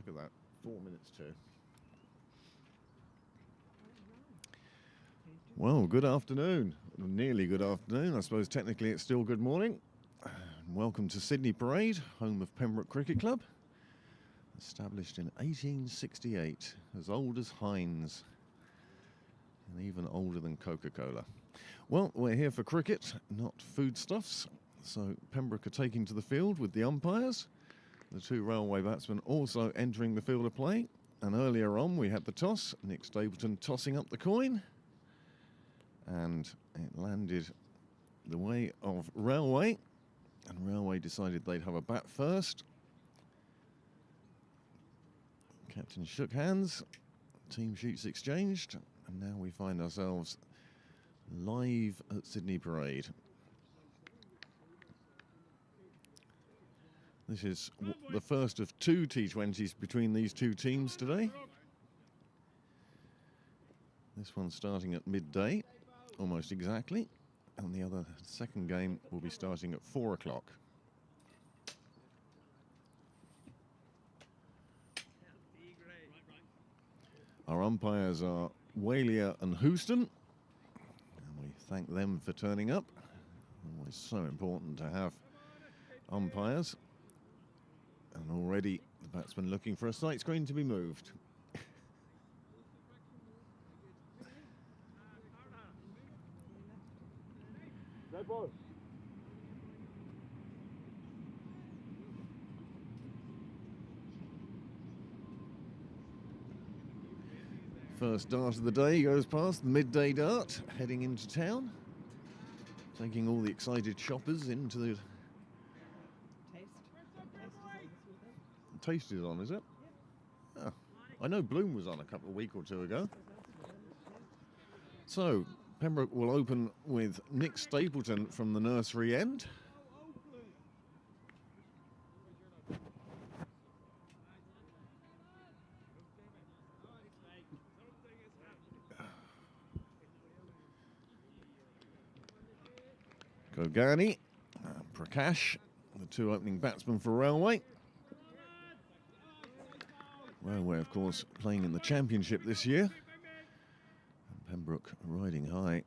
Look at that, 4 minutes to. Well, good afternoon, nearly good afternoon. I suppose technically it's still good morning. Welcome to Sydney Parade, home of Pembroke Cricket Club. Established in 1868, as old as Heinz, and even older than Coca-Cola. Well, we're here for cricket, not foodstuffs. So Pembroke are taking to the field with the umpires. The two railway batsmen also entering the field of play. And earlier on we had the toss, Nick Stapleton tossing up the coin. And it landed the way of Railway. And Railway decided they'd have a bat first. Captain shook hands, team sheets exchanged, and now we find ourselves live at Sydney Parade. This is the first of two T20s between these two teams today. This one starting at midday, almost exactly, and the other second game will be starting at 4 o'clock. Our umpires are Whalia and Houston, and we thank them for turning up. Always so important to have umpires. And already the batsman looking for a sight screen to be moved. First dart of the day goes past, the midday dart, heading into town, taking all the excited shoppers into the... Taste is on, is it? Oh, I know Bloom was on a week or two ago. So, Pembroke will open with Nick Stapleton from the nursery end. Gogani, Prakash, the two opening batsmen for Railway. Railway, of course, playing in the Championship this year. And Pembroke riding high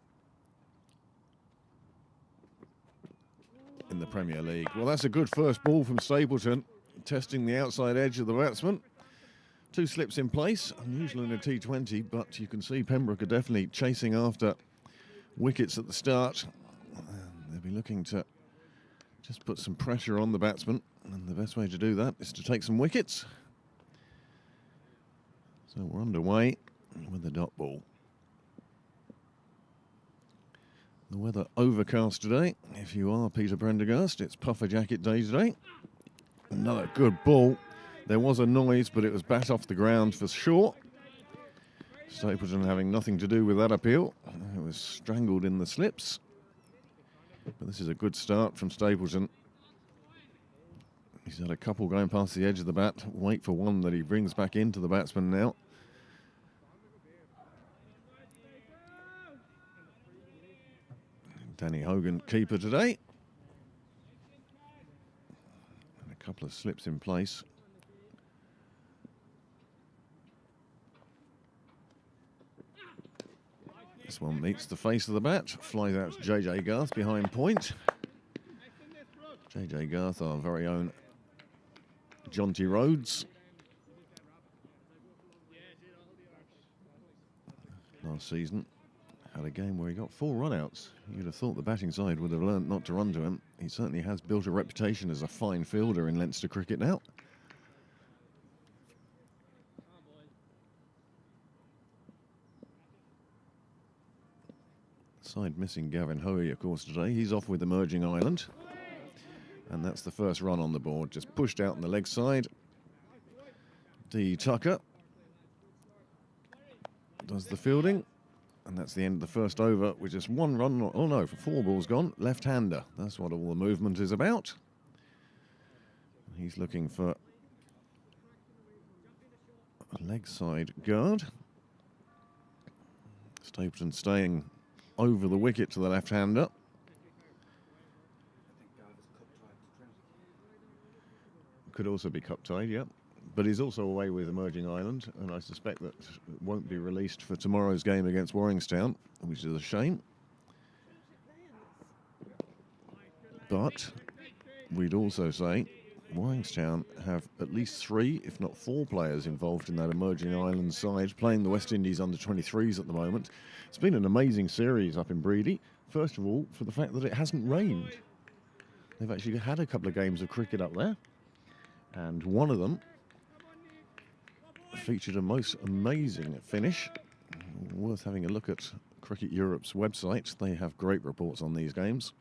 in the Premier League. Well, that's a good first ball from Stapleton, testing the outside edge of the batsman. Two slips in place, unusual in a T20, but you can see Pembroke are definitely chasing after wickets at the start. They'll be looking to just put some pressure on the batsman, and the best way to do that is to take some wickets. So we're underway with the dot ball. The weather overcast today. If you are Peter Prendergast, it's puffer jacket day today. Another good ball. There was a noise, but it was bat off the ground for sure. Stapleton having nothing to do with that appeal. It was strangled in the slips. But this is a good start from Stapleton. He's had a couple going past the edge of the bat. Wait for one that he brings back into the batsman now. Danny Hogan, keeper today. And a couple of slips in place. This one meets the face of the bat, flies out to JJ Garth behind point. JJ Garth, our very own Jonty Rhodes. Last season, had a game where he got 4 run-outs. You'd have thought the batting side would have learnt not to run to him. He certainly has built a reputation as a fine fielder in Leinster cricket now. Side missing Gavin Hoey, of course, today. He's off with Emerging Ireland. And that's the first run on the board, just pushed out on the leg side. D. Tucker does the fielding. And that's the end of the first over with just 1 run. Oh no, 4 balls gone. Left-hander. That's what all the movement is about. He's looking for a leg side guard. Stapleton staying over the wicket to the left-hander. Could also be cup tied, yeah. but he's also away with Emerging Island, and I suspect that it won't be released for tomorrow's game against Warringstown, which is a shame. But we'd also say Warringstown have at least 3, if not 4 players involved in that Emerging Island side, playing the West Indies under-23s at the moment. It's been an amazing series up in Breedy, first of all, for the fact that it hasn't rained. They've actually had a couple of games of cricket up there, and one of them featured a most amazing finish. Worth having a look at Cricket Europe's website. They have great reports on these games.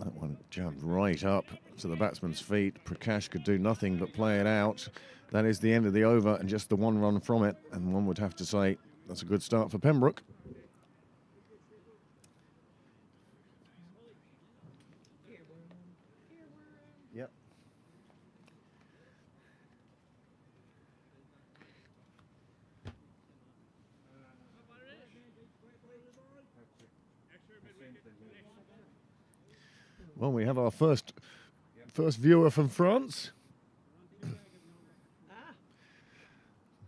That one jumped right up to the batsman's feet. Prakash could do nothing but play it out. That is the end of the over and just the 1 run from it. And one would have to say that's a good start for Pembroke. Yep. Well, we have our first viewer from France.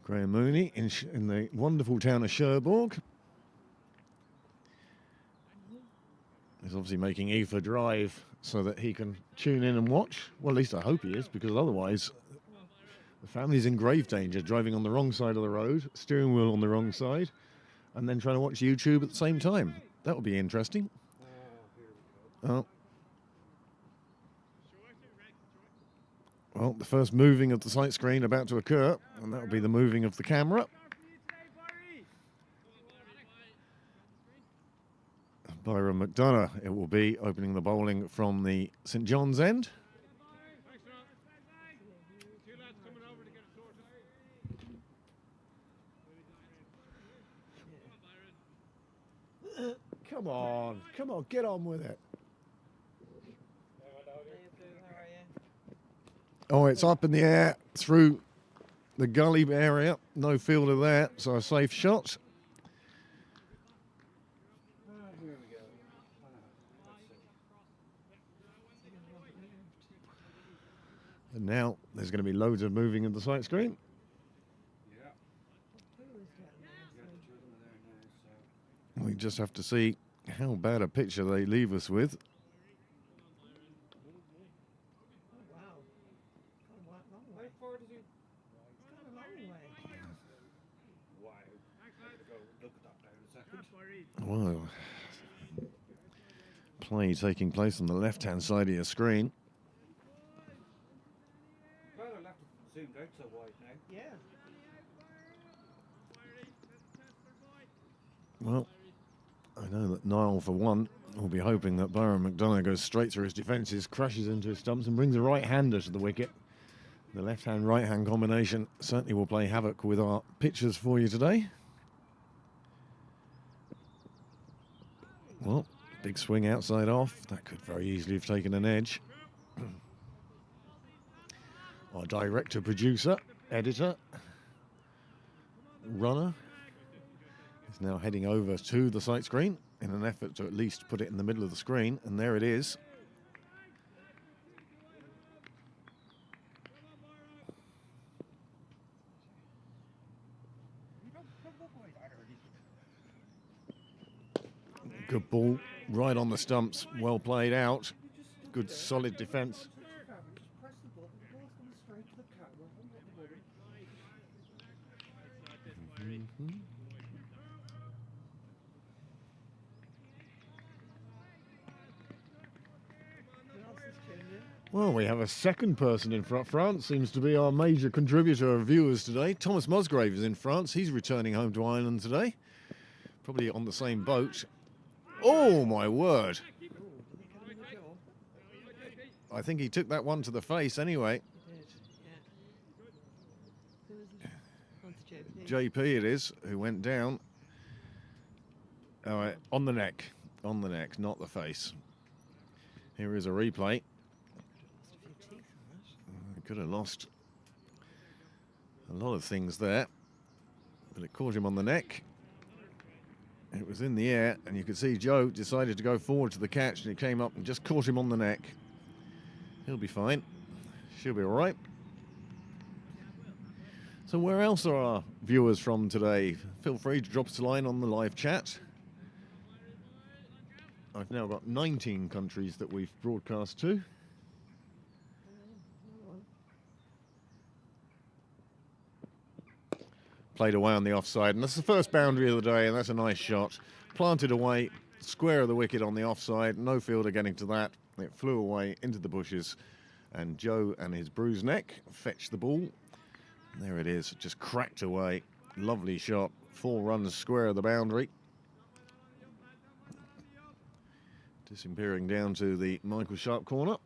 Graham Mooney in the wonderful town of Cherbourg. He's obviously making E for drive so that he can tune in and watch. Well, at least I hope he is, because otherwise the family's in grave danger, driving on the wrong side of the road, steering wheel on the wrong side, and then trying to watch YouTube at the same time. That would be interesting. Oh. Well, the first moving of the sight screen about to occur, and that will be the moving of the camera. Byron McDonough, it will be, opening the bowling from the St John's end. Come on, get on with it. Oh, it's up in the air through the gully area. No fielder there, so a safe shot. And now there's going to be loads of moving in the sight screen. We just have to see how bad a picture they leave us with. Well, play taking place on the left-hand side of your screen. Well, I know that Niall, for one, will be hoping that Byron McDonough goes straight through his defences, crashes into his stumps and brings a right-hander to the wicket. The left-hand, right-hand combination certainly will play havoc with our pitches for you today. Well, big swing outside off. That could very easily have taken an edge. Our director, producer, editor, runner is now heading over to the sight screen in an effort to at least put it in the middle of the screen. And there it is. Good ball, right on the stumps, well played out. Good solid defence. Well, we have a second person in front. France seems to be our major contributor of viewers today. Thomas Musgrave is in France. He's returning home to Ireland today. Probably on the same boat. Oh, my word. I think he took that one to the face anyway. JP it is, who went down. All right, on the neck, not the face. Here is a replay. Could have lost a lot of things there, but it caught him on the neck. It was in the air, and you could see Joe decided to go forward to the catch, and it came up and just caught him on the neck. He'll be fine. She'll be all right. So where else are our viewers from today? Feel free to drop us a line on the live chat. I've now got 19 countries that we've broadcast to. Played away on the offside, and that's the first boundary of the day, and that's a nice shot. Planted away, square of the wicket on the offside, no fielder getting to that. It flew away into the bushes, and Joe and his bruised neck fetched the ball. There it is, just cracked away. Lovely shot, 4 runs square of the boundary. Disappearing down to the Michael Sharp corner.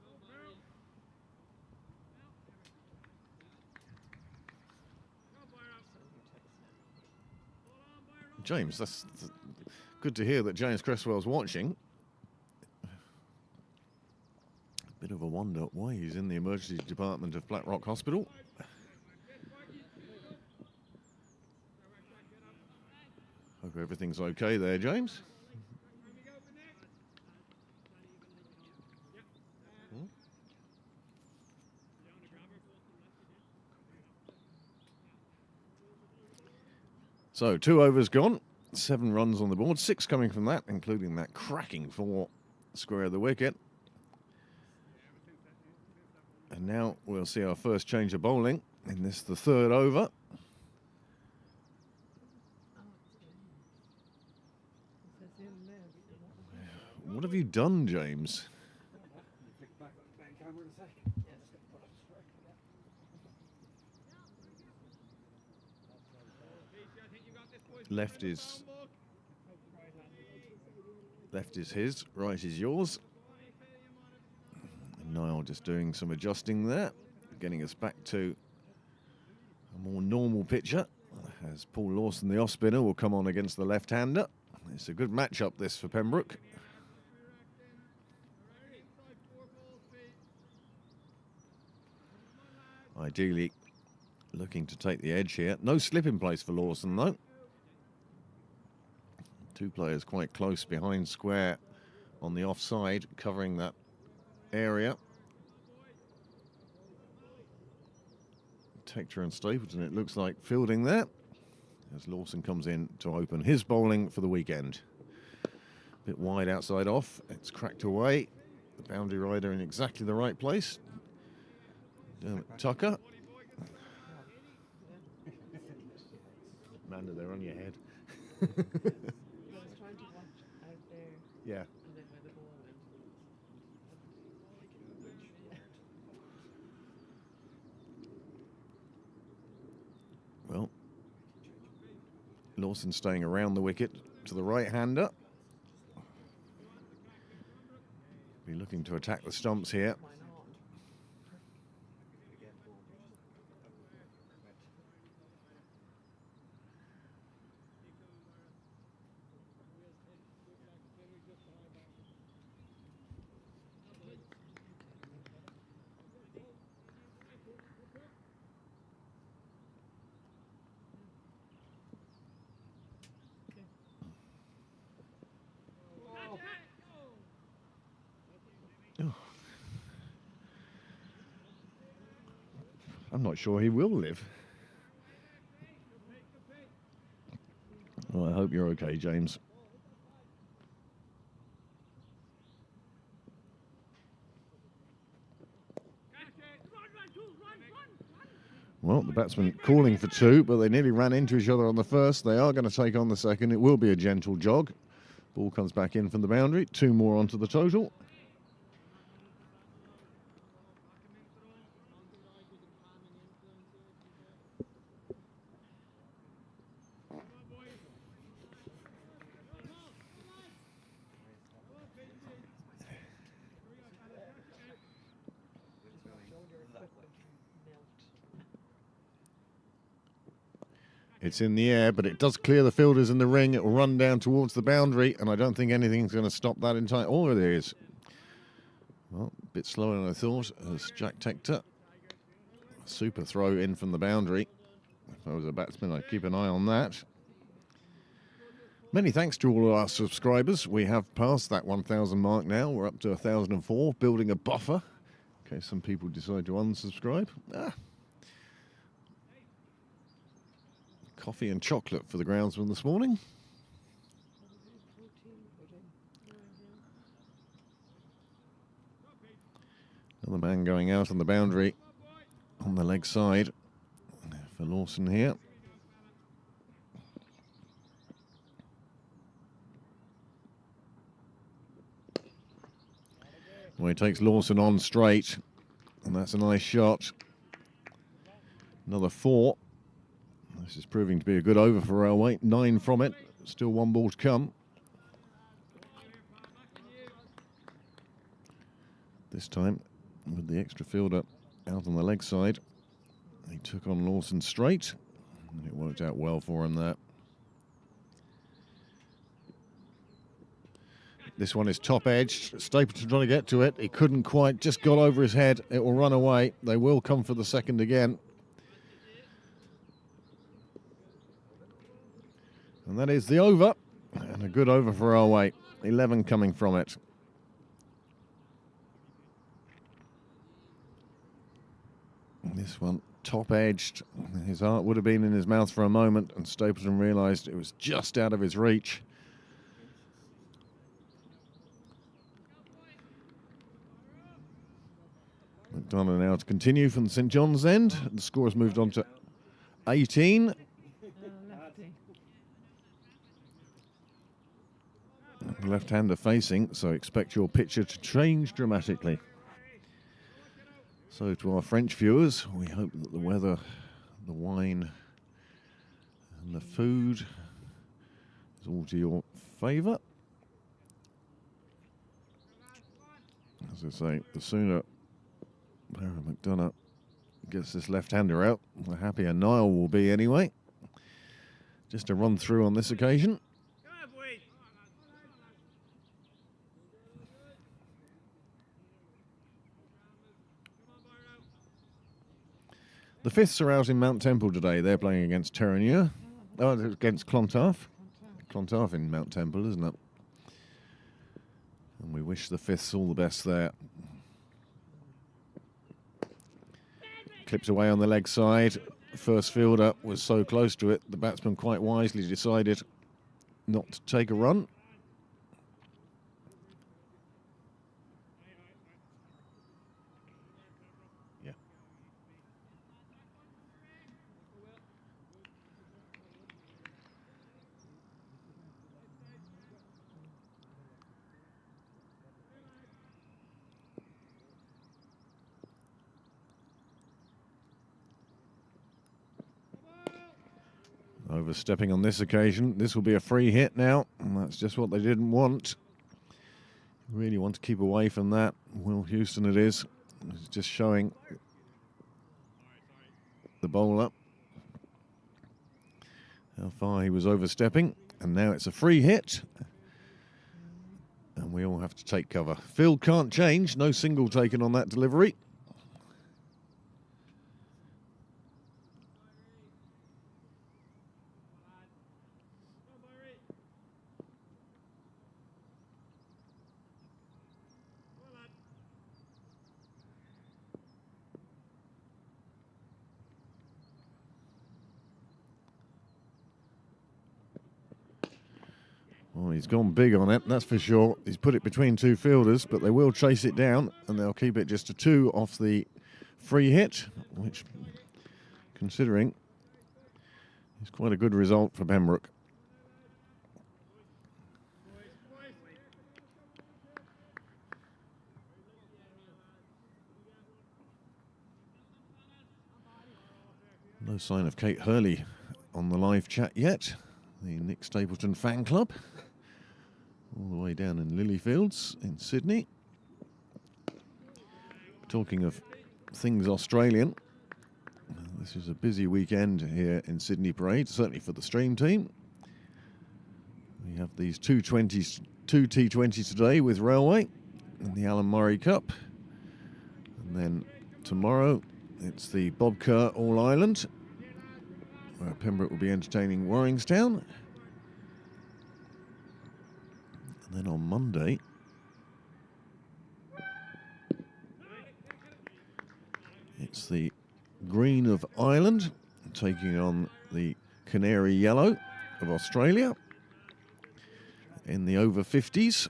James, that's good to hear that James Cresswell's watching. Bit of a wonder why he's in the emergency department of Blackrock Hospital. Hope everything's okay there, James. So 2 overs gone, 7 runs on the board, 6 coming from that, including that cracking 4 square of the wicket. And now we'll see our first change of bowling in this, the 3rd over. What have you done, James? Left is his, right is yours. And Niall just doing some adjusting there, getting us back to a more normal picture. As Paul Lawson, the off-spinner, will come on against the left-hander. It's a good matchup, this, for Pembroke. Ideally looking to take the edge here. No slip in place for Lawson, though. 2 players quite close behind square on the offside, covering that area. Tector and Stapleton, it looks like, fielding there, as Lawson comes in to open his bowling for the weekend. A bit wide outside off, it's cracked away. The boundary rider in exactly the right place. Tucker. Amanda, they're on your head. Yeah. Well, Lawson staying around the wicket to the right-hander. Be looking to attack the stumps here. I'm not sure he will live. Well, I hope you're okay, James. Well, the batsman calling for 2, but they nearly ran into each other on the first. They are going to take on the second. It will be a gentle jog. Ball comes back in from the boundary. 2 more onto the total. It's in the air, but it does clear the fielders in the ring. It will run down towards the boundary, and I don't think anything's going to stop that in time. Oh, it is. Well, a bit slower than I thought, as Jack Tector. Super throw in from the boundary. If I was a batsman, I'd keep an eye on that. Many thanks to all of our subscribers. We have passed that 1,000 mark now. We're up to 1,004, building a buffer in case some people decide to unsubscribe. Coffee and chocolate for the groundsman this morning. Another man going out on the boundary on the leg side for Lawson here. Well, he takes Lawson on straight, and that's a nice shot. Another 4. This is proving to be a good over for Railway. 9 from it, still 1 ball to come. This time, with the extra fielder out on the leg side, he took on Lawson straight, and it worked out well for him there. This one is top edged. Stapleton trying to get to it. He couldn't quite, just got over his head. It will run away. They will come for the second again. And that is the over. And a good over for Railway. 11 coming from it. This one top edged. His heart would have been in his mouth for a moment, and Stapleton realised it was just out of his reach. McDonough now to continue from the St John's end. The score has moved on to 18. Left-hander facing, so expect your picture to change dramatically. So to our French viewers, we hope that the weather, the wine and the food is all to your favour. As I say, the sooner McDonough gets this left-hander out, the happier Niall will be anyway. Just a run through on this occasion. The Fifths are out in Mount Temple today. They're playing against Terenure. Oh, against Clontarf. Clontarf in Mount Temple, isn't it? And we wish the Fifths all the best there. Clipped away on the leg side. First fielder was so close to it, the batsman quite wisely decided not to take a run. Yeah. Overstepping on this occasion. This will be a free hit now, and that's just what they didn't want. Really want to keep away from that. Will Houston it is. It's just showing the bowler how far he was overstepping, and now it's a free hit. And we all have to take cover. Field can't change, no single taken on that delivery. Well, he's gone big on it, that's for sure. He's put it between 2 fielders, but they will chase it down, and they'll keep it just a 2 off the free hit, which, considering, is quite a good result for Penbrook. No sign of Kate Hurley on the live chat yet. The Nick Stapleton fan club, all the way down in Lilyfields in Sydney. Talking of things Australian, this is a busy weekend here in Sydney Parade, certainly for the stream team. We have these two T20s today with Railway and the Alan Murray Cup. And then tomorrow it's the Bob Kerr All Ireland, where Pembroke will be entertaining Warringstown. And then on Monday, It's the green of Ireland taking on the canary yellow of Australia in the over 50s.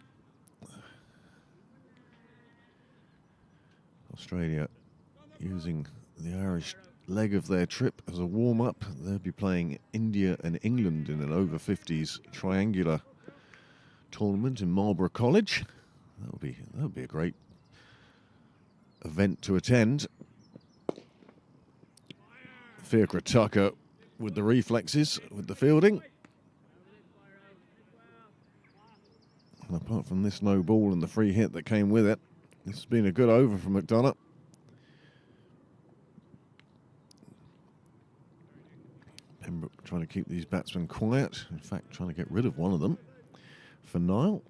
Australia using the Irish leg of their trip as a warm-up. They'll be playing India and England in an over 50s triangular tournament in Marlborough College. That'll be a great event to attend. Fiacre Tucker with the reflexes, with the fielding. And apart from this no ball and the free hit that came with it, this has been a good over from McDonough. Pembroke trying to keep these batsmen quiet. In fact, trying to get rid of one of them for Niall.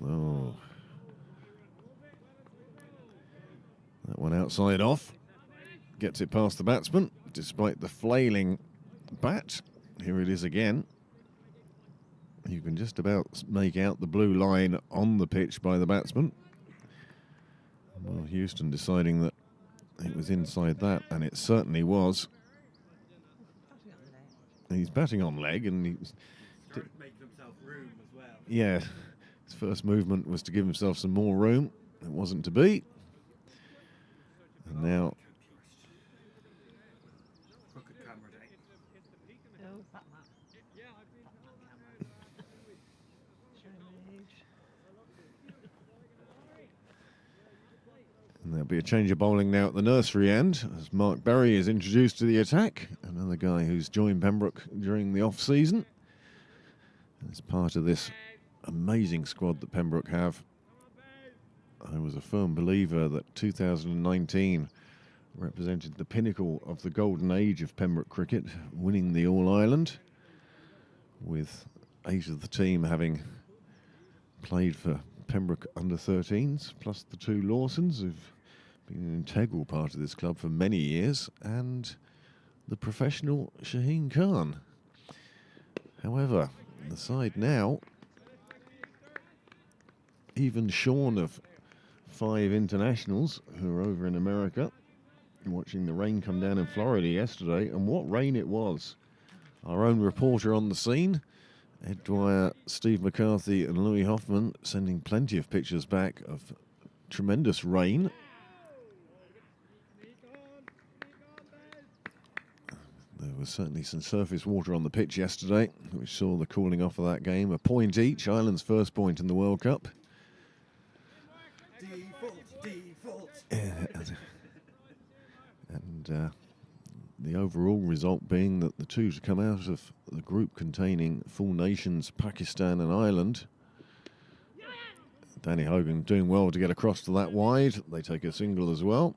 Oh. That one outside off. Gets it past the batsman, despite the flailing bat. Here it is again. You can just about make out the blue line on the pitch by the batsman. Well, Houston deciding that it was inside that, and it certainly was. He's batting on leg, and he's making himself room as well. Yeah, his first movement was to give himself some more room. It wasn't to be. And now and there'll be a change of bowling now at the nursery end as Mark Berry is introduced to the attack. Another guy who's joined Pembroke during the off-season. As part of this amazing squad that Pembroke have. I was a firm believer that 2019 represented the pinnacle of the golden age of Pembroke cricket, winning the All-Ireland, with 8 of the team having played for Pembroke under-13s, plus the 2 Lawsons, who've been an integral part of this club for many years, and the professional Shaheen Khan. However, the side now, even shorn of 5 internationals who are over in America, watching the rain come down in Florida yesterday, and what rain it was. Our own reporter on the scene, Ed Dwyer, Steve McCarthy and Louis Hoffman, sending plenty of pictures back of tremendous rain. There was certainly some surface water on the pitch yesterday, which saw the cooling off of that game. A point each, Ireland's first point in the World Cup. Default. And the overall result being that the 2 to come out of the group containing full nations, Pakistan and Ireland. Danny Hogan doing well to get across to that wide. They take a single as well.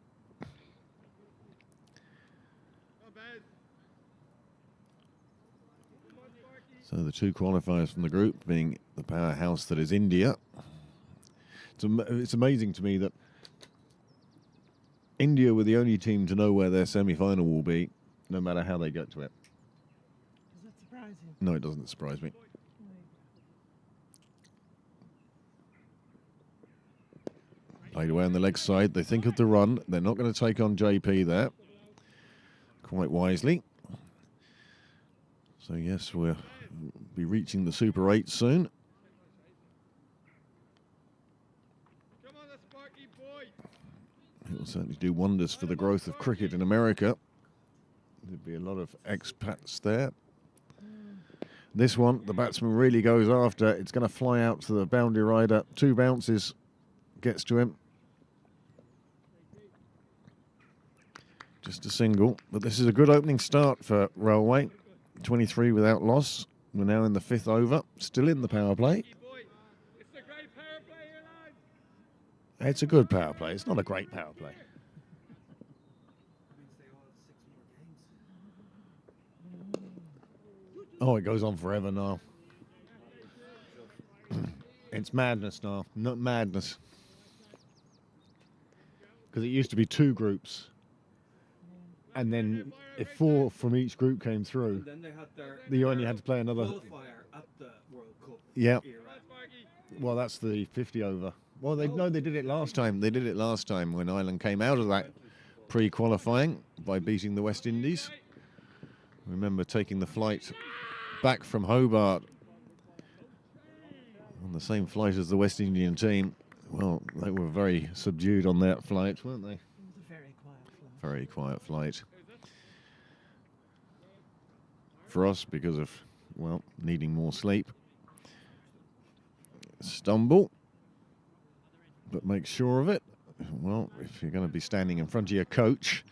So the 2 qualifiers from the group being the powerhouse that is India. It's amazing to me that India were the only team to know where their semi-final will be, no matter how they get to it. Does that surprise you? No, it doesn't surprise me. Played away on the leg side. They think of the run. They're not going to take on JP there. Quite wisely. So yes, we'll be reaching the Super 8 soon. It will certainly do wonders for the growth of cricket in America. There'll be a lot of expats there. This one, the batsman really goes after. It's going to fly out to the boundary rider. 2 bounces, gets to him. Just a single. But this is a good opening start for Railway. 23 without loss. We're now in the 5th over. Still in the power play. It's a good power play. It's not a great power play. Oh, it goes on forever now. It's madness now. Not madness. Because it used to be 2 groups. And then if 4 from each group came through, then they had you only had to play another. Qualifier at the World Yeah. Well, that's the 50 over. Well, they did it last time. They did it last time when Ireland came out of that pre-qualifying by beating the West Indies. Remember taking the flight back from Hobart on the same flight as the West Indian team. Well, they were very subdued on that flight, weren't they? It was a very quiet flight. Very quiet flight. For us, because of, well, needing more sleep. Stumble, but make sure of it. Well, if you're going to be standing in front of your coach,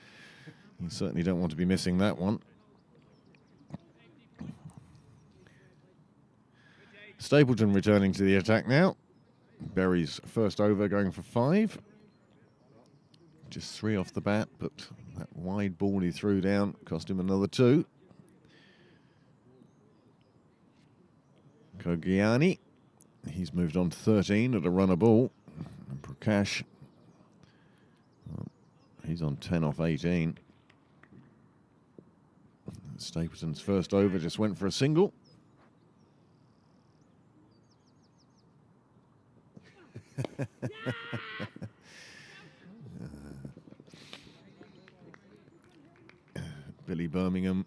you certainly don't want to be missing that one. Stapleton returning to the attack now. Berry's first over going for 5. Just 3 off the bat, but that wide ball he threw down cost him another 2. Kogiani, he's moved on to 13 at a runner ball. And Prakash, well, he's on 10 off 18. Stapleton's first over just went for a single. Billy Birmingham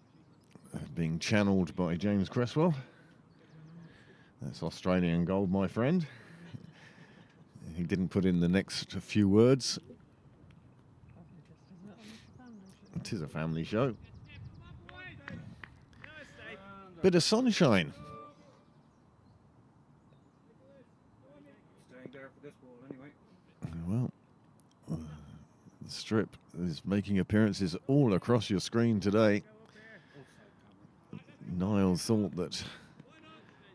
being channeled by James Cresswell. That's Australian gold, my friend. He didn't put in the next few words. It is a family show. Bit of sunshine. Well, the strip is making appearances all across your screen today. Niall thought that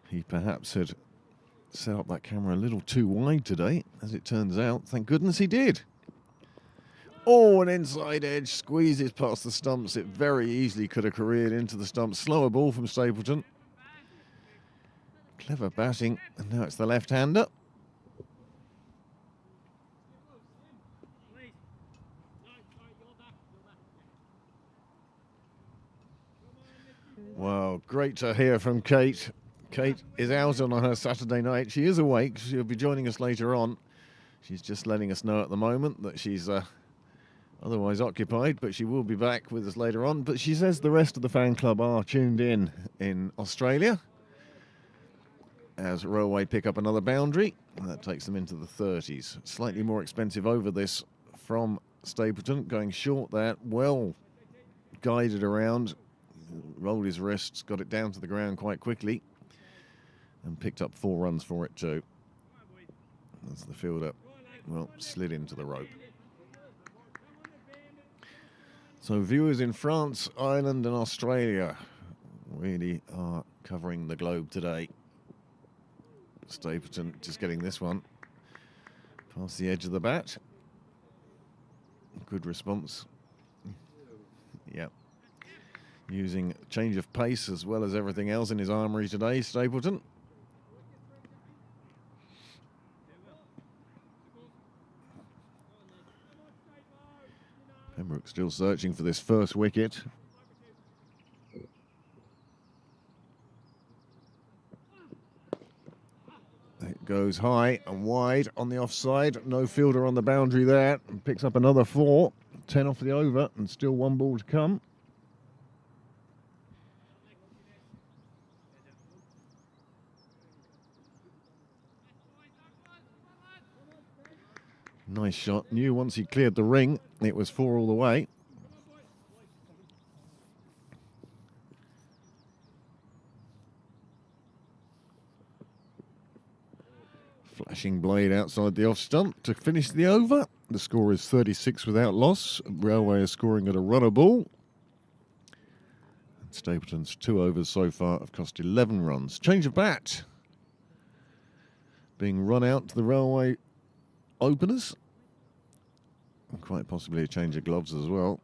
he perhaps had set up that camera a little too wide today. As it turns out, thank goodness he did. Oh, an inside edge squeezes past the stumps. It very easily could have careered into the stumps. Slower ball from Stapleton. Clever batting, and now it's the left-hander. Well, great to hear from Kate. Kate is out on her Saturday night. She is awake. She'll be joining us later on. She's just letting us know at the moment that she's otherwise occupied, but she will be back with us later on. But she says the rest of the fan club are tuned in Australia as Railway pick up another boundary. And that takes them into the 30s. Slightly more expensive over this from Stapleton. Going short that, well guided around. Rolled his wrists, got it down to the ground quite quickly, and picked up 4 runs for it too. As the fielder, well, slid into the rope. So viewers in France, Ireland and Australia really are covering the globe today. Stapleton just getting this one past the edge of the bat. Good response. Yeah. Using change of pace as well as everything else in his armoury today, Stapleton. Penbrook still searching for this first wicket. It goes high and wide on the offside. No fielder on the boundary there. And picks up another 4. 10 off the over and still 1 ball to come. Nice shot. Knew once he cleared the ring, it was 4 all the way. Flashing blade outside the off stump to finish the over. The score is 36 without loss. Railway is scoring at a runner ball. Stapleton's 2 overs so far have cost 11 runs. Change of bat. Being run out to the Railway openers. And quite possibly a change of gloves as well.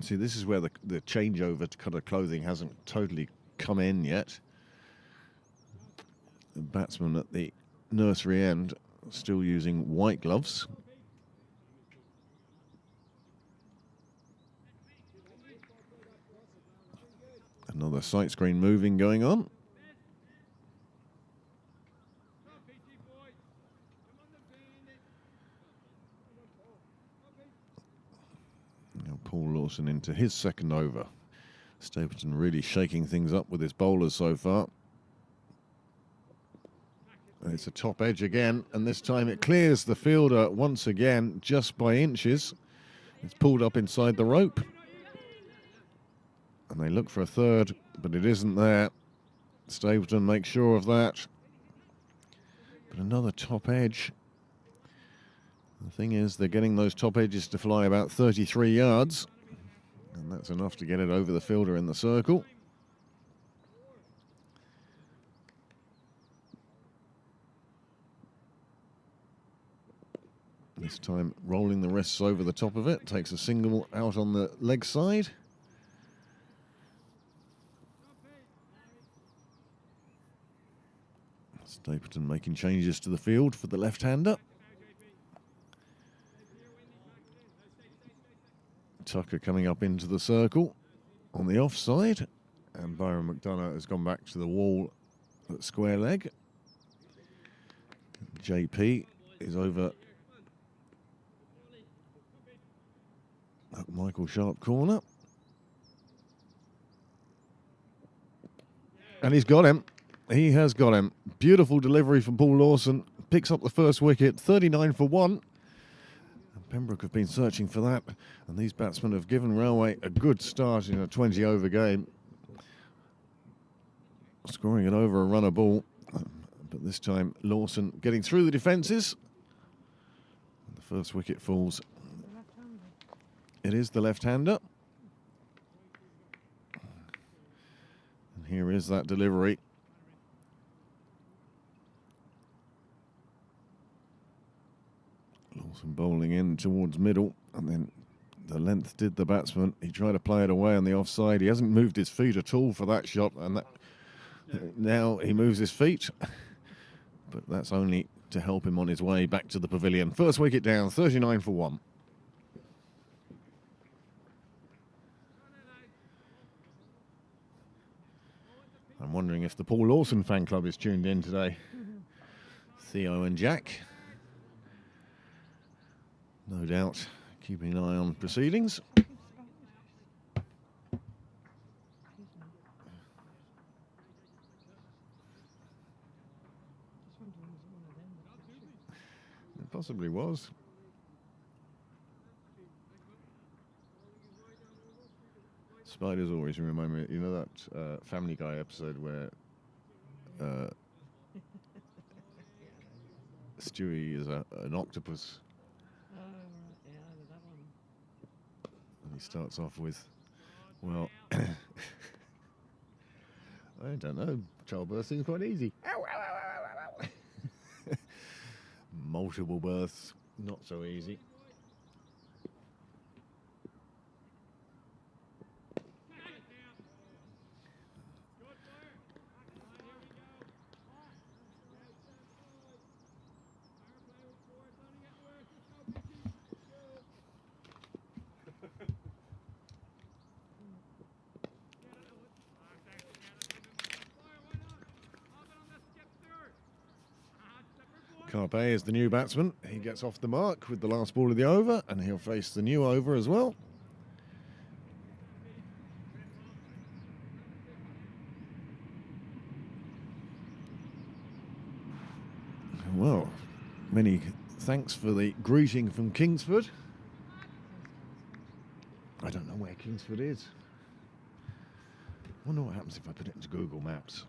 See, this is where the changeover to colour clothing hasn't totally come in yet. The batsman at the nursery end still using white gloves. Another sight screen moving going on. Paul Lawson into his second over. Stapleton really shaking things up with his bowlers so far. And it's a top edge again, and this time it clears the fielder once again just by inches. It's pulled up inside the rope. And they look for a third, but it isn't there. Stapleton makes sure of that. But another top edge. The thing is, they're getting those top edges to fly about 33 yards. And that's enough to get it over the fielder in the circle. This time rolling the wrists over the top of it. Takes a single out on the leg side. Stapleton making changes to the field for the left-hander. Tucker coming up into the circle on the offside, and Byron McDonough has gone back to the wall at square leg. JP is over at Michael Sharp corner, and he's got him. He has got him. Beautiful delivery from Paul Lawson. Picks up the first wicket, 39 for 1. Pembroke have been searching for that, and these batsmen have given Railway a good start in a 20-over game, scoring it over a run a ball. But this time Lawson getting through the defences. The first wicket falls. It is the left-hander. And here is that delivery. Lawson bowling in towards middle, and then the length did the batsman. He tried to play it away on the offside. He hasn't moved his feet at all for that shot, and that now he moves his feet. But that's only to help him on his way back to the pavilion. First wicket down, 39 for 1. I'm wondering if the Paul Lawson fan club is tuned in today. Theo and Jack. No doubt, keeping an eye on proceedings. It possibly was. Spiders always remind me, you know that Family Guy episode where Stewie is an octopus? He starts off with, well, I don't know, childbirth seems quite easy. Ow, ow, ow, ow, ow, ow. Multiple births, not so easy. Carpe is the new batsman. He gets off the mark with the last ball of the over, and he'll face the new over as well. Well, many thanks for the greeting from Kingsford. I don't know where Kingsford is. I wonder what happens if I put it into Google Maps.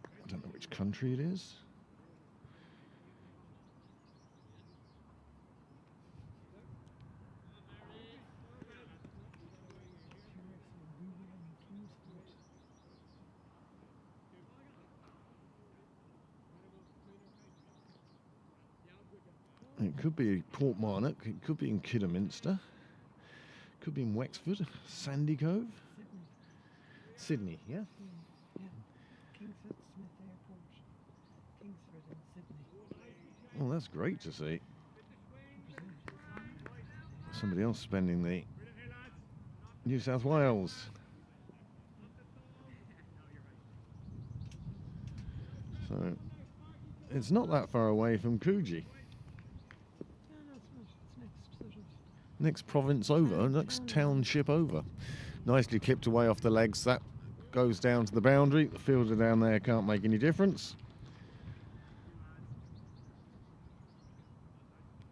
I don't know which country it is. It could be Portmarnock, it could be in Kidderminster, it could be in Wexford, Sandy Cove, Sydney, yeah? Yeah. Kingsford, Smith Airport, Kingsford and Sydney. Well, that's great to see. Somebody else spending the New South Wales. So, it's not that far away from Coogee. Next province over, next township over. Nicely clipped away off the legs. That goes down to the boundary. The fielder down there can't make any difference.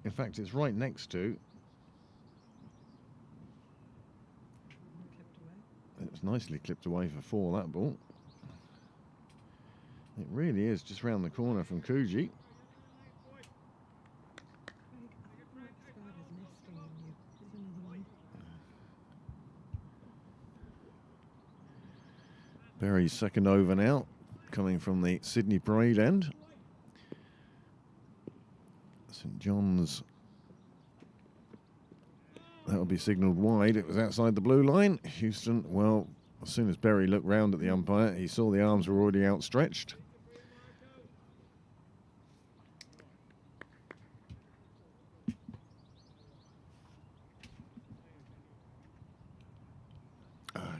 In fact, it's right next to. It's nicely clipped away for 4, that ball. It really is just round the corner from Coogee. Berry's second over now, coming from the Sydney Parade end. St John's, that'll be signalled wide. It was outside the blue line. Houston, well, as soon as Berry looked round at the umpire, he saw the arms were already outstretched.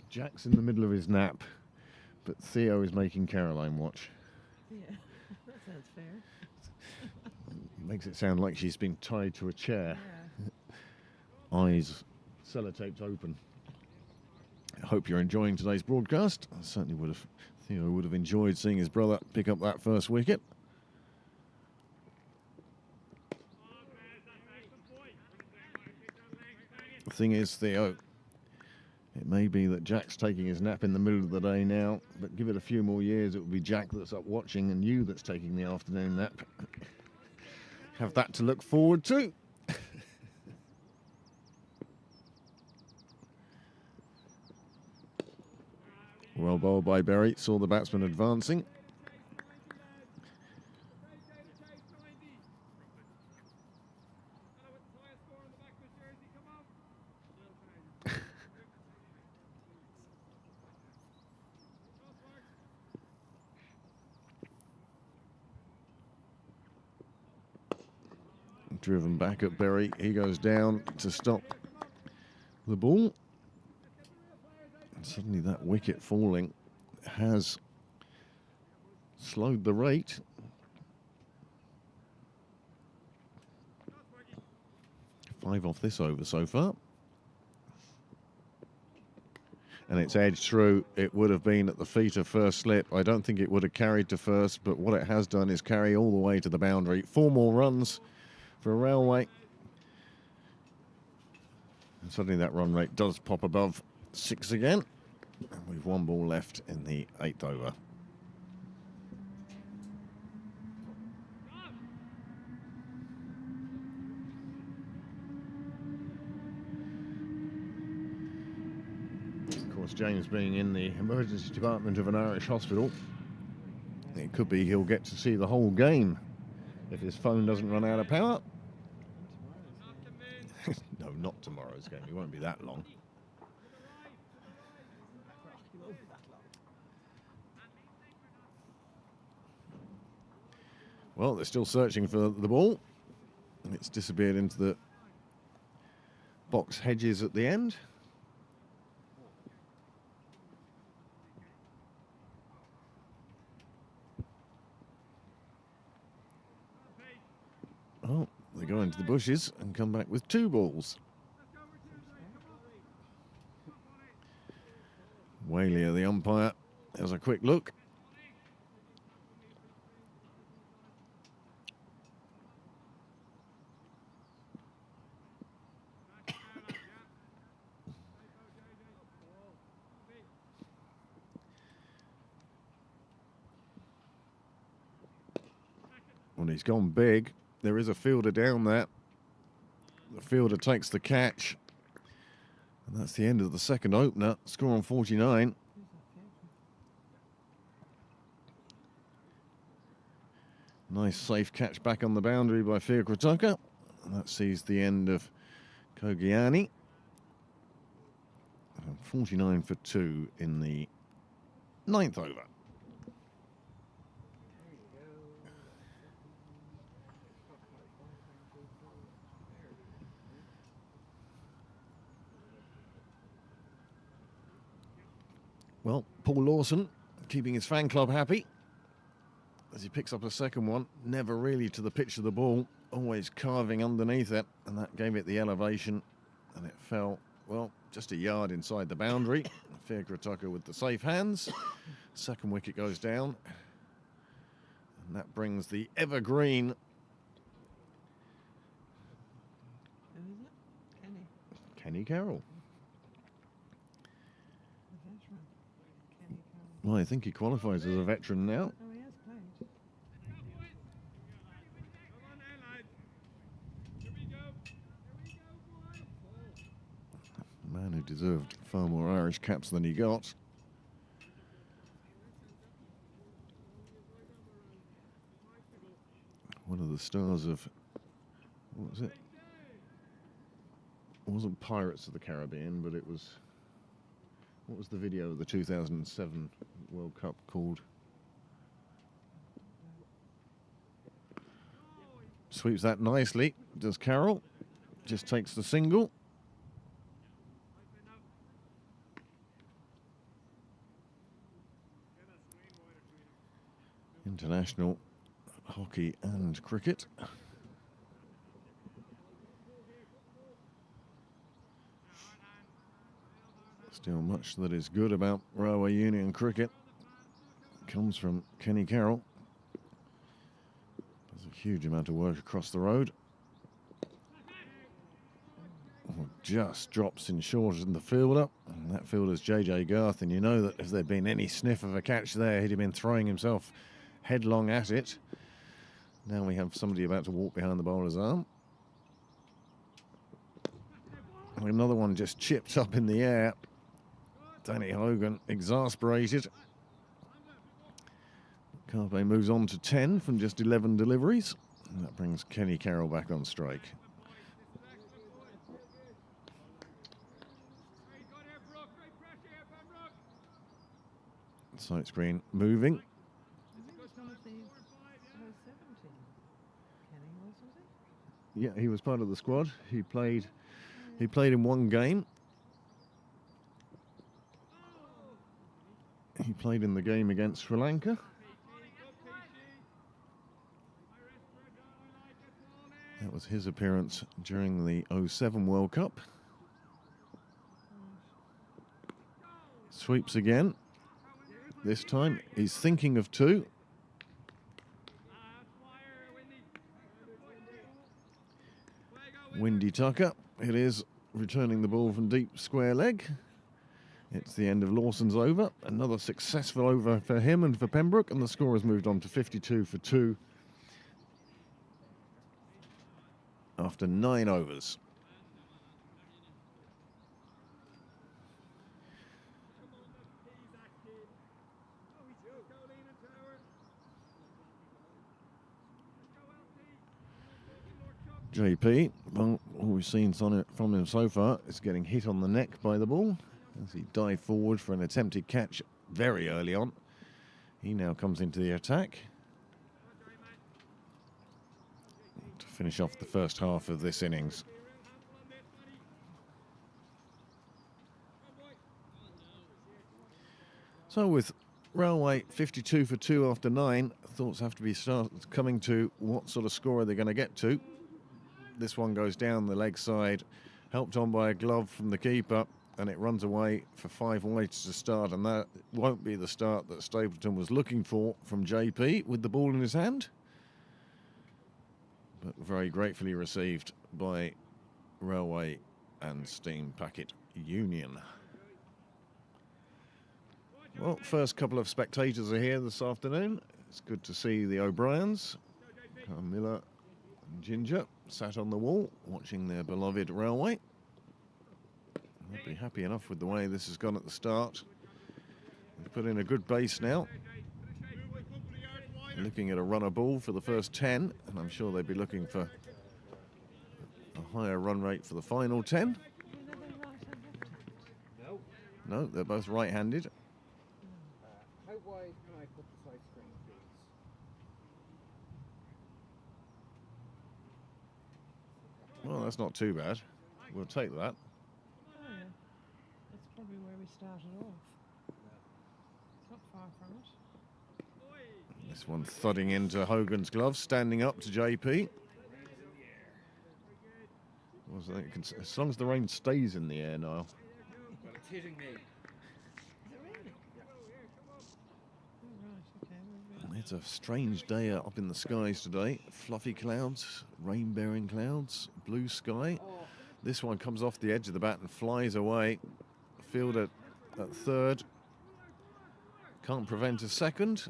Jack's in the middle of his nap, but Theo is making Caroline watch. Yeah, that sounds fair. Makes it sound like she's been tied to a chair. Yeah. Eyes sellotaped open. I hope you're enjoying today's broadcast. I certainly would have. Theo would have enjoyed seeing his brother pick up that first wicket. The thing is, Theo, it may be that Jack's taking his nap in the middle of the day now, but give it a few more years, it will be Jack that's up watching and you that's taking the afternoon nap. Have that to look forward to. Well bowled by Berry, saw the batsman advancing. Driven back at Berry, he goes down to stop the ball. And suddenly that wicket falling has slowed the rate. Five off this over so far. And it's edged through. It would have been at the feet of first slip. I don't think it would have carried to first, but what it has done is carry all the way to the boundary. 4 more runs for Railway. And suddenly that run rate does pop above 6 again. And we've 1 ball left in the 8th over. Of course, James being in the emergency department of an Irish hospital, it could be he'll get to see the whole game if his phone doesn't run out of power. No, not tomorrow's game. It won't be that long. Well, they're still searching for the ball. It's disappeared into the box hedges at the end. Oh, they go into the bushes and come back with 2 balls. Whaley, the umpire, has a quick look. Well, he's gone big. There is a fielder down there. The fielder takes the catch. And that's the end of the second opener. Score on 49. Nice safe catch back on the boundary by Fia Kratoka. And that sees the end of Kogiani. 49 for 2 in the 9th over. Well, Paul Lawson keeping his fan club happy as he picks up a second one, never really to the pitch of the ball, always carving underneath it, and that gave it the elevation and it fell, well, just a yard inside the boundary. Tucker with the safe hands. Second wicket goes down, and that brings the evergreen Who is it? Kenny Carroll. The veteran. Kenny Carroll. Well, I think he qualifies as a veteran now. Oh, he has played. A man who deserved far more Irish caps than he got. One of the stars of, what was it? It wasn't Pirates of the Caribbean, but it was, what was the video of the 2007 World Cup called? Sweeps that nicely, does Carroll. Just takes the single. International hockey and cricket. Still much that is good about Railway Union cricket comes from Kenny Carroll. Does a huge amount of work across the road. Just drops in short in the fielder, and that fielder's JJ Garth, and you know that if there'd been any sniff of a catch there, he'd have been throwing himself headlong at it. Now we have somebody about to walk behind the bowler's arm. Another one just chipped up in the air. Danny Hogan exasperated. Carpe moves on to 10 from just 11 deliveries, and that brings Kenny Carroll back on strike. Sight screen moving. I think it was one of the 017. Kenny was he? Yeah, he was part of the squad. He played in one game. He played in the game against Sri Lanka. That was his appearance during the 07 World Cup. Sweeps again. This time he's thinking of two. Windy Tucker, it is, returning the ball from deep square leg. It's the end of Lawson's over. Another successful over for him and for Pembroke, and the score has moved on to 52 for 2 after 9 overs. JP, well, all we've seen from him so far is getting hit on the neck by the ball as he dived forward for an attempted catch very early on. He now comes into the attack to finish off the first half of this innings. So with Railway 52 for 2 after 9, thoughts have to be coming to what sort of score are they going to get to. This one goes down the leg side, helped on by a glove from the keeper, and it runs away for 5 wickets to start, and that won't be the start that Stapleton was looking for from JP with the ball in his hand. But very gratefully received by Railway and Steam Packet Union. Well, first couple of spectators are here this afternoon. It's good to see the O'Briens, Miller and Ginger, sat on the wall watching their beloved Railway. They'll be happy enough with the way this has gone at the start. They've put in a good base now. Looking at a runner ball for the first 10, and I'm sure they'd be looking for a higher run rate for the final 10. No, they're both right-handed. How wide can I put the side screen, please? Well, that's not too bad. We'll take that. Oh, yeah. That's probably where we started off. It's not far from it. This one thudding into Hogan's glove, standing up to JP. As long as the rain stays in the air, Niall. Well, it's hitting me. Is it really? Oh, right, okay. Well, It's a strange day up in the skies today. Fluffy clouds, rain-bearing clouds, blue sky. Oh, This one comes off the edge of the bat and flies away. Fielder at third. Can't prevent a second.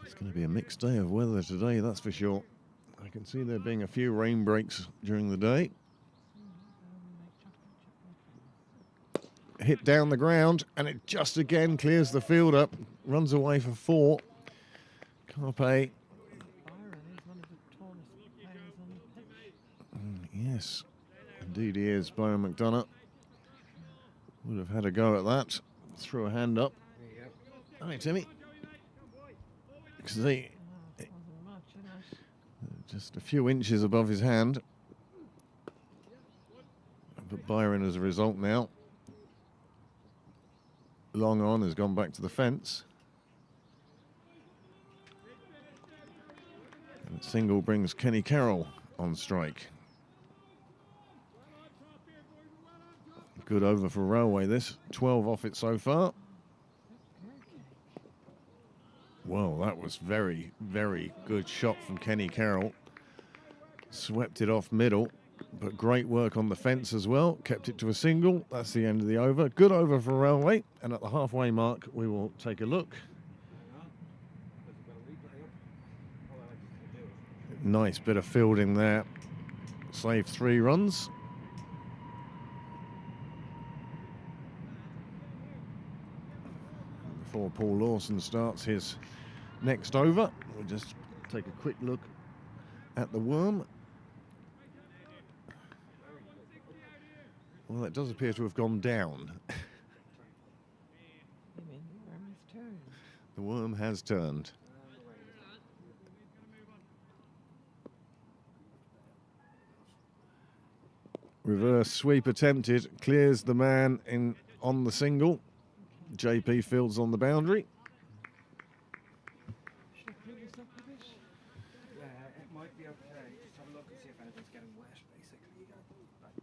It's going to be a mixed day of weather today, that's for sure. I can see there being a few rain breaks during the day. Hit down the ground, and it just again clears the field up. Runs away for 4. Carpe. Byron is one of the tallest players on the pitch. Yes, indeed he is. Byron McDonough would have had a go at that. Threw a hand up. there you go. All right, Timmy. See, It wasn't much, you know. just a few inches above his hand. But Byron, as a result now, long on, has gone back to the fence. And single brings Kenny Carroll on strike. Good over for Railway this. 12 off it so far. Well, that was very, very good shot from Kenny Carroll. Swept it off middle, but great work on the fence as well. Kept it to a single. That's the end of the over. Good over for Railway. And at the halfway mark, we will take a look. Nice bit of fielding there. Saved 3 runs. Before Paul Lawson starts his next over, we'll just take a quick look at the worm. Well, it does appear to have gone down. You mean the worm has turned? The worm has turned. Reverse sweep attempted, clears the man in on the single. JP Fields on the boundary. Should I clean this up a bit? Yeah, it might be okay. Just have a look and see if anything's getting wet, basically. I'd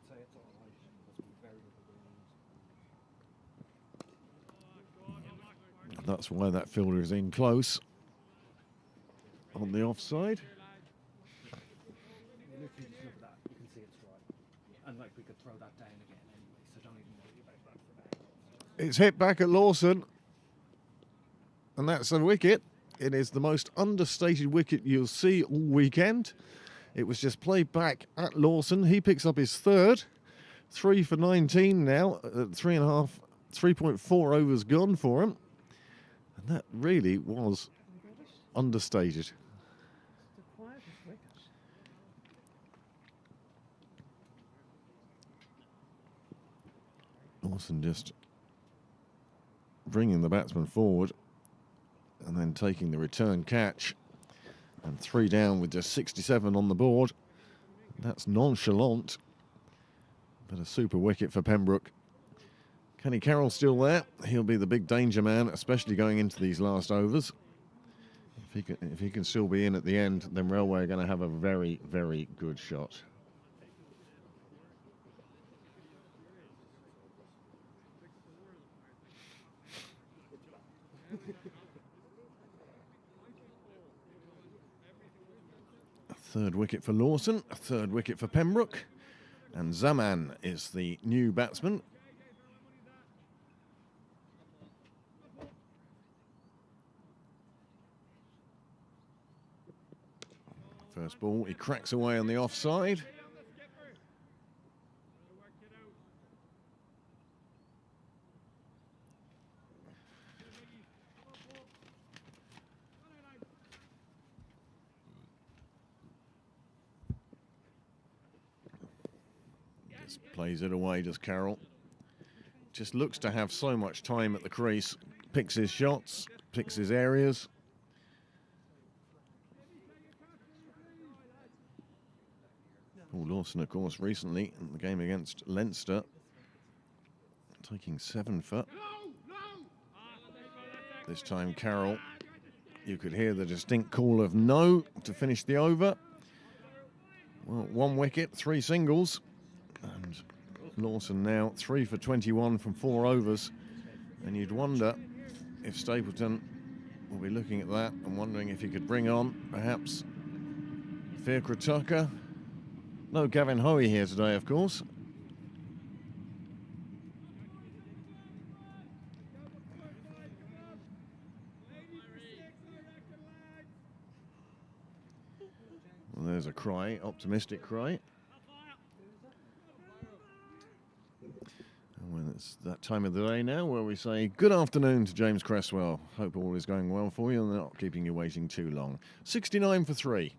say it's all right. Must be very little. That's why that fielder is in close on the offside. You literally just look at that. You can see it's dry. And like we could throw that down again anyway, so don't even worry about that for now. It's hit back at Lawson, and that's a wicket. It is the most understated wicket you'll see all weekend. It was just played back at Lawson. He picks up his third. 3 for 19 now. 3.4 overs gone for him. And that really was understated. It's the quietest wicket. Lawson just bringing the batsman forward and then taking the return catch. And 3 down with just 67 on the board. That's nonchalant, but a super wicket for Pembroke. Kenny Carroll still there. He'll be the big danger man, especially going into these last overs. If he can still be in at the end, then Railway are going to have a very, very good shot. A 3rd wicket for Lawson, a 3rd wicket for Pembroke, and Zaman is the new batsman. First ball, he cracks away on the offside. Just plays it away, does Carroll. Just looks to have so much time at the crease. Picks his shots, picks his areas. Paul Lawson, of course, recently in the game against Leinster, taking 7 for. This time Carroll, you could hear the distinct call of no to finish the over. Well, 1 wicket, 3 singles. And Lawson now 3 for 21 from 4 overs. And you'd wonder if Stapleton will be looking at that and wondering if he could bring on perhaps Fiacre Tucker. No Gavin Hoey here today, of course. Well, there's a cry, optimistic cry. And when it's that time of the day now where we say good afternoon to James Cresswell. Hope all is going well for you and not keeping you waiting too long. 69 for 3.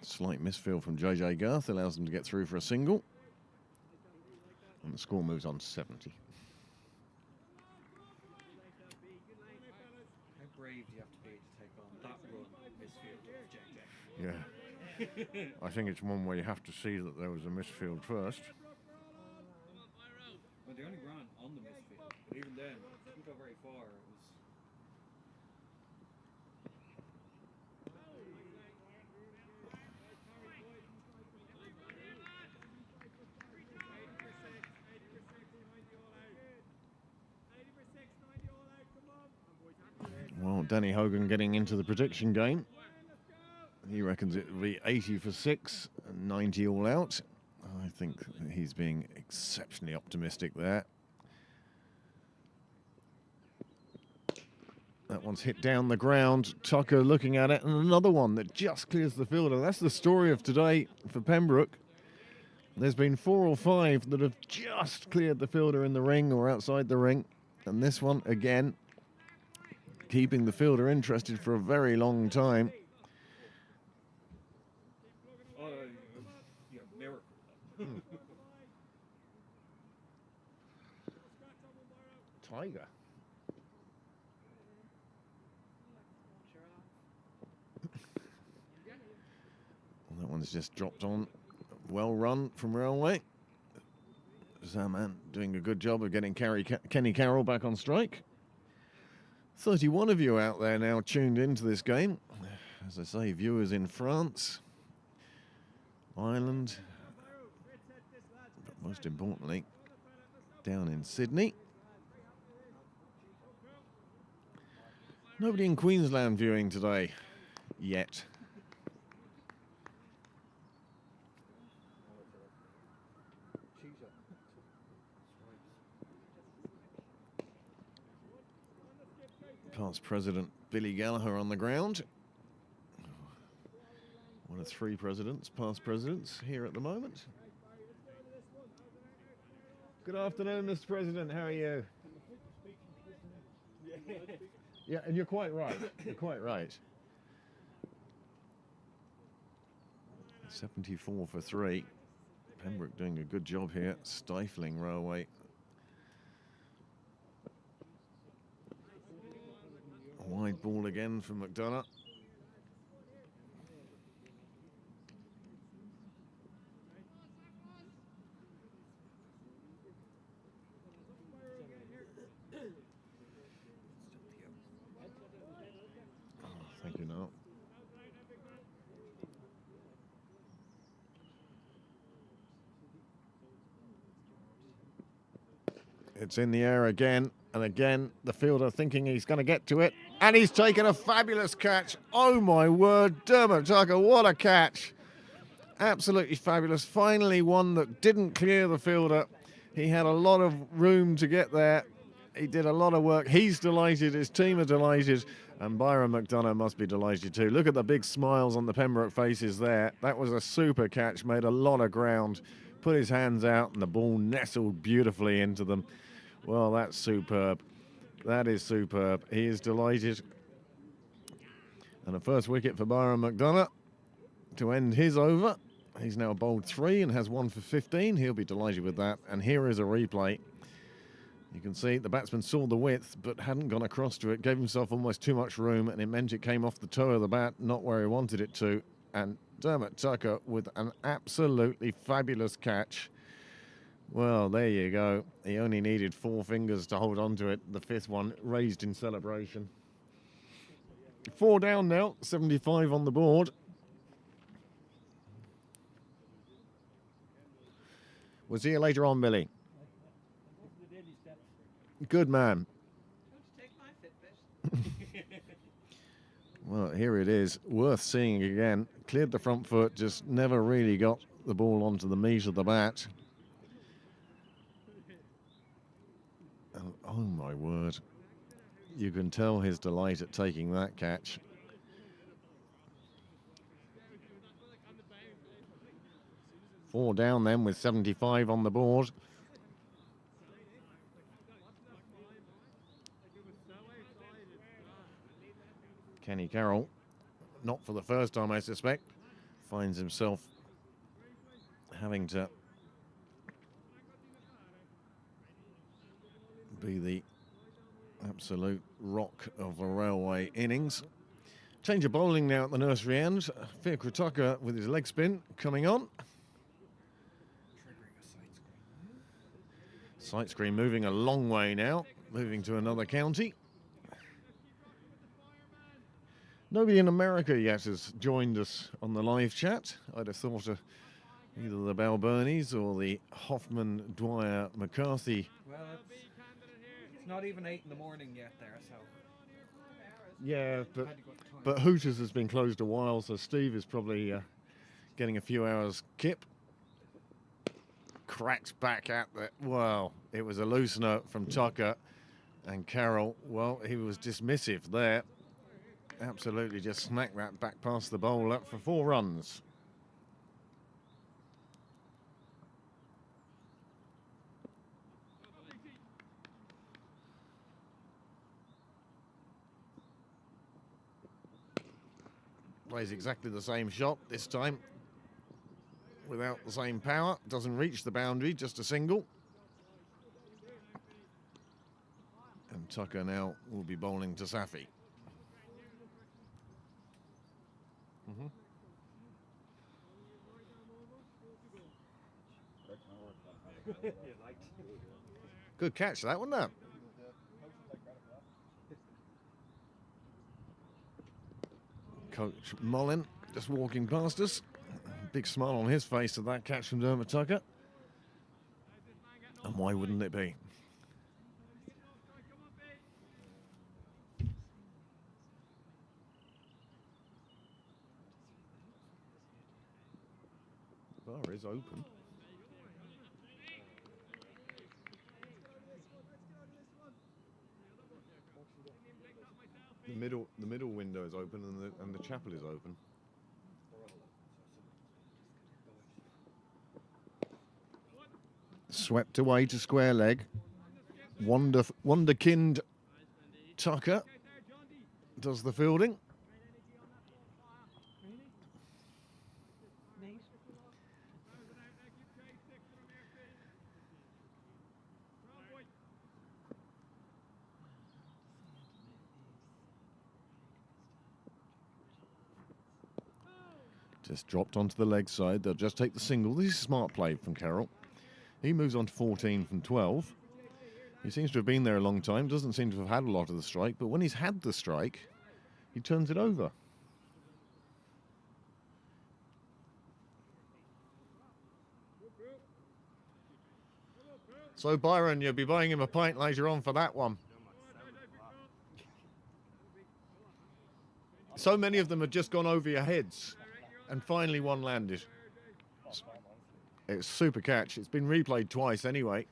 Slight misfield from JJ Garth allows them to get through for a single. And the score moves on to 70. How brave do you have to be to take on that run misfield of JJ? Yeah. I think it's one where you have to see that there was a misfield first. Well, they only ran on the misfield, but even then, it didn't go very far. It was. Well, Danny Hogan getting into the prediction game. He reckons it will be 80 for 6 and 90 all out. I think he's being exceptionally optimistic there. That one's hit down the ground. Tucker looking at it, and another one that just clears the fielder. That's the story of today for Pembroke. There's been 4 or 5 that have just cleared the fielder in the ring or outside the ring. And this one, again, keeping the fielder interested for a very long time. Yeah, miracle. Tiger. Well, that one's just dropped on. Well run from Railway. Zaman doing a good job of getting Kenny Carroll back on strike. 31 of you out there now tuned into this game. As I say, viewers in France, Ireland, but most importantly, down in Sydney. Nobody in Queensland viewing today, yet. Past President Billy Gallagher on the ground. One of 3 presidents, past presidents, here at the moment. Good afternoon, Mr. President. How are you? Yeah, and you're quite right. You're quite right. 74 for 3. Penbrook doing a good job here, stifling Railway. Wide ball again for McDonough. Oh, thank you, Noel. It's in the air again, and again, the fielder thinking he's going to get to it, and he's taken a fabulous catch. Oh my word, Dermot Tucker, what a catch. Absolutely fabulous. Finally one that didn't clear the fielder. He had a lot of room to get there. He did a lot of work. He's delighted, his team are delighted, and Byron McDonough must be delighted too. Look at the big smiles on the Pembroke faces there. That was a super catch, made a lot of ground, put his hands out, and the ball nestled beautifully into them. Well, that's superb. That is superb. He is delighted. And a first wicket for Byron McDonough to end his over. He's now bowled 3 and has 1 for 15. He'll be delighted with that. And here is a replay. You can see the batsman saw the width but hadn't gone across to it, gave himself almost too much room, and it meant it came off the toe of the bat, not where he wanted it to. and Dermot Tucker with an absolutely fabulous catch. Well, there you go. He only needed 4 fingers to hold on to it. The 5th one raised in celebration. 4 down now, 75 on the board. We'll see you later on, Billy. Good man. Well, here it is. Worth seeing again. Cleared the front foot, just never really got the ball onto the meat of the bat. And, oh, my word. You can tell his delight at taking that catch. Four down then with 75 on the board. Kenny Carroll, not for the first time I suspect, finds himself having to be the absolute rock of a Railway innings. Change of bowling now at the nursery end. Fiacre Tucker with his leg spin coming on. Sight screen moving a long way now, moving to another county. Nobody in America yet has joined us on the live chat. I'd have thought either the Balburnies or the Hoffman, Dwyer, McCarthy. Well, it's not even 8 in the morning yet there, so. Yeah, but Hooters has been closed a while, so Steve is probably getting a few hours kip. Cracked back at the, well, it was a loosener from Tucker, and Carroll, well, he was dismissive there. Absolutely just smacked that back past the bowler for 4 runs. Plays exactly the same shot this time. Without the same power, doesn't reach the boundary, just a single. And Tucker now will be bowling to Safi. Good catch, that one, though. Coach Mullin just walking past us. Big smile on his face at that catch from Dermot Tucker. And why wouldn't it be? The bar is open. The middle window is open and the chapel is open. Swept away to square leg. Wonderkind Tucker does the fielding. Just dropped onto the leg side. They'll just take the single. This is smart play from Carroll. He moves on to 14 from 12. He seems to have been there a long time. Doesn't seem to have had a lot of the strike. But when he's had the strike, he turns it over. So, Byron, you'll be buying him a pint later on for that one. So many of them have just gone over your heads. And finally one landed. It's a super catch. It's been replayed twice anyway.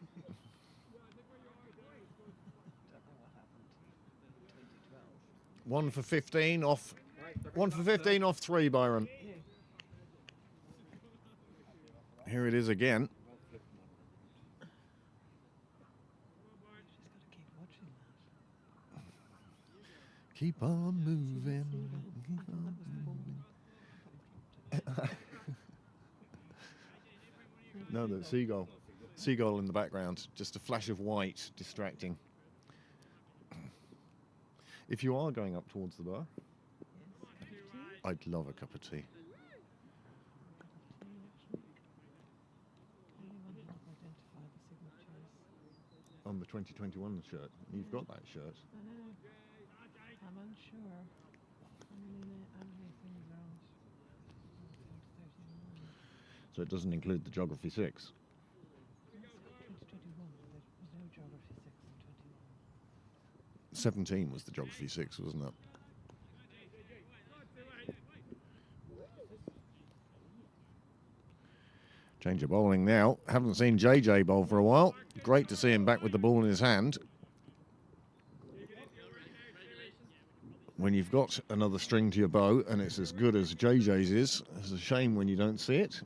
One for 15 off. 1 for 15 off 3, Byron. Here it is again. Keep on moving. Keep on moving. No, the seagull in the background, just a flash of white distracting. If you are going up towards the bar, I'd love a cup of tea. the 2021 shirt. You've got that shirt. I know. I'm unsure how many things are on it. Oh, it's on 39. So it doesn't include the Geography 6. It's 2021. There was no Geography 6 in 21. 17 was the Geography 6, wasn't it? Change of bowling now. Haven't seen JJ bowl for a while. Great to see him back with the ball in his hand. When you've got another string to your bow and it's as good as JJ's is, it's a shame when you don't see it.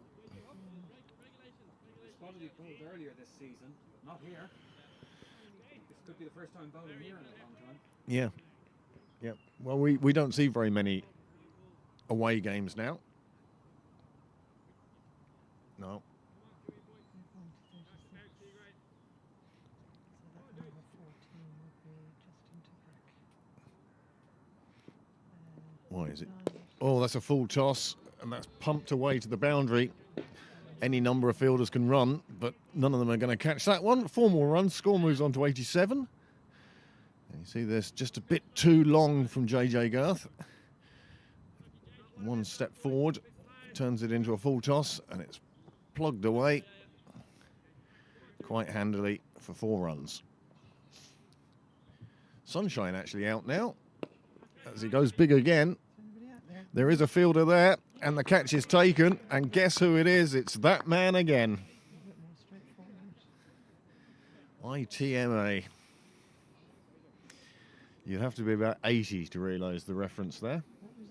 Spotted he bowled earlier this season, but not here. This could be the first time bowling here in a long time. Yeah. Yeah. Well, we don't see very many away games now. No. They've gone to 36. So that number 14 would be Justin Tupac. Why is it? 9. Oh, that's a full toss, and that's pumped away to the boundary. Any number of fielders can run, but none of them are going to catch that one. 4 more runs. Score moves on to 87. And you see this just a bit too long from JJ Garth. 1 step forward, turns it into a full toss, and it's plugged away quite handily for 4 runs. Sunshine actually out now as he goes big again. Is anybody out there? There is a fielder there, and the catch is taken, and guess who it is? It's that man again. A bit more straightforward. ITMA. You'd have to be about 80 to realise the reference there. What was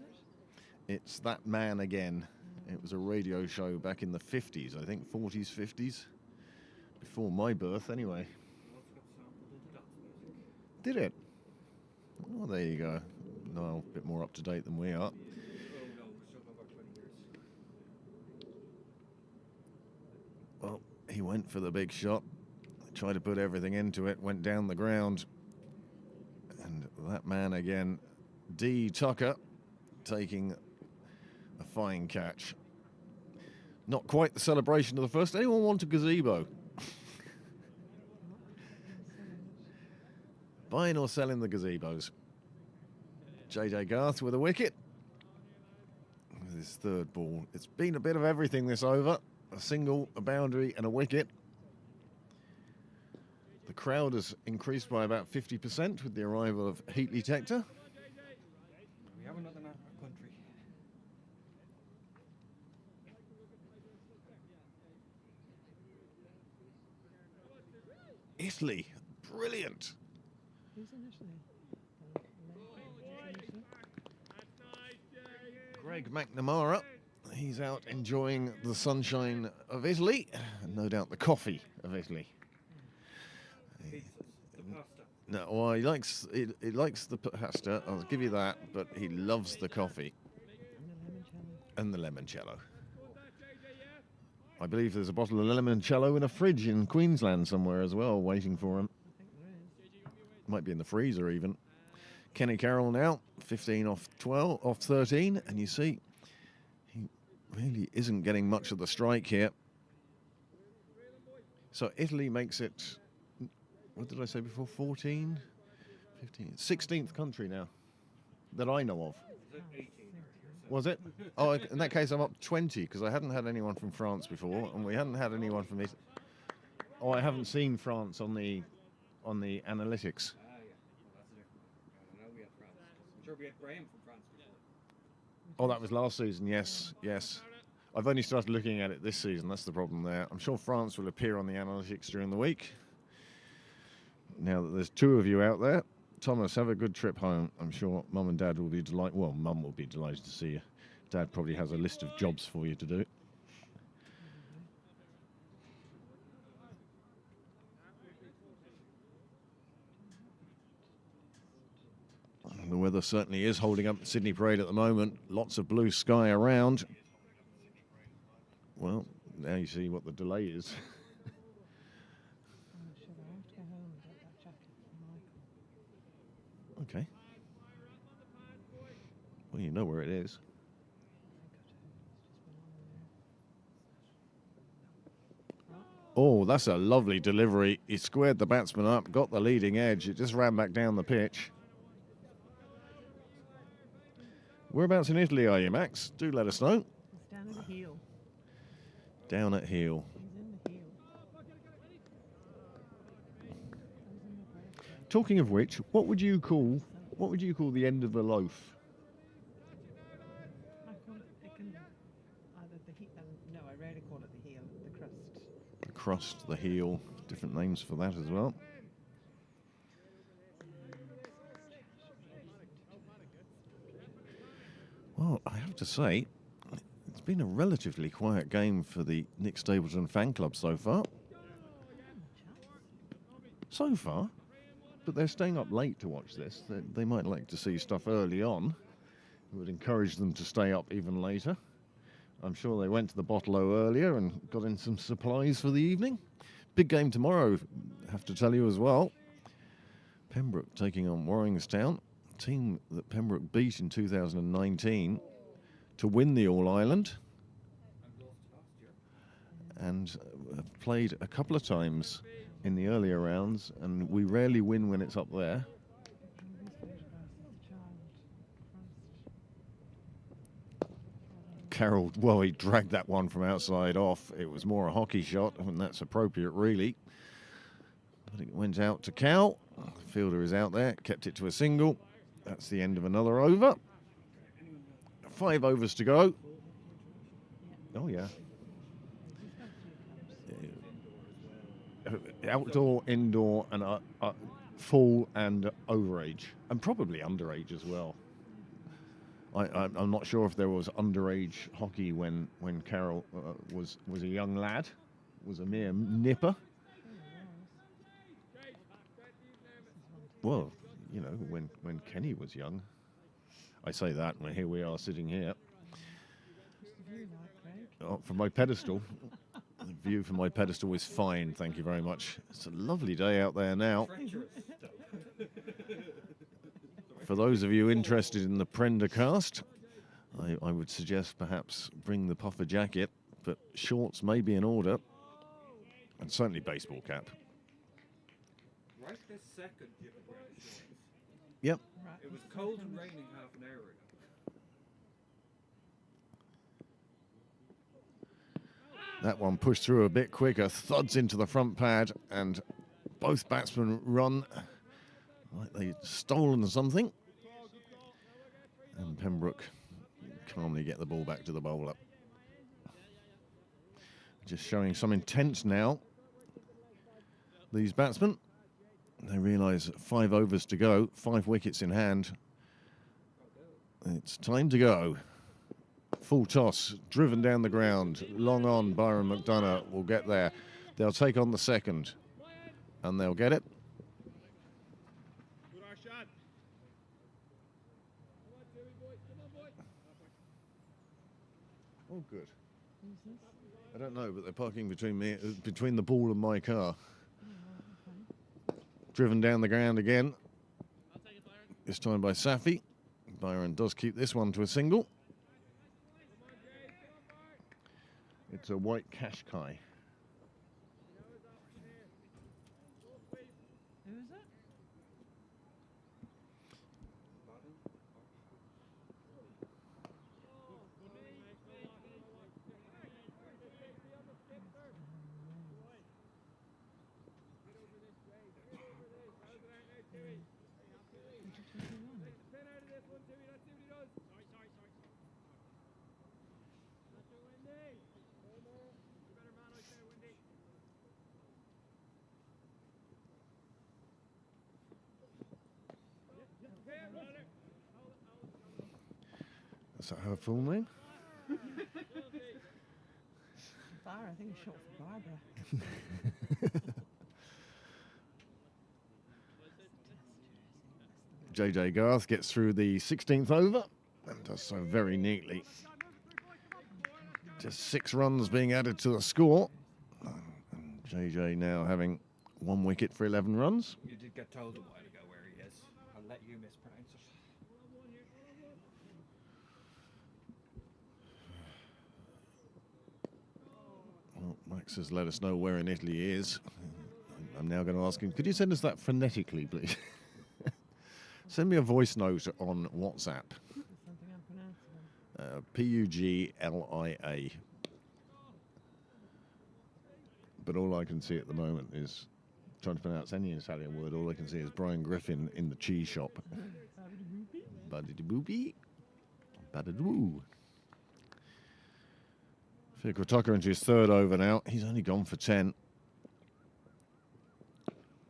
it? It's that man again. It was a radio show back in the 50s, I think, 40s, 50s. Before my birth, anyway. Did it? Oh, there you go. No, a bit more up to date than we are. Oh no, we're still going back 20 years. Well, he went for the big shot, tried to put everything into it, went down the ground. And that man again, D. Tucker, taking a fine catch. Not quite the celebration of the first. Anyone want a gazebo? Buying or selling the gazebos? JJ Garth with a wicket. With his 3rd ball. It's been a bit of everything this over. A single, a boundary and a wicket. The crowd has increased by about 50% with the arrival of Heatley Tector. We have another country. Italy, brilliant. Who's in Italy? Greg McNamara, he's out enjoying the sunshine of Italy, and no doubt the coffee of Italy. Pizzas, the pasta. No, well, he likes the pasta. I'll give you that, but he loves the coffee and the limoncello. I believe there's a bottle of limoncello in a fridge in Queensland somewhere as well, waiting for him. I think there is. Might be in the freezer even. Kenny Carroll now, 15 off 13, and you see he really isn't getting much of the strike here. So Italy makes it, what did I say before, 14, 15, 16th country now that I know of. Is it 18? Was it? Oh, in that case I'm up 20 because I hadn't had anyone from France before, and we hadn't had anyone from Italy. Oh, I haven't seen France on the analytics. Ah, yeah. Well, that's a different one. I know we had France. I'm sure we had Graham from France before. Oh, that was last season, yes, yes. I've only started looking at it this season, that's the problem there. I'm sure France will appear on the analytics during the week. Now that there's 2 of you out there, Thomas, have a good trip home. I'm sure Mum and Dad will be delighted. Well, Mum will be delighted to see you. Dad probably has a list of jobs for you to do. The weather certainly is holding up the Sydney Parade at the moment. Lots of blue sky around. Well, now you see what the delay is. Oh, sugar, I have to go home and get that jacket from Michael. Okay. Well, you know where it is. I think I do. It's just been on there. Oh, that's a lovely delivery. He squared the batsman up, got the leading edge. It just ran back down the pitch. Whereabouts in Italy are you, Max? Do let us know. It's down at the heel. Down at heel. He's in the heel. He's in the break. Talking of which, what would you call the end of a loaf? I call it can either the heel. No, I rarely call it the heel. The crust. The crust, the heel, different names for that as well. Well, I have to say, it's been a relatively quiet game for the Nick Stapleton fan club so far. So far. But they're staying up late to watch this. They might like to see stuff early on. It would encourage them to stay up even later. I'm sure they went to the Bottle-O earlier and got in some supplies for the evening. Big game tomorrow, have to tell you as well. Pembroke taking on Warringstown, a team that Pembroke beat in 2019 to win the All-Ireland. And have played a couple of times in the earlier rounds, and we rarely win when it's up there. Carroll, well, he dragged that one from outside off. It was more a hockey shot, and that's appropriate, really. But it went out to Carroll. The fielder is out there, kept it to a single. That's the end of another over. 5 overs to go. Oh, yeah. Outdoor, indoor, and full and overage, and probably underage as well. I'm not sure if there was underage hockey when Carroll was a young lad, was a mere nipper. Well, you know, when Kenny was young. I say that, and here we are sitting here. Oh, from my pedestal. The view from my pedestal is fine, thank you very much. It's a lovely day out there now. For those of you interested in the Prendercast, I would suggest perhaps bring the puffer jacket, but shorts may be in order, and certainly baseball cap. Right this second, you have to wear the shorts. Yep. It was cold and raining half an hour ago. That one pushed through a bit quicker, thuds into the front pad, and both batsmen run like they'd stolen something. And Penbrook calmly get the ball back to the bowler. Just showing some intent now. These batsmen, they realise 5 overs to go, 5 wickets in hand. It's time to go. Full toss, driven down the ground, long on. Byron McDonough will get there. They'll take on the second, and they'll get it. Oh, good. I don't know, but they're parking between the ball and my car. Driven down the ground again. This time by Safi. Byron does keep this one to a single. It's a white Qashqai. Who is it? Is that her full name? Barbara, I think it's short for Barbara. JJ Garth gets through the 16th over and does so very neatly. Just 6 runs being added to the score. And JJ now having 1 wicket for 11 runs. You did get told a while ago where he is. I'll let you mispronounce it. Well, Max has let us know where in Italy he is. I'm now going to ask him, could you send us that phonetically, please? Send me a voice note on WhatsApp. Something unpronounceable. Puglia. But all I can see at the moment is, trying to pronounce any Italian word, all I can see is Brian Griffin in the cheese shop. Badidi-boopy. Badadoo. Fikra Tucker into his third over now. He's only gone for 10.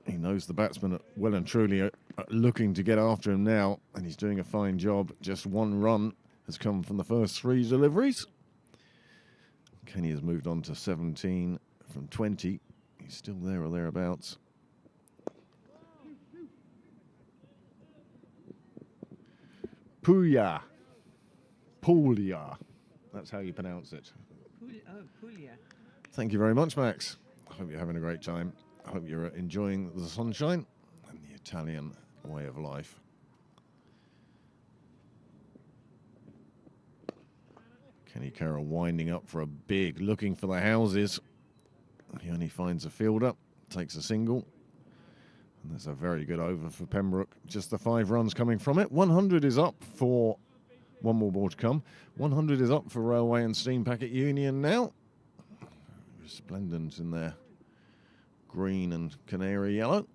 He knows the batsmen are well and truly looking to get after him now, and he's doing a fine job. Just one run has come from the first 3 deliveries. Kenny has moved on to 17 from 20. He's still there or thereabouts. Puglia. That's how you pronounce it. Puglia. Thank you very much, Max. I hope you're having a great time. I hope you're enjoying the sunshine and the Italian way of life. Kenny Carroll winding up for a big, looking for the houses. He only finds a fielder, takes a single. And that's a very good over for Pembroke. Just the 5 runs coming from it. 100 is up for one more ball to come. 100 is up for Railway and Steam Packet Union now. Resplendent in their green and canary yellow.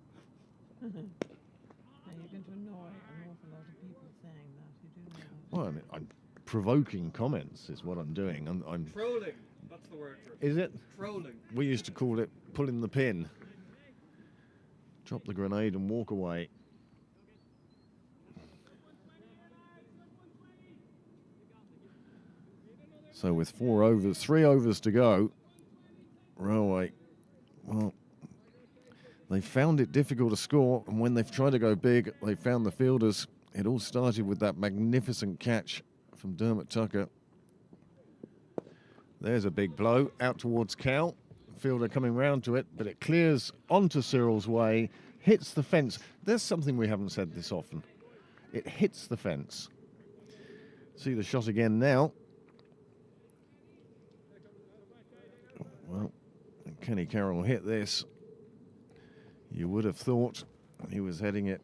Now you're going to annoy an awful lot of people saying that. You do know that. Well, I'm provoking comments is what I'm doing. I'm Trolling. That's the word for it. Is it? Trolling. We used to call it pulling the pin. Drop the grenade and walk away. So with 3 overs to go, Railway, well, they found it difficult to score, and when they've tried to go big, they found the fielders. It all started with that magnificent catch from Dermot Tucker. There's a big blow out towards Cal. Fielder coming round to it, but it clears onto Cyril's way, hits the fence. There's something we haven't said this often. It hits the fence. See the shot again now. Well, Kenny Carroll hit this. You would have thought he was heading it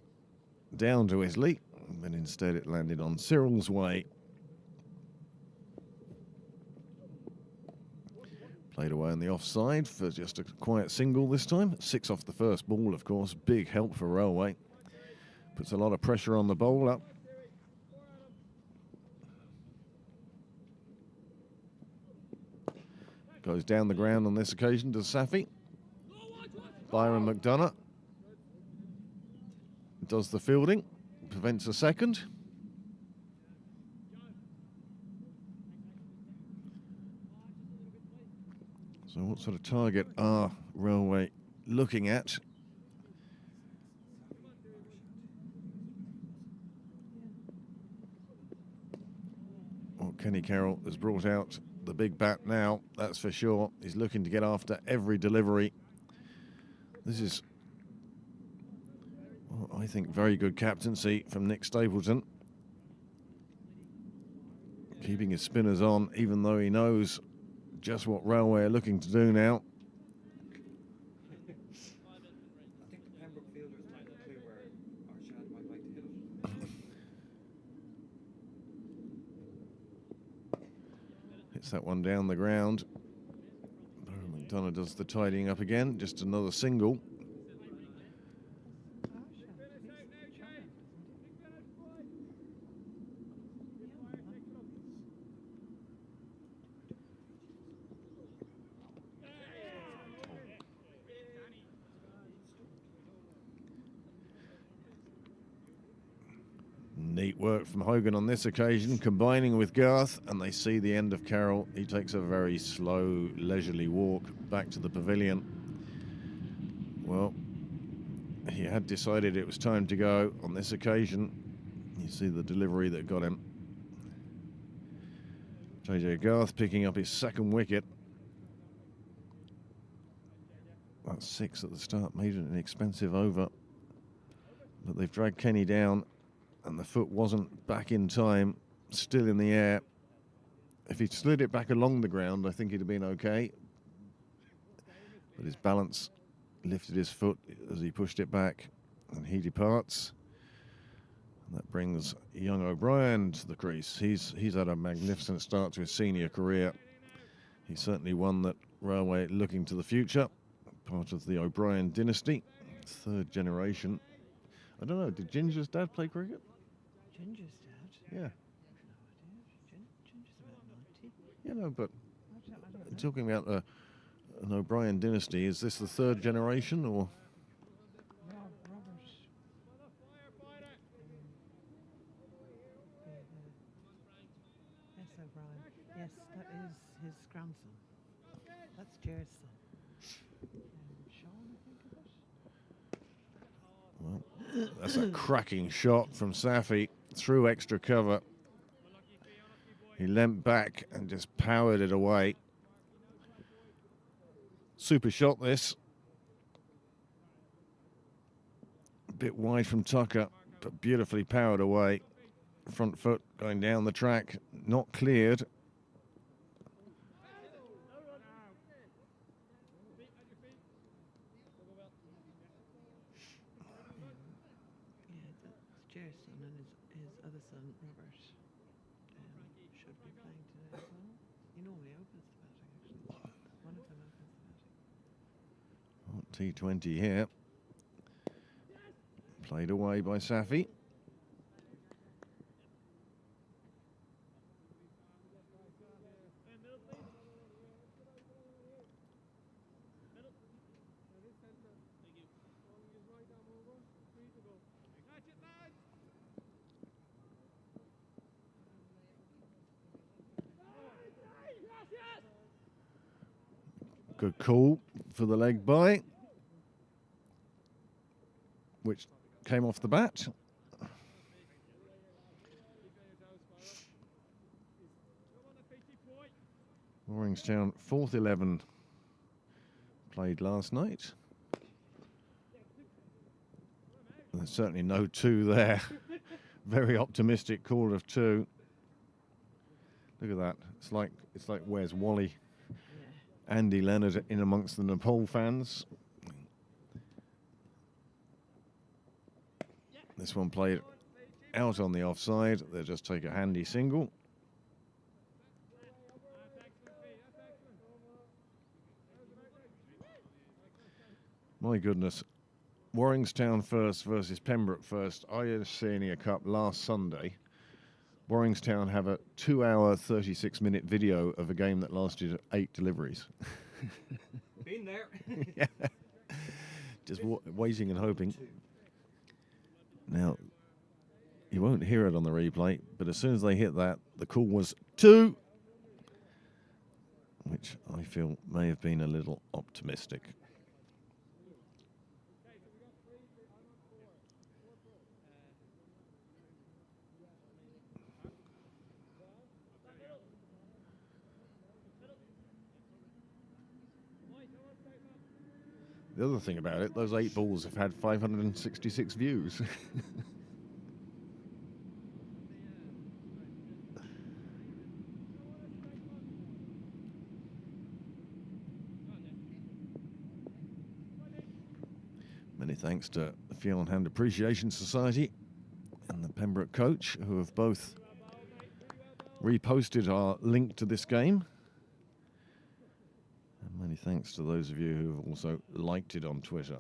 down to Isley, but instead it landed on Cyril's way. Played away on the offside for just a quiet single this time. 6 off the first ball, of course. Big help for Railway. Puts a lot of pressure on the bowler. Goes down the ground on this occasion to Safi. Byron McDonough does the fielding. Prevents a second. So what sort of target are Railway looking at? Well, Kenny Carroll has brought out the big bat now, that's for sure. He's looking to get after every delivery. This is, well, I think, very good captaincy from Nick Stapleton. Keeping his spinners on, even though he knows just what Railway are looking to do now. I think the Pembroke fielders might have a clue where Arshad might like to hit it. Hits that one down the ground. McDonough does the tidying up again. Just another single. Neat work from Hogan on this occasion, combining with Garth, and they see the end of Carroll. He takes a very slow, leisurely walk back to the pavilion. Well, he had decided it was time to go on this occasion. You see the delivery that got him. JJ Garth picking up his 2nd wicket. That 6 at the start made it an expensive over. But they've dragged Kenny down, and the foot wasn't back in time, still in the air. If he'd slid it back along the ground, I think he'd have been okay. But his balance lifted his foot as he pushed it back, and he departs. And that brings young O'Brien to the crease. He's had a magnificent start to his senior career. He's certainly one that Railway looking to the future, part of the O'Brien dynasty, third generation. I don't know, did Ginger's dad play cricket? Ginger's dad? Yeah. No idea. Ginger's about 90. Yeah, no, but I don't know. talking about an O'Brien dynasty, is this the third generation or? Robert. Yes, O'Brien. Yes, that is his grandson. That's Jer's son. Sean, I think it is. Well, that's a cracking shot from Safi through extra cover. He leant back and just powered it away. Super shot this. A bit wide from Tucker, but beautifully powered away. Front foot going down the track, not cleared. Yeah, that's Jer's son and his other son, Robert, should be playing today as well. He normally opens the batting, actually. One of them opens the batting. T20 here. Played away by Safi. Good call for the leg bye, which came off the bat. Warringstown 4th 11 played last night. There's certainly no 2 there. Very optimistic call of 2. Look at that. It's like where's Wally? Andy Leonard in amongst the Nepal fans. This one played out on the offside. They'll just take a handy single. My goodness. Warringstown first versus Pembroke first. Oceania Cup last Sunday. Warringstown have a 2-hour, 36-minute video of a game that lasted 8 deliveries. Been there. Yeah. Just waiting and hoping. Now, you won't hear it on the replay, but as soon as they hit that, the call was 2, which I feel may have been a little optimistic. The other thing about it, those 8 balls have had 566 views. Many thanks to the Field Hand Appreciation Society and the Pembroke coach, who have both reposted our link to this game. And many thanks to those of you who have also liked it on Twitter.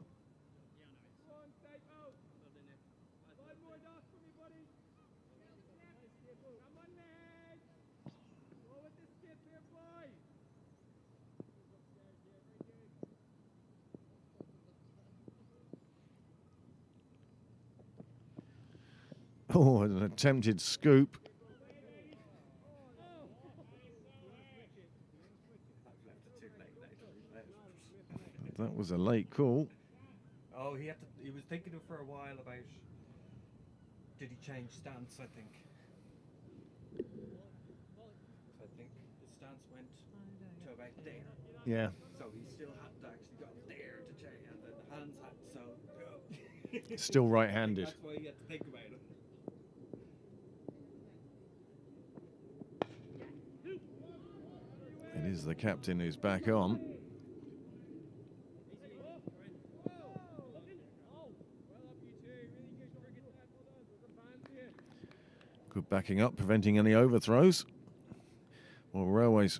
Oh, an attempted scoop. That was a late call. Oh, he was thinking for a while about, did he change stance, I think. So I think his stance went to about there. Yeah. So he still had to actually go there to change, and then the hands had, so. Still right-handed. That's why he had to think about it. It is the captain who's back on. Good backing up, preventing any overthrows. Well, Railways,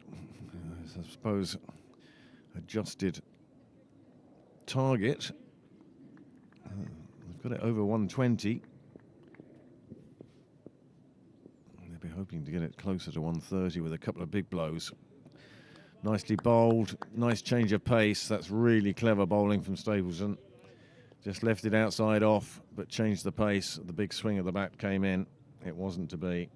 I suppose, adjusted target. They've got it over 120. They'll be hoping to get it closer to 130 with a couple of big blows. Nicely bowled, nice change of pace. That's really clever bowling from Stapleton. Just left it outside off, but changed the pace. The big swing of the bat came in. It wasn't to be.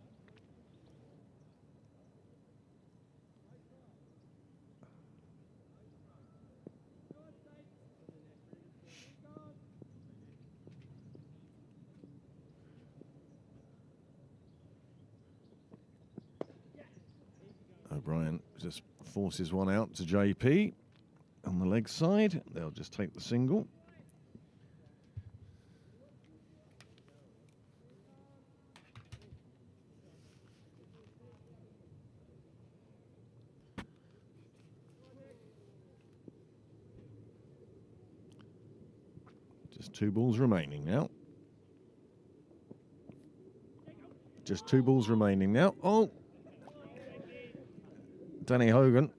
O'Brien just forces one out to JP on the leg side. They'll just take the single. Just 2 balls remaining now. Just 2 balls remaining now. Oh! Danny Hogan,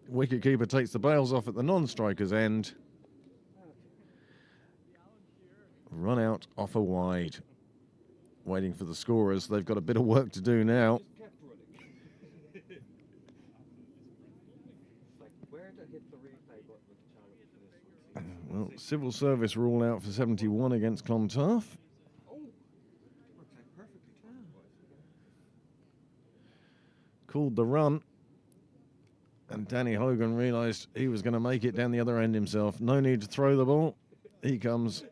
wicketkeeper, takes the bails off at the non-striker's end. Run out off a wide. Waiting for the scorers. They've got a bit of work to do now. Well, civil service rule out for 71 against Clontarf. Called the run. And Danny Hogan realised he was going to make it down the other end himself. No need to throw the ball. He comes.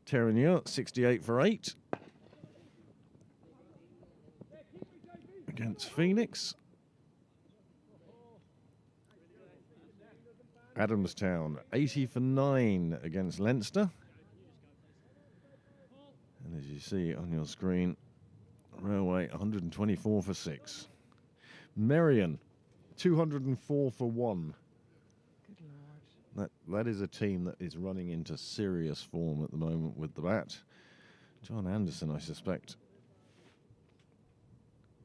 Terranier, 68 for 8. Against Phoenix. Adamstown, 80 for 9 against Leinster. And as you see on your screen, Railway 124 for 6. Merion 204 for 1. Good Lord. That is a team that is running into serious form at the moment with the bat. John Anderson, I suspect,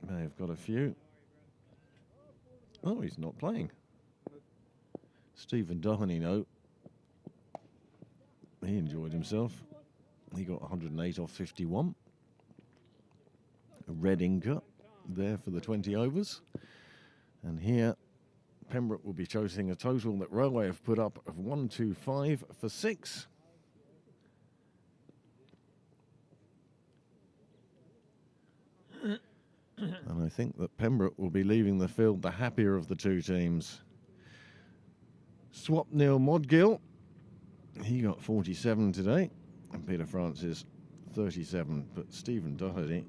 may have got a few. Oh, he's not playing. Stephen Doheny, no. He enjoyed himself. He got 108 off 51. A red inker there for the 20 overs. And here, Penbrook will be chasing a total that Railway have put up of 125 for 6. And I think that Pembroke will be leaving the field the happier of the two teams. Swapnil Modgill, he got 47 today, and Peter Francis 37, but Stephen Doherty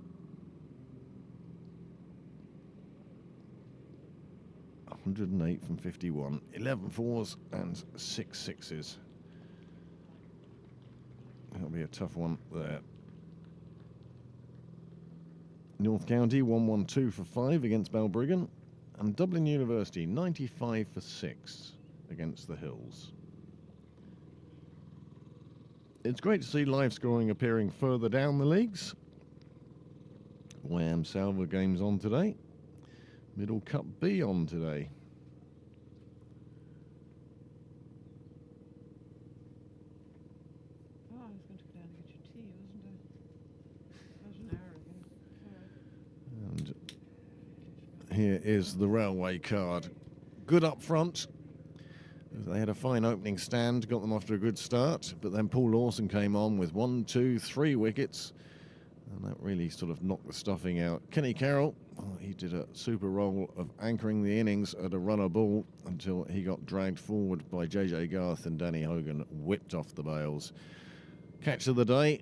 108 from 51, 11 fours and 6 sixes. That'll be a tough one there. North County 112 for 5 against Balbriggan, and Dublin University 95 for 6 against the Hills. It's great to see live scoring appearing further down the leagues. Wham Salva games on today. Middle Cup B on today. Oh, I was going to go down and get your tea, wasn't I? That was an hour ago. And here is the Railway card. Good up front. They had a fine opening stand, got them off to a good start, but then Paul Lawson came on with 1, 2, 3 wickets, and that really sort of knocked the stuffing out. Kenny Carroll, he did a super role of anchoring the innings at a runner ball until he got dragged forward by JJ Garth, and Danny Hogan whipped off the bails. Catch of the day,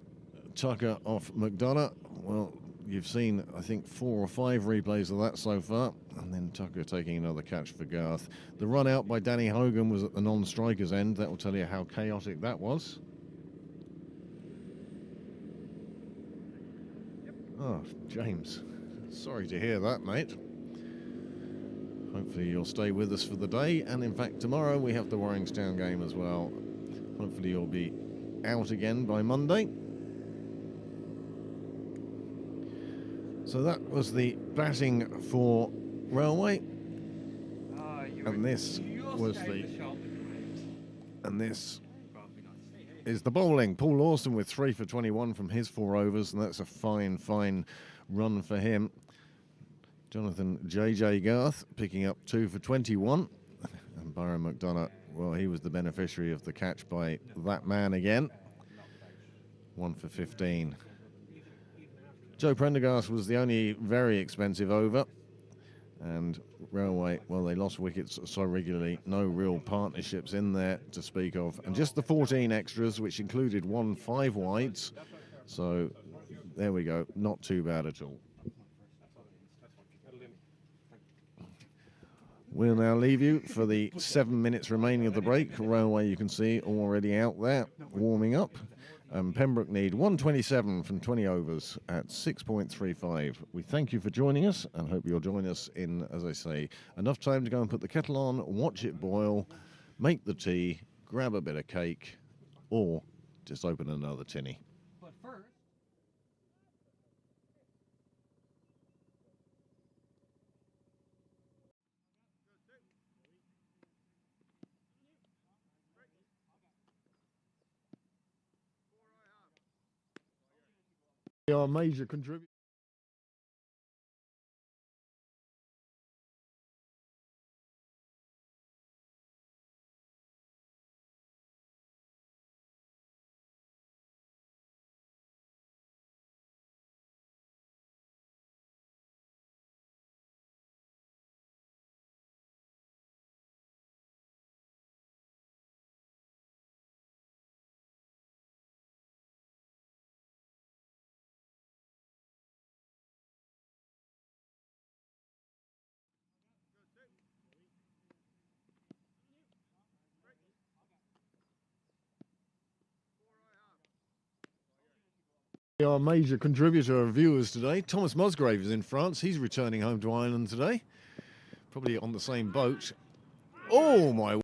Tucker off McDonough. Well, you've seen, I think, 4 or 5 replays of that so far, and then Tucker taking another catch for Garth. The run out by Danny Hogan was at the non-striker's end. That will tell you how chaotic that was. Oh, James, sorry to hear that, mate. Hopefully you'll stay with us for the day, and in fact tomorrow we have the Warringstown game as well. Hopefully you'll be out again by Monday. So that was the batting for Railway. And this was is the bowling. Paul Lawson with 3 for 21 from his 4 overs, and that's a fine run for him. Jonathan J.J. Garth picking up 2 for 21. And Byron McDonough, well, he was the beneficiary of the catch by that man again. 1 for 15. Joe Prendergast was the only very expensive over. And Railway, well, they lost wickets so regularly, no real partnerships in there to speak of. And just the 14 extras, which included 1 5-wides. So there we go, not too bad at all. We'll now leave you for the 7 minutes remaining of the break. Railway, you can see, already out there, warming up. Pembroke need 127 from 20 overs at 6.35. We thank you for joining us and hope you'll join us in, as I say, enough time to go and put the kettle on, watch it boil, make the tea, grab a bit of cake, or just open another tinny. But first, Our major contributor. Our major contributor of viewers today, Thomas Musgrave, is in France. He's returning home to Ireland today, probably on the same boat. Oh my!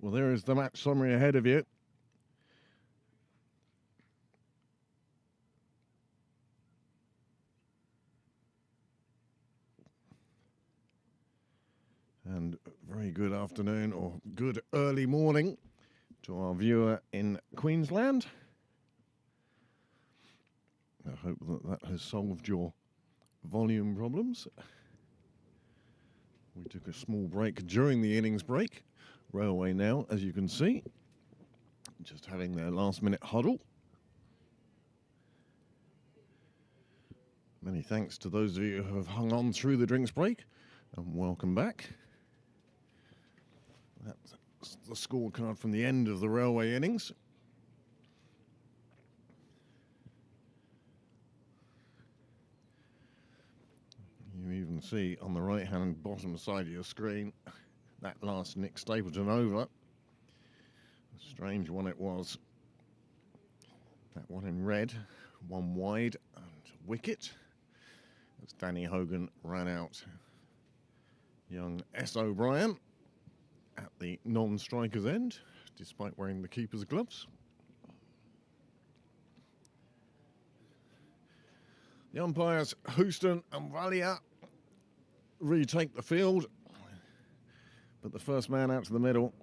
Well, there is the match summary ahead of you. And very good afternoon or good early morning to our viewer in Queensland. I hope that has solved your volume problems. We took a small break during the innings break. Railway now, as you can see, just having their last minute huddle. Many thanks to those of you who have hung on through the drinks break, and welcome back. That's the scorecard from the end of the Railway innings. You even see on the right-hand bottom side of your screen that last Nick Stapleton over. A strange one it was. That one in red, one wide and wicket. As Danny Hogan ran out young S. O'Brien at the non-striker's end, despite wearing the keeper's gloves. The umpires, Houston and Valia, retake the field, but the first man out to the middle.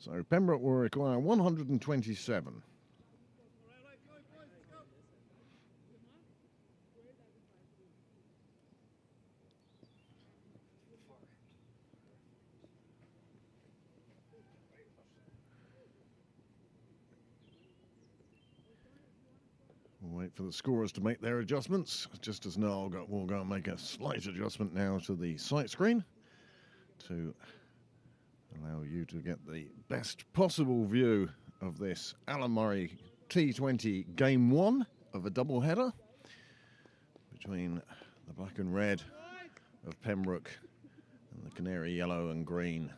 So Pembroke will require 127. We'll wait for the scorers to make their adjustments, just as Noel will go and make a slight adjustment now to the sight screen to allow you to get the best possible view of this Alan Murray T20 Game 1 of a double-header between the black and red of Pembroke and the canary yellow and green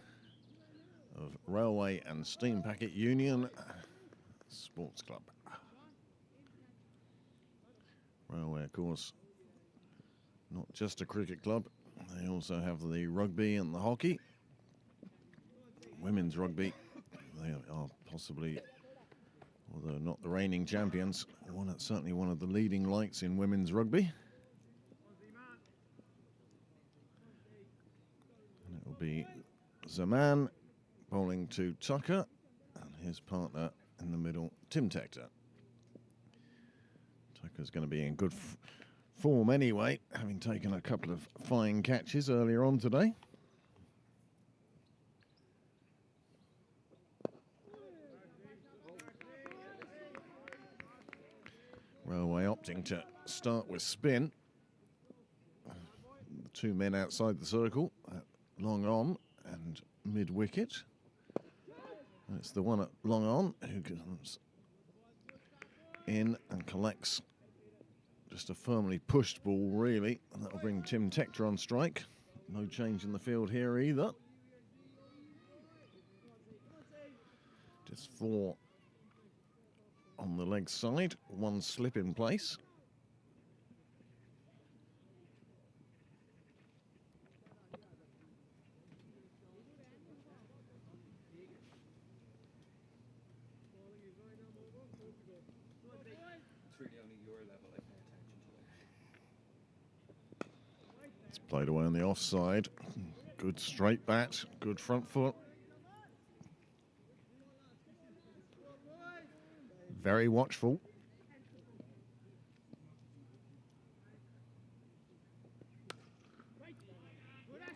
of Railway and Steam Packet Union Sports Club. Railway, of course, not just a cricket club, they also have the rugby and the hockey. Women's rugby, they are possibly, although not the reigning champions, certainly one of the leading lights in women's rugby. And it will be Zaman bowling to Tucker and his partner in the middle, Tim Tector. Tucker's going to be in good form anyway, having taken a couple of fine catches earlier on today. Railway opting to start with spin. The two men outside the circle, long on and mid-wicket. It's the one at long on who comes in and collects just a firmly pushed ball, really. And that will bring Tim Tector on strike. No change in the field here either. Just 4 on the leg side, 1 slip in place. It's really only your level I pay attention to. It's played away on the offside. Good straight bat, good front foot. Very watchful.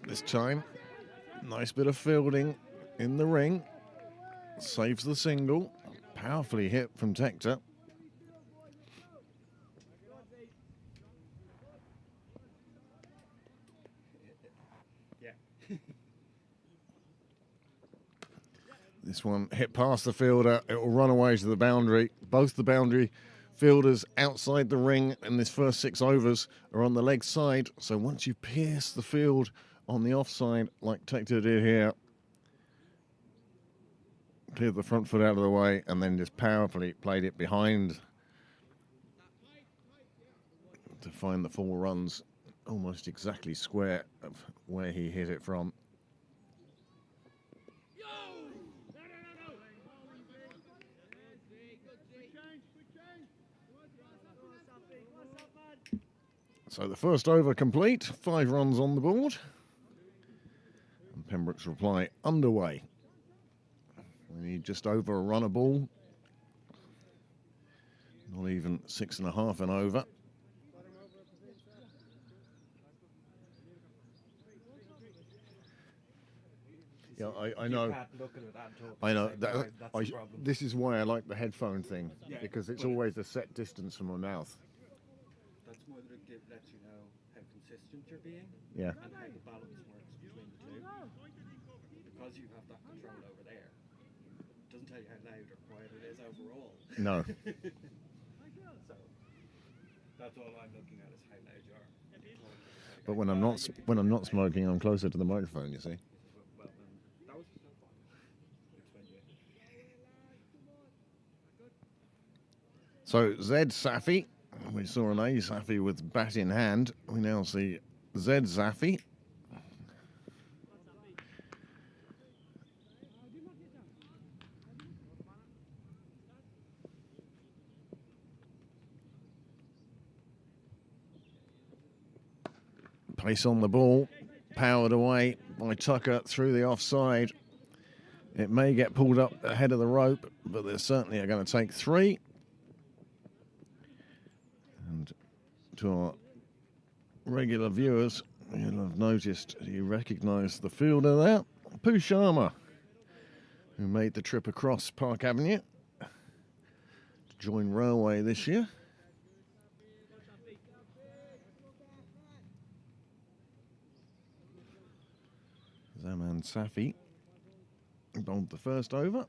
This time, nice bit of fielding in the ring. Saves the single. Powerfully hit from Tector. Yeah. This one hit past the fielder. It will run away to the boundary. Both the boundary fielders outside the ring in this first 6 overs are on the leg side. So once you pierce the field on the offside, like Tector did here, cleared the front foot out of the way and then just powerfully played it behind to find the 4 runs almost exactly square of where he hit it from. So the first over complete, 5 runs on the board. And Pembroke's reply underway. We need just over a run a ball. Not even 6.5 and over. Yeah, I know. I know. This is why I like the headphone thing, because it's always a set distance from my mouth. That's more that it lets you know how consistent you're being. Yeah. And how the balance works between the two. Because you have that control over there, it doesn't tell you how loud or quiet it is overall. No. So that's all I'm looking at is how loud you are. But when I'm not smoking, I'm closer to the microphone, you see. Well, that was so fun. So Zed Safi, we saw an A Safi with bat in hand. We now see Zed Safi. Pace on the ball, powered away by Tucker through the offside. It may get pulled up ahead of the rope, but they certainly are going to take 3. And to our regular viewers, you'll have noticed, you recognise the fielder there, Pooh Sharma, who made the trip across Park Avenue to join Railway this year. Zaman Safi bowled the first over.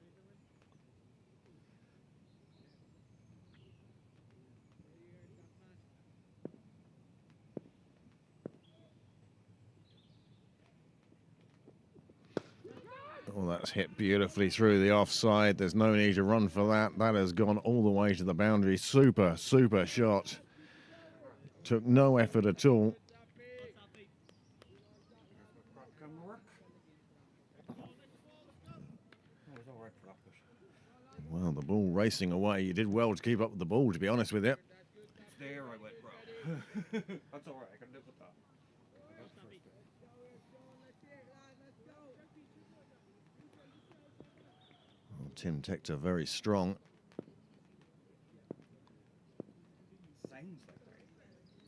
Oh, that's hit beautifully through the offside. There's no need to run for that. That has gone all the way to the boundary. Super, super shot. Took no effort at all. Well, the ball racing away. You did well to keep up with the ball, to be honest with you. There I went wrong. That's all right. I can live with that. Well, Tim Tector very strong. Sounds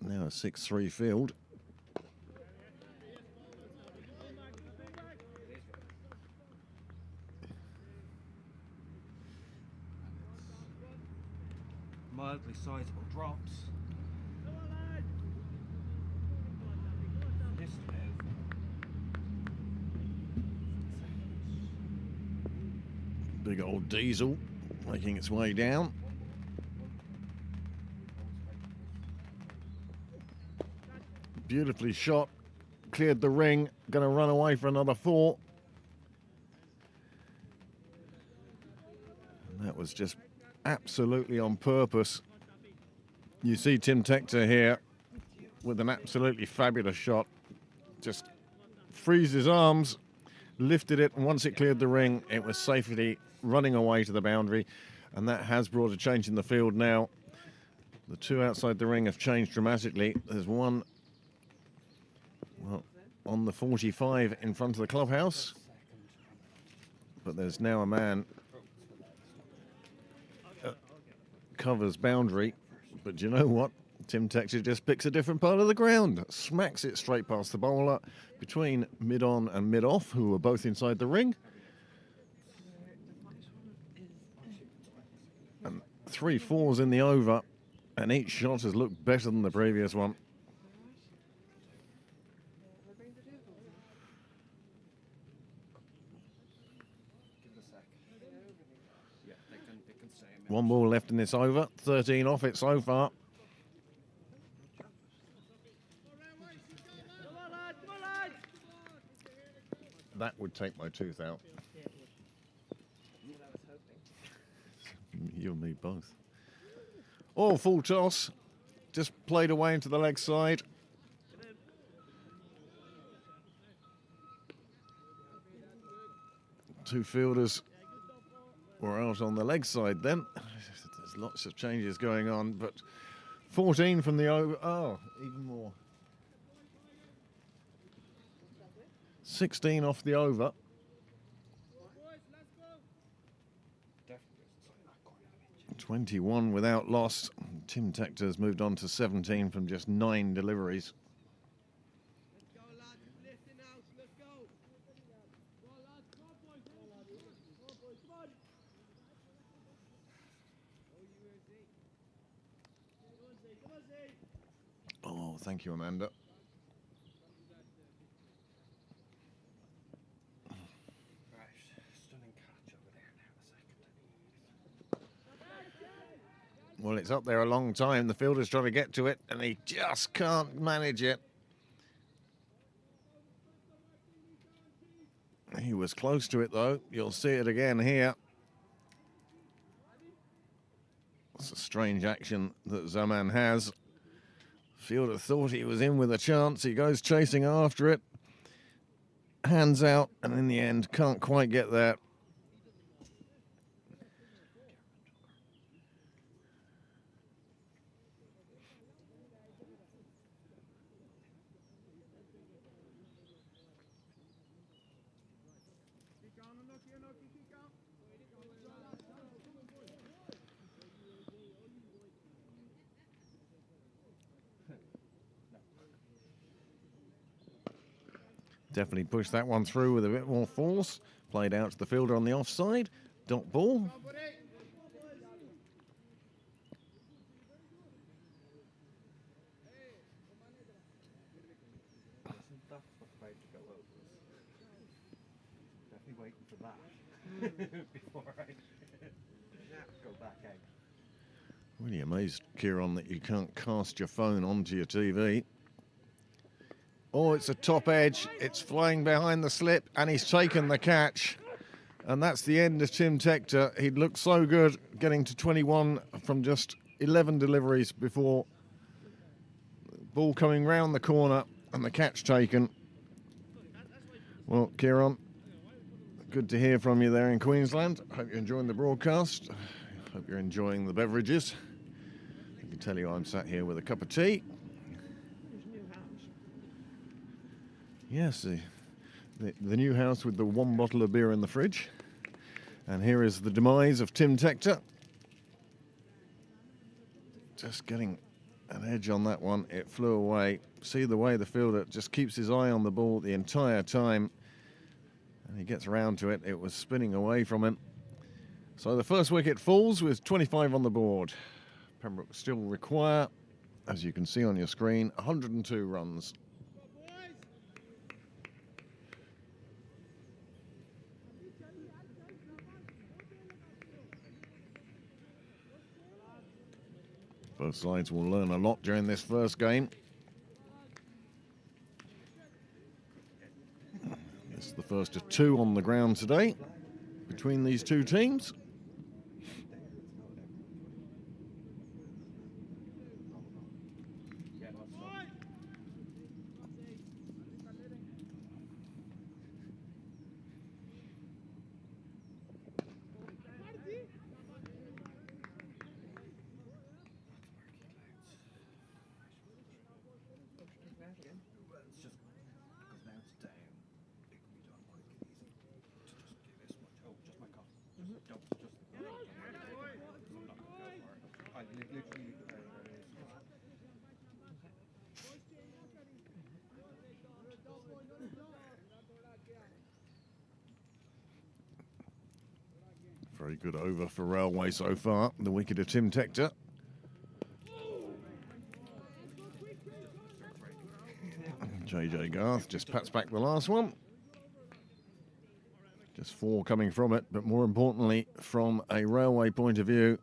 like Now a 6-3 field. mildly sizable drops. This Big old diesel making its way down. Beautifully shot, cleared the ring, going to run away for another 4. And that was just absolutely on purpose. You see Tim Tector here with an absolutely fabulous shot. Just frees his arms, lifted it, and once it cleared the ring, it was safely running away to the boundary. And that has brought a change in the field now. The 2 outside the ring have changed dramatically. There's one, well, on the 45 in front of the clubhouse. But there's now a man covers boundary. But do you know what? Tim Tector just picks a different part of the ground, smacks it straight past the bowler between mid-on and mid-off, who are both inside the ring. And 3 4s in the over, and each shot has looked better than the previous one. Give it a sec. Yeah, they can stay a minute. One ball left in this over. 13 off it so far. That would take my tooth out. Yeah, it would. That's what I was hoping. You and me both. Oh, full toss. Just played away into the leg side. Two fielders were out on the leg side then. There's lots of changes going on, but 14 from the over. Oh, even more. 16 off the over. 21 without loss. Tim Tector's moved on to 17 from just 9 deliveries. Oh, thank you, Amanda. Stunning catch over there now, Well, it's up there a long time. The fielder's trying to get to it, and he just can't manage it. He was close to it, though. You'll see it again here. It's a strange action that Zaman has. Fielder thought he was in with a chance. He goes chasing after it. Hands out, and in the end, can't quite get there. Definitely pushed that one through with a bit more force. Played out to the fielder on the offside. Dot ball. That's what's about to go out. Definitely waiting for that before I go back out. Really amazed, Kieran, that you can't cast your phone onto your TV. Oh, it's a top edge. It's flying behind the slip, and he's taken the catch. And that's the end of Tim Tector. He'd looked so good getting to 21 from just 11 deliveries before. Ball coming round the corner and the catch taken. Well, Kieran, good to hear from you there in Queensland. Hope you're enjoying the broadcast. Hope you're enjoying the beverages. I can tell you I'm sat here with a cup of tea. There's a new house. Yes, the new house with the one bottle of beer in the fridge. And here is the demise of Tim Tector. Just getting an edge on that one. It flew away. See the way the fielder just keeps his eye on the ball the entire time. And he gets around to it. It was spinning away from him. So the first wicket falls with 25 on the board. Pembroke still require, as you can see on your screen, 102 runs. Both sides will learn a lot during this first game. This is the first of 2 on the ground today between these two teams. It's just because now it's down. It can be done quick and easy to just do this much. Oh, just my cough. Just I'm not going to go for it. I literally. Very good over for Railway so far. The wicket of Tim Tector. JJ Garth just pats back the last one. Just 4 coming from it, but more importantly, from a Railway point of view,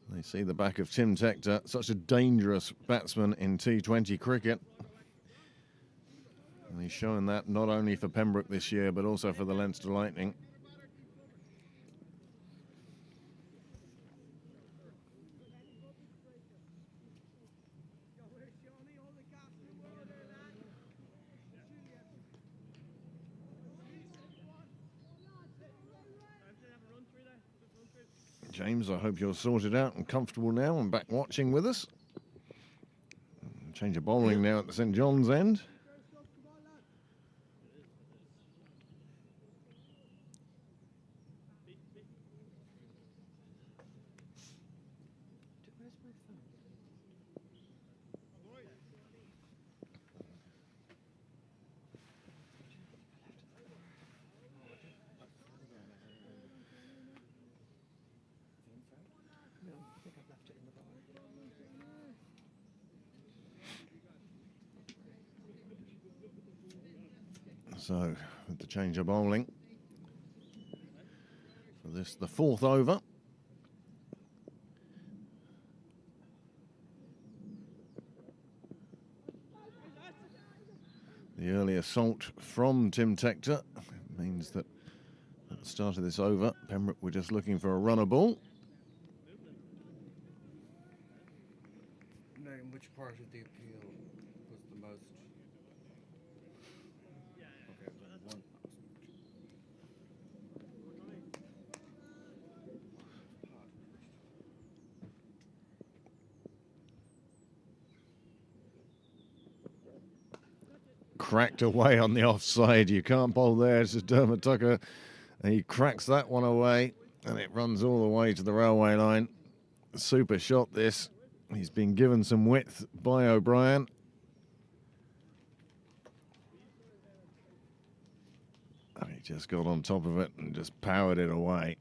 they see the back of Tim Tector, such a dangerous batsman in T20 cricket. And he's shown that not only for Pembroke this year, but also for the Leinster Lightning. James, I hope you're sorted out and comfortable now and back watching with us. Change of bowling now at the St John's end. Where's my phone? No, I think I've left it in the bar. So, with the change of bowling for this, the 4th over. The early assault from Tim Tector means that at the start of this over, Pembroke were just looking for a runner ball. Now, in which part of the appeal was the most? Okay, well, one. Cracked away on the offside. You can't bowl there. It's just Dermot Tucker. And he cracks that one away, and it runs all the way to the railway line. Super shot, this. He's been given some width by O'Brien. And he just got on top of it and just powered it away.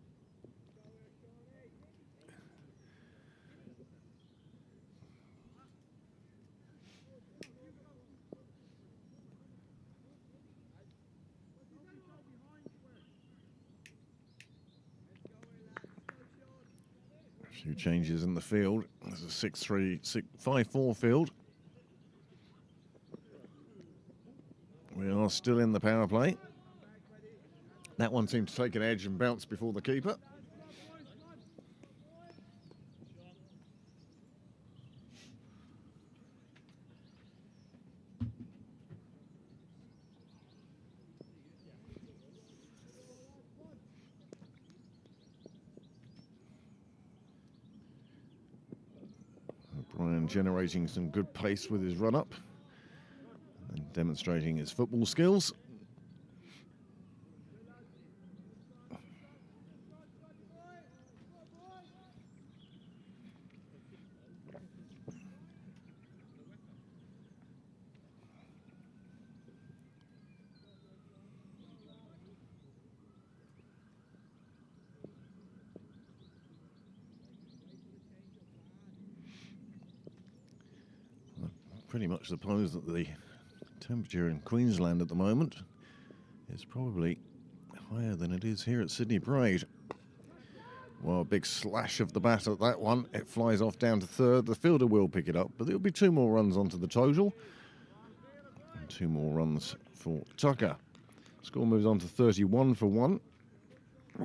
A few changes in the field. There's a 5-4 field. We are still in the power play. That one seemed to take an edge and bounce before the keeper. O'Brien generating some good pace with his run-up and demonstrating his football skills. Pretty much suppose that the temperature in Queensland at the moment is probably higher than it is here at Sydney Parade. Well, a big slash of the bat at that one. It flies off down to 3rd. The fielder will pick it up, but there'll be 2 more runs onto the total. And 2 more runs for Tucker. Score moves on to 31 for 1.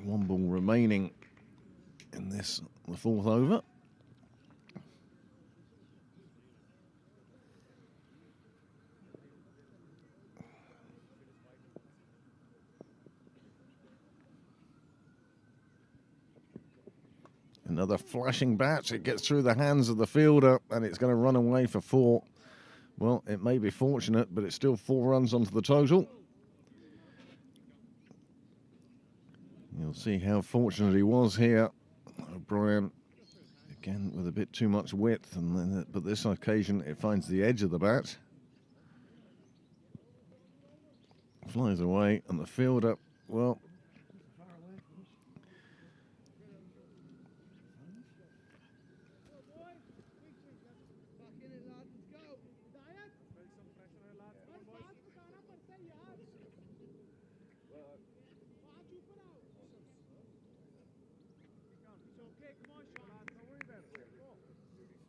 1 ball remaining in this, the 4th over. Another flashing bat. It gets through the hands of the fielder and it's going to run away for 4. Well, it may be fortunate, but it's still 4 runs onto the total. You'll see how fortunate he was here. O'Brien, again, with a bit too much width, and then, but this occasion it finds the edge of the bat. Flies away, and the fielder, well,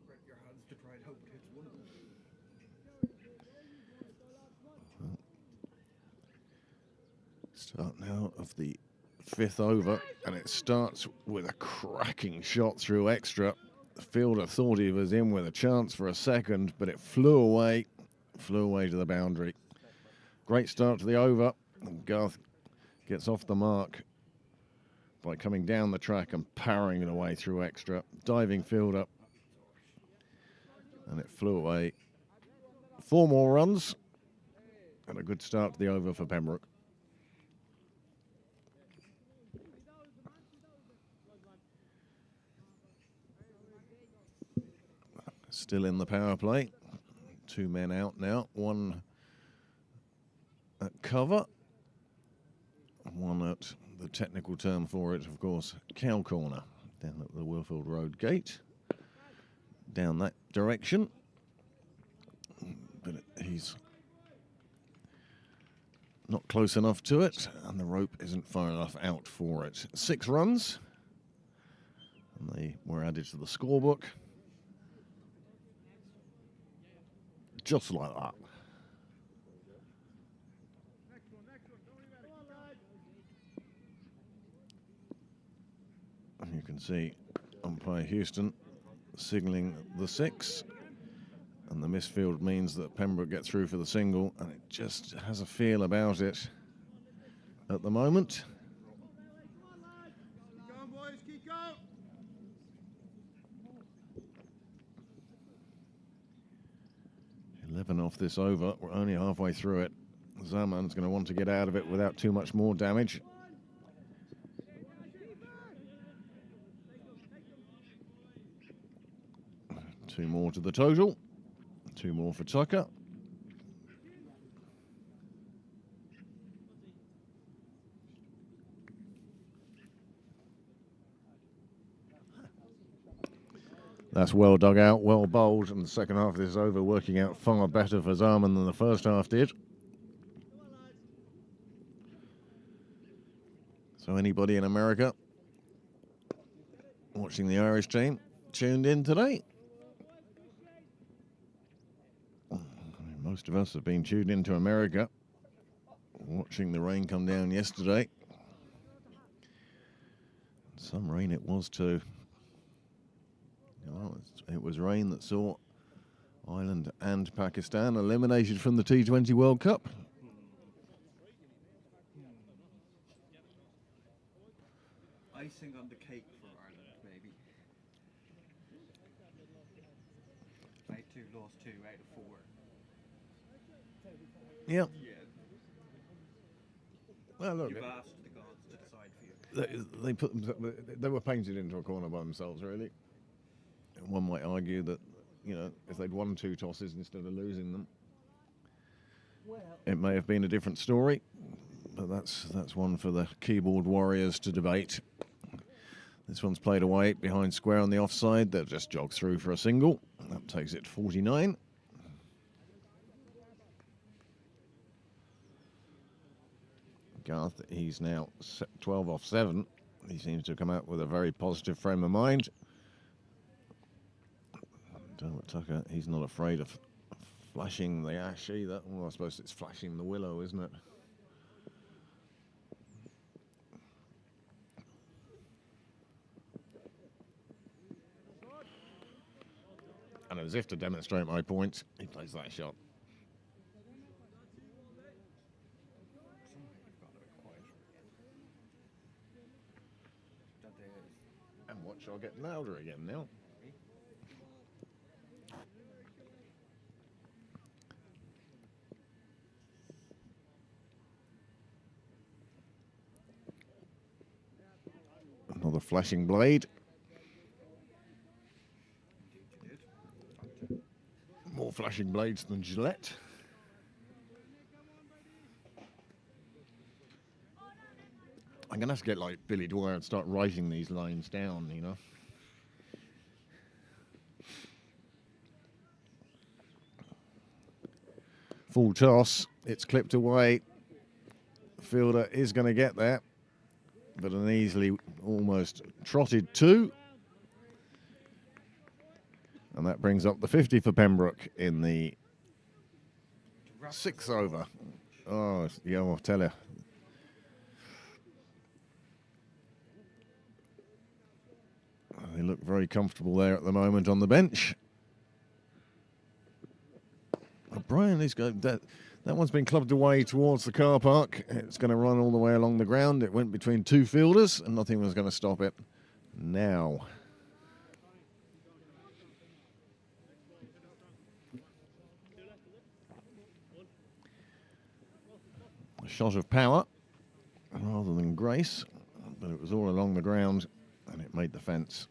Spread your hands to try and hope it hits one of them. Start now of the 5th over, and it starts with a cracking shot through extra. The fielder thought he was in with a chance for a second, but it flew away to the boundary. Great start to the over, and Garth gets off the mark by coming down the track and powering it away through extra. Diving fielder, and it flew away. 4 more runs, and a good start to the over for Pembroke. Still in the power play. 2 men out now. 1 at cover. 1 at the technical term for it, of course, cow corner. Down at the Willfield Road gate. Down that direction. But he's not close enough to it, and the rope isn't far enough out for it. 6 runs. And they were added to the scorebook. Just like that. And you can see umpire Houston signalling the 6. And the misfield means that Pembroke get through for the single, and it just has a feel about it at the moment. Keep going, boys, keep going. 11 off this over. We're only halfway through it. Zaman's going to want to get out of it without too much more damage. Two more to the total. 2 more for Tucker. That's well dug out, well bowled, and the second half of this over working out far better for Zaman than the first half did. So anybody in America watching the Irish team tuned in today? Most of us have been tuned into America, watching the rain come down yesterday. Some rain it was too. Well, it was rain that saw Ireland and Pakistan eliminated from the T20 World Cup. Icing on the cake for Ireland, maybe. Played 2, lost 2 out of 4. Yeah. Yeah. Well, look, You've asked the gods to decide for you. they were painted into a corner by themselves, really. One might argue that, you know, if they'd won 2 tosses instead of losing them, it may have been a different story. But that's one for the keyboard warriors to debate. This one's played away behind square on the offside. They'll just jog through for a single. That takes it 49. Garth, he's now 12 off 7. He seems to come out with a very positive frame of mind. Dermot Tucker, he's not afraid of flashing the ash either. Well, I suppose it's flashing the willow, isn't it? And as if to demonstrate my point, he plays that shot. And watch, I'll get louder again now. Another flashing blade. More flashing blades than Gillette. I'm going to have to get like Billy Dwyer and start writing these lines down, you know. Full toss, it's clipped away. Fielder is going to get there, but an easily almost trotted 2. And that brings up the 50 for Pembroke in the 6th over. Oh, yeah, I'll tell you. They look very comfortable there at the moment on the bench. O'Brien is going. That one's been clubbed away towards the car park. It's going to run all the way along the ground. It went between two fielders, and nothing was going to stop it. Now. A shot of power rather than grace, but it was all along the ground, and it made the fence.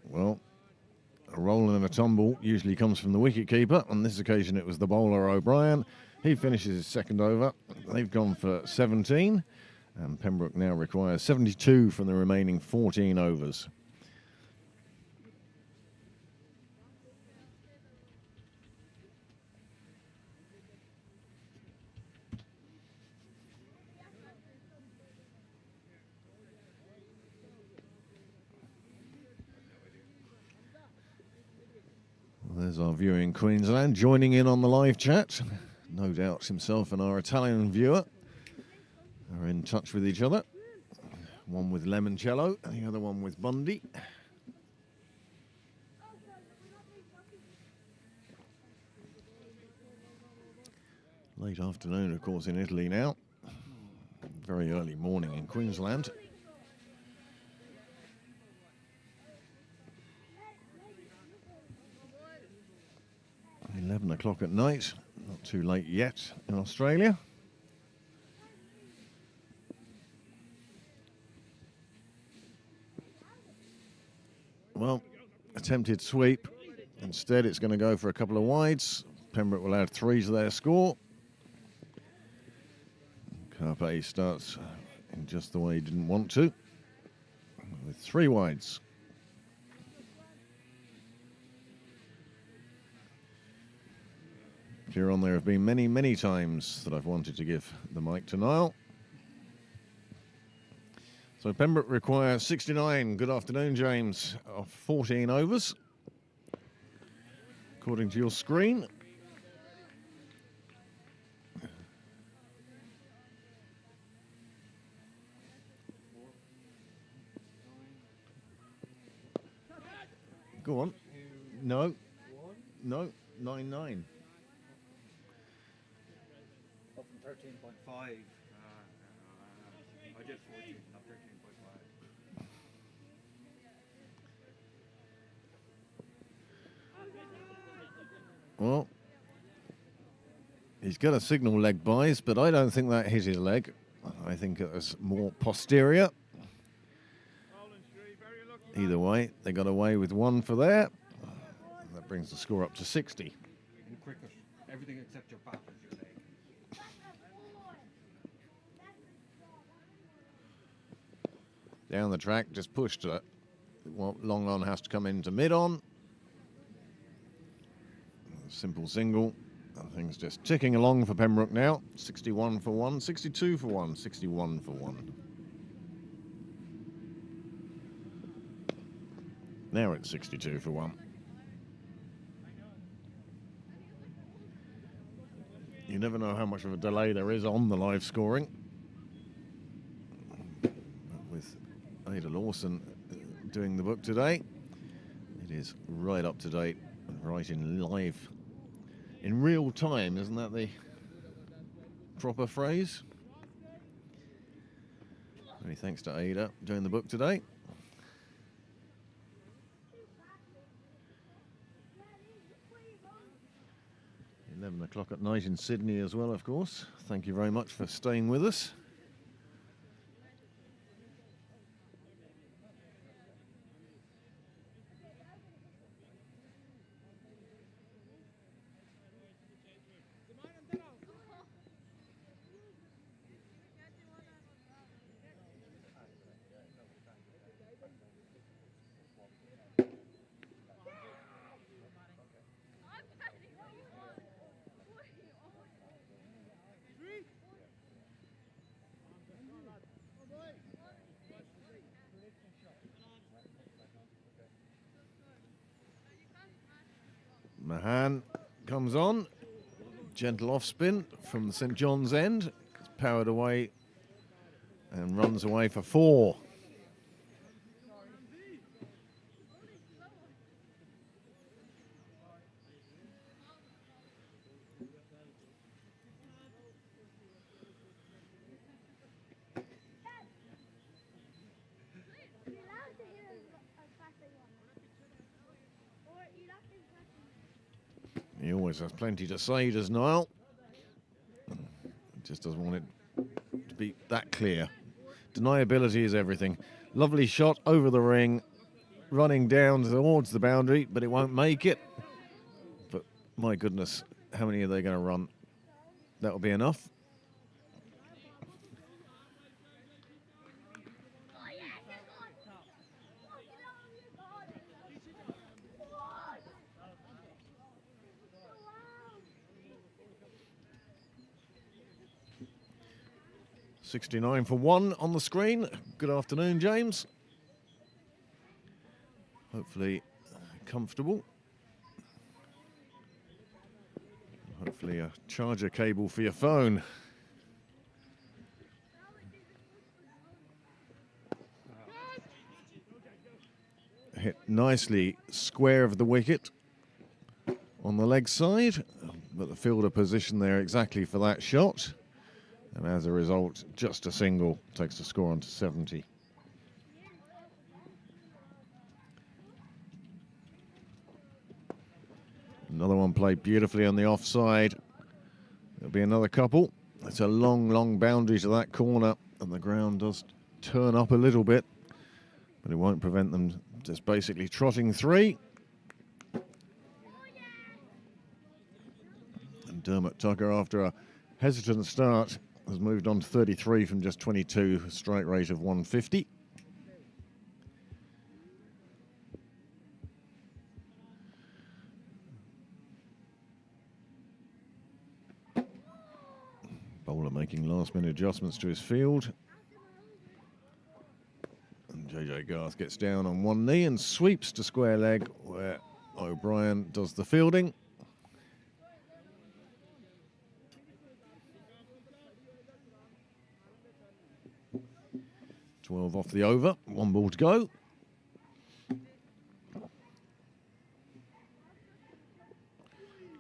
Well, a roll and a tumble usually comes from the wicket-keeper. On this occasion, it was the bowler, O'Brien. He finishes his second over. They've gone for 17, and Pembroke now requires 72 from the remaining 14 overs. There's our viewer in Queensland joining in on the live chat. No doubt himself and our Italian viewer are in touch with each other. One with limoncello and the other one with Bundy. Late afternoon, of course, in Italy now. Very early morning in Queensland. 11 o'clock at night, not too late yet in Australia. Well, attempted sweep. Instead, it's going to go for a couple of wides. Pembroke will add 3 to their score. Carpe starts in just the way he didn't want to, with 3 wides. Here on, there have been many, many times that I've wanted to give the mic to Niall. So Pembroke requires 69. Good afternoon, James. Of 14 overs, according to your screen. Go on. No. No. 9-9. Up from 13.5. I did 14, not 13.5. Well, he's got a signal leg buys, but I don't think that hit his leg. I think it was more posterior. Either way, they got away with 1 for there. That brings the score up to 60. In cricket, everything except your bat is your leg. Down the track, just pushed it. Well, long on has to come into mid on. Simple single. Things just ticking along for Pembroke now. 61 for 1, 62 for 1, 61 for 1. Now it's 62 for 1. You never know how much of a delay there is on the live scoring. With Ada Lawson doing the book today, it is right up to date, right in live, in real time. Isn't that the proper phrase? Many thanks to Ada doing the book today. 11 o'clock at night in Sydney as well, of course. Thank you very much for staying with us. Mahan comes on. Gentle off spin from the St John's end. It's powered away and runs away for 4. He always has plenty to say, does Niall. Just doesn't want it to be that clear. Deniability is everything. Lovely shot over the ring, running down towards the boundary, but it won't make it. But my goodness, how many are they going to run? That'll be enough. $69 for 1 on the screen. Good afternoon, James. Hopefully comfortable. Hopefully a charger cable for your phone. Hit nicely square of the wicket on the leg side, but the fielder positioned there exactly for that shot. And as a result, just a single takes the score on to 70. Another one played beautifully on the offside. There'll be another couple. It's a long, long boundary to that corner, and the ground does turn up a little bit, but it won't prevent them just basically trotting 3. And Dermot Tucker, after a hesitant start, has moved on to 33 from just 22, a strike rate of 150. Bowler making last-minute adjustments to his field. And JJ Garth gets down on one knee and sweeps to square leg, where O'Brien does the fielding. 12 off the over, 1 ball to go.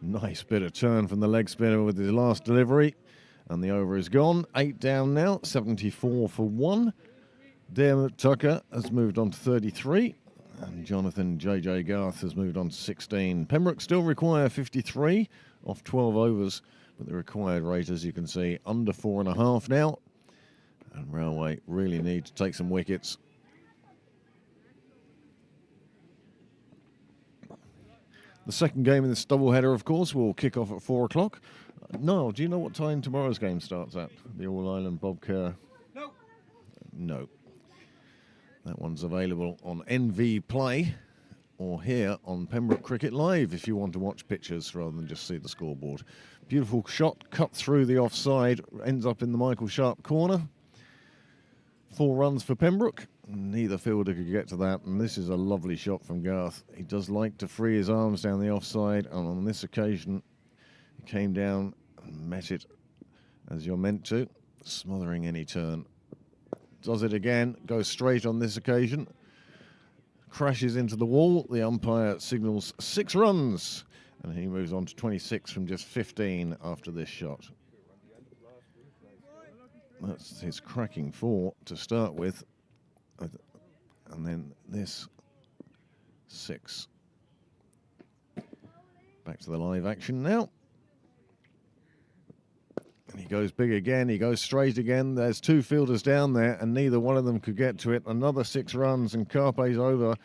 Nice bit of turn from the leg spinner with his last delivery, and the over is gone. 8 down now, 74 for 1. Dermot Tucker has moved on to 33, and Jonathan JJ Garth has moved on to 16. Pembroke still require 53 off 12 overs, but the required rate, as you can see, under 4.5 now. And Railway really need to take some wickets. The second game in this doubleheader, of course, will kick off at 4 o'clock. Niall, do you know what time tomorrow's game starts at? The All-Ireland Bob Kerr? No. No. That one's available on NV Play or here on Pembroke Cricket Live if you want to watch pictures rather than just see the scoreboard. Beautiful shot, cut through the offside, ends up in the Michael Sharp corner. 4 runs for Pembroke. Neither fielder could get to that, and this is a lovely shot from Garth. He does like to free his arms down the offside, and on this occasion, he came down and met it as you're meant to, smothering any turn. Does it again, goes straight on this occasion, crashes into the wall. The umpire signals 6 runs, and he moves on to 26 from just 15 after this shot. That's his cracking 4 to start with. And then this 6. Back to the live action now. And he goes big again, he goes straight again. There's 2 fielders down there, and neither one of them could get to it. Another 6 runs, and Carpe's over.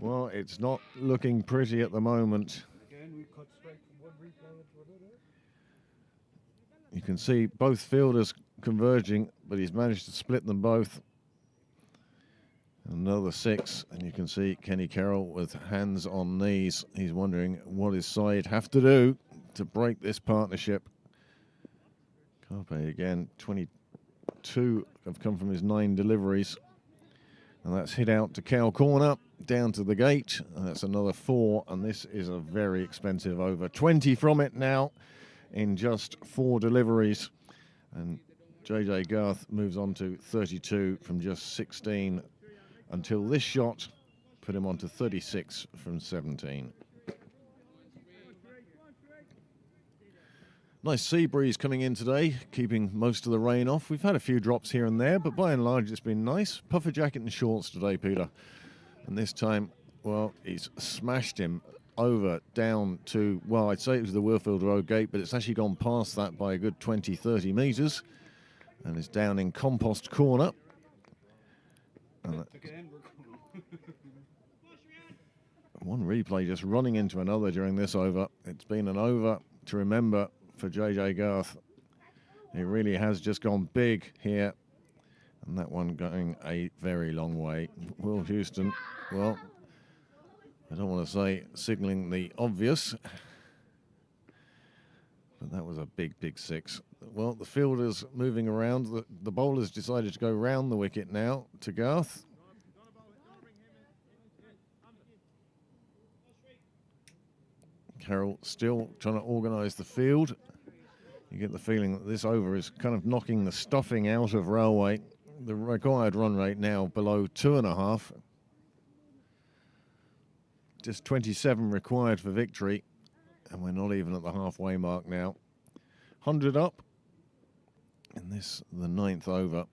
Well, it's not looking pretty at the moment. Again, we cut straight from one replay into another. You can see both fielders converging, but he's managed to split them both. Another 6, and you can see Kenny Carroll with hands on knees. He's wondering what his side have to do to break this partnership. Carpe again, 22 have come from his 9 deliveries. And that's hit out to cow corner. down to the gate. That's another 4, and this is a very expensive over. 20 from it now in just 4 deliveries. And JJ Garth moves on to 32 from just 16 until this shot put him on to 36 from 17. Nice sea breeze coming in today, keeping most of the rain off. We've had a few drops here and there, but by and large it's been nice. Puffer jacket and shorts today, Peter. And this time, well, he's smashed him over down to, well, I'd say it was the Willfield Road gate, but it's actually gone past that by a good 20, 30 metres. And it's down in Compost Corner. And one replay just running into another during this over. It's been an over to remember for JJ Garth. It really has just gone big here, and that one going a very long way. Will Houston, well, I don't want to say signalling the obvious, but that was a big, big 6. Well, the fielder's moving around. The bowler's decided to go round the wicket now to Garth. Carroll still trying to organise the field. You get the feeling that this over is kind of knocking the stuffing out of Railway. The required run rate now below 2.5. Just 27 required for victory, and we're not even at the halfway mark now. 100 up, and this the 9th over.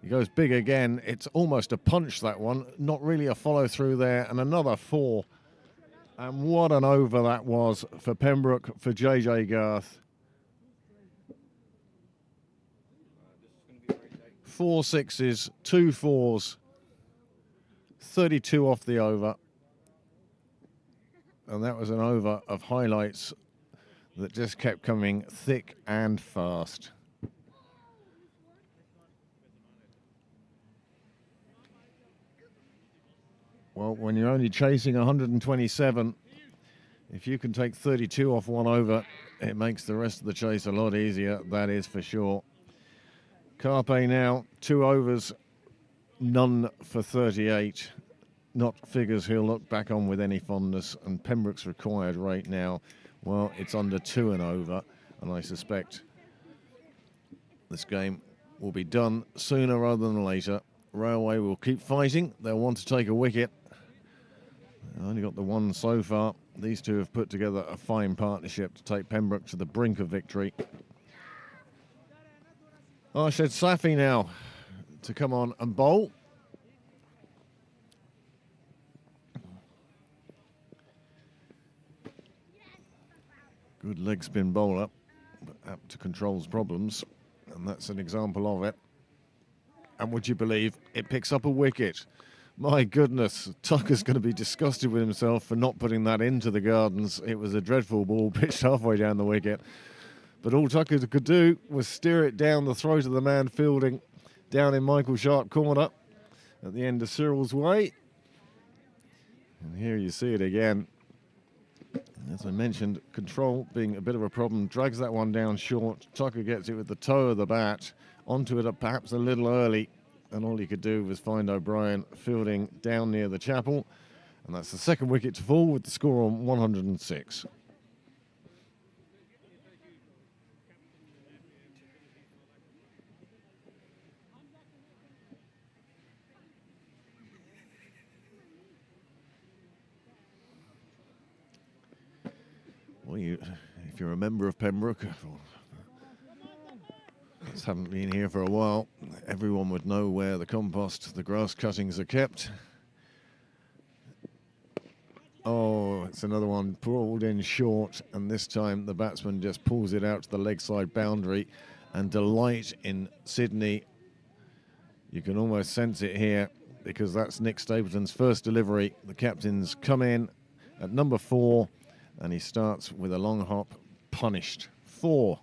He goes big again. It's almost a punch, that one. Not really a follow through there, and another 4. And what an over that was for Pembroke, for JJ Garth. 4 6s, 2 4s, 32 off the over. And that was an over of highlights that just kept coming thick and fast. Well, when you're only chasing 127, if you can take 32 off one over, it makes the rest of the chase a lot easier, that is for sure. Carpe now, 2 overs, none for 38. Not figures he'll look back on with any fondness, and Pembroke's required rate now, well, it's under 2 and over, and I suspect this game will be done sooner rather than later. Railway will keep fighting. They'll want to take a wicket. They've only got the one so far. These two have put together a fine partnership to take Pembroke to the brink of victory. Arshad Safi now to come on and bowl. Good leg spin bowler, but apt to control's problems, and that's an example of it. And would you believe it picks up a wicket? My goodness, Tucker's going to be disgusted with himself for not putting that into the gardens. It was a dreadful ball pitched halfway down the wicket. But all Tucker could do was steer it down the throat of the man fielding down in Michael Sharp corner at the end of Cyril's Way. And here you see it again. As I mentioned, control being a bit of a problem, drags that one down short. Tucker gets it with the toe of the bat, onto it perhaps a little early, and all he could do was find O'Brien fielding down near the chapel, and that's the second wicket to fall with the score on 106. Well, if you're a member of Penbrook, haven't been here for a while, everyone would know where the compost, the grass cuttings are kept. Oh, it's another one pulled in short, and this time the batsman just pulls it out to the leg side boundary, and delight in Sydney. You can almost sense it here, because that's Nick Stapleton's first delivery. The captain's come in at number 4, and he starts with a long hop, punished. 4.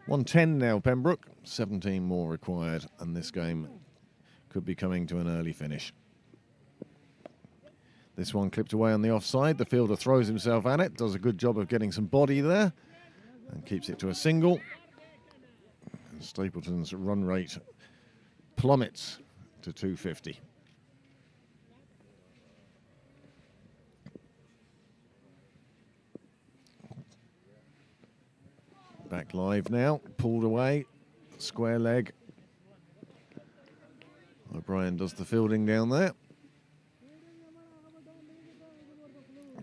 110 now, Pembroke. 17 more required, and this game could be coming to an early finish. This one clipped away on the offside. The fielder throws himself at it, does a good job of getting some body there, and keeps it to a single. And Stapleton's run rate plummets to 250. Back live now, pulled away, square leg. O'Brien does the fielding down there.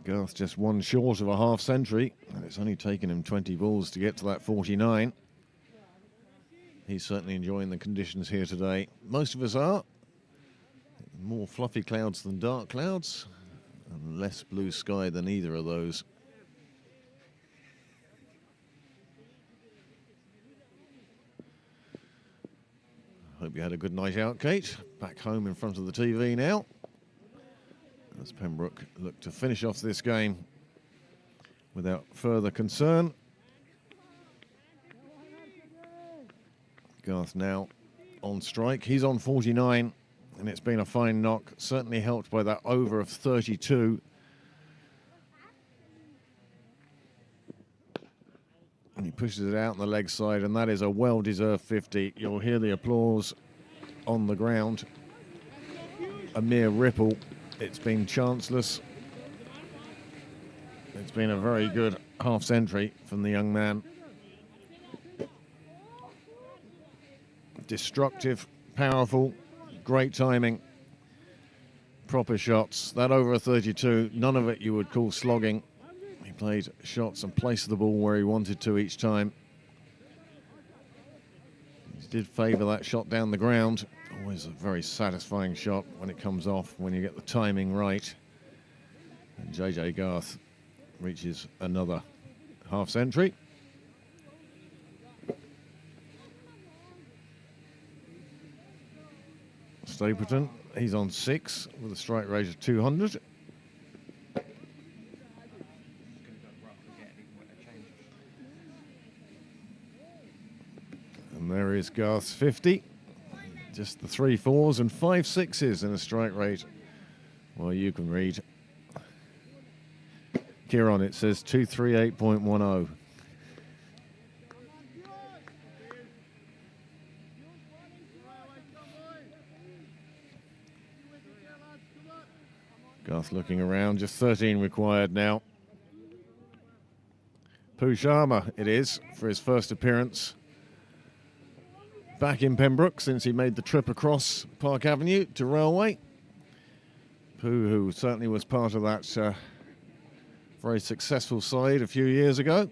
Garth just one short of a half century, and it's only taken him 20 balls to get to that 49. He's certainly enjoying the conditions here today. Most of us are. More fluffy clouds than dark clouds, and less blue sky than either of those. Hope you had a good night out, Kate. Back home in front of the TV now, as Pembroke look to finish off this game without further concern. Garth now on strike. He's on 49, and it's been a fine knock, certainly helped by that over of 32. And he pushes it out on the leg side, and that is a well-deserved 50. You'll hear the applause on the ground. A mere ripple. It's been chanceless. It's been a very good half-century from the young man. Destructive, powerful, great timing, proper shots. That over a 32, none of it you would call slogging. He played shots and placed the ball where he wanted to each time. He did favour that shot down the ground. Always a very satisfying shot when it comes off, when you get the timing right. And JJ Garth reaches another half century. Stapleton, he's on 6 with a strike rate of 200. And there is Garth's 50. Just the 3 4s and 5 6s in a strike rate. Well, you can read. Kieran, it says 238.10. Garth looking around, just 13 required now. Pooh Sharma it is for his first appearance back in Pembroke since he made the trip across Park Avenue to Railway. Pooh, who certainly was part of that very successful side a few years ago.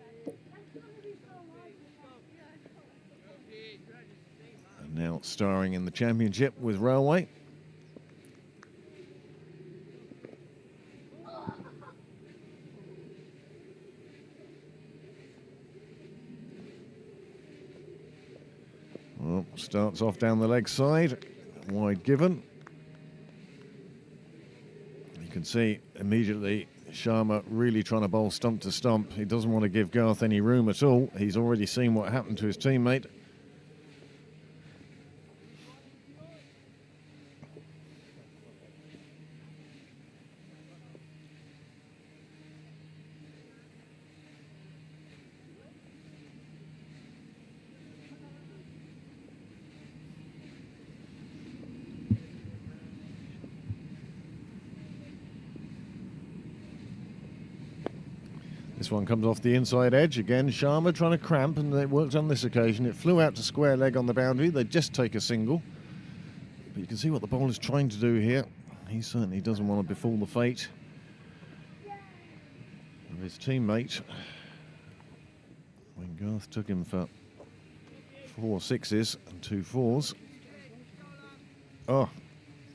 And now starring in the championship with Railway. Well, starts off down the leg side, wide given. You can see immediately Sharma really trying to bowl stump to stump. He doesn't want to give Garth any room at all. He's already seen what happened to his teammate. This one comes off the inside edge. Again, Sharma trying to cramp, and it worked on this occasion. It flew out to square leg on the boundary. They just take a single. But you can see what the bowler's trying to do here. He certainly doesn't want to befall the fate of his teammate. When Garth took him for 4 6s and 2 4s. Oh,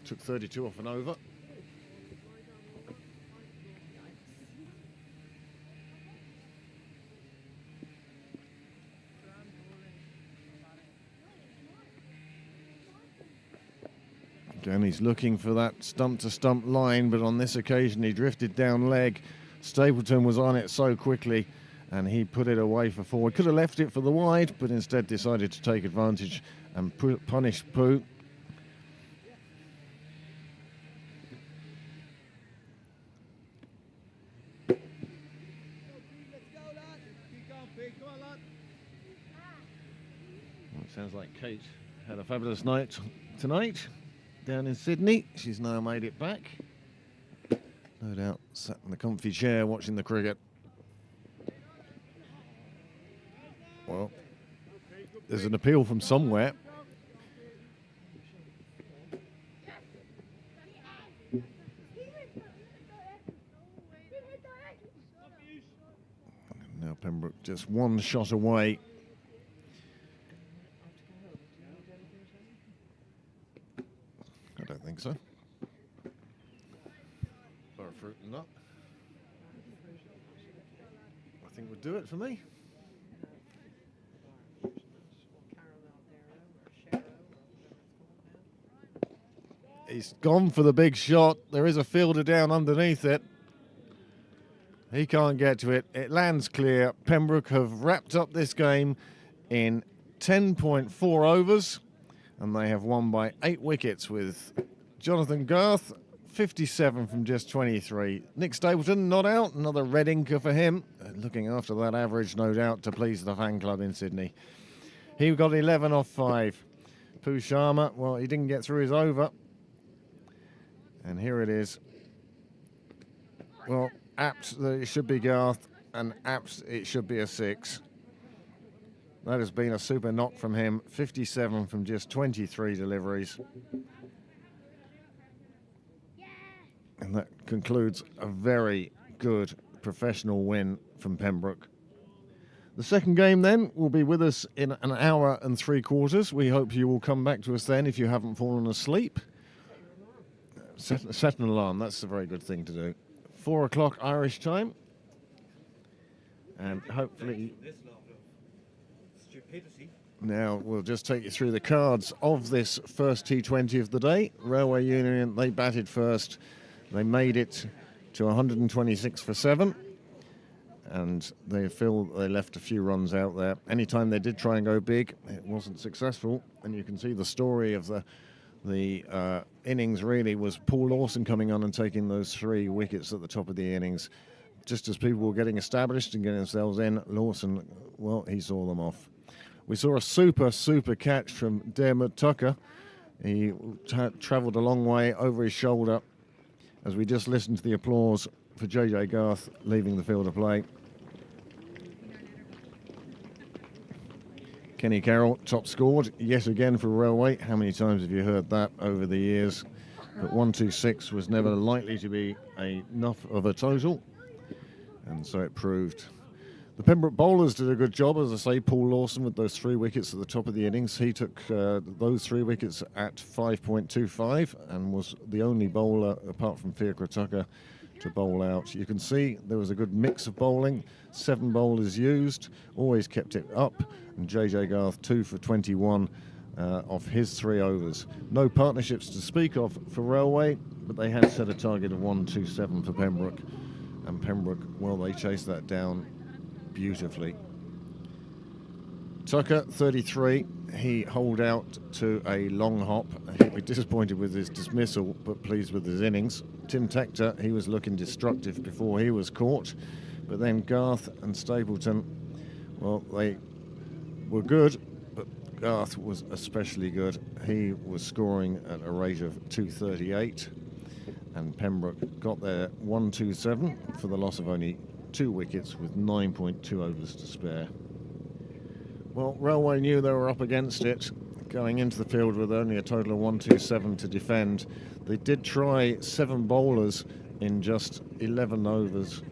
took 32 off and over. Again, he's looking for that stump-to-stump line, but on this occasion he drifted down leg. Stapleton was on it so quickly, and he put it away for 4. He could have left it for the wide, but instead decided to take advantage and punish Pooh. Well, it sounds like Kate had a fabulous night tonight. down in Sydney. She's now made it back. No doubt sat in the comfy chair watching the cricket. Well, there's an appeal from somewhere. Now Pembroke just one shot away. I don't think so. Or a fruit and nut. I think would do it for me. He's gone for the big shot. There is a fielder down underneath it. He can't get to it. It lands clear. Pembroke have wrapped up this game in 10.4 overs, and they have won by 8 wickets with Jonathan Garth, 57 from just 23. Nick Stapleton not out, another red inker for him. Looking after that average, no doubt, to please the fan club in Sydney. He got 11 off 5. Pooh Sharma, well, he didn't get through his over. And here it is. Well, apt that it should be Garth, and apt it should be a 6. That has been a super knock from him. 57 from just 23 deliveries. And that concludes a very good professional win from Pembroke. The second game then will be with us in an hour and 3/4. We hope you will come back to us then if you haven't fallen asleep. Set an alarm, that's a very good thing to do. 4 o'clock Irish time. And hopefully... Now we'll just take you through the cards of this first T20 of the day. Railway Union, they batted first. They made it to 126 for 7. And they feel they left a few runs out there. Anytime they did try and go big, it wasn't successful. And you can see the story of the innings really was Paul Lawson coming on and taking those 3 wickets at the top of the innings. Just as people were getting established and getting themselves in, Lawson, well, he saw them off. We saw a super catch from Dermot Tucker. He travelled a long way over his shoulder as we just listened to the applause for JJ Garth leaving the field of play. Kenny Carroll, top scored yet again for Railway. How many times have you heard that over the years? But 126 was never likely to be enough of a total, and so it proved. The Pembroke bowlers did a good job, as I say. Paul Lawson with those 3 wickets at the top of the innings. He took those 3 wickets at 5.25 and was the only bowler, apart from Fiacre Tucker, to bowl out. You can see there was a good mix of bowling. 7 bowlers used, always kept it up. And JJ Garth 2 for 21 off his 3 overs. No partnerships to speak of for Railway, but they had set a target of 127 for Pembroke. And Pembroke, well, they chased that down beautifully. Tucker, 33, he holed out to a long hop. He'll be disappointed with his dismissal, but pleased with his innings. Tim Tector, he was looking destructive before he was caught. But then Garth and Stapleton, well, they were good, but Garth was especially good. He was scoring at a rate of 238, and Pembroke got their 127 for the loss of only 2 wickets with 9.2 overs to spare. Well, Railway knew they were up against it, going into the field with only a total of 127 to defend. They did try 7 bowlers in just 11 overs,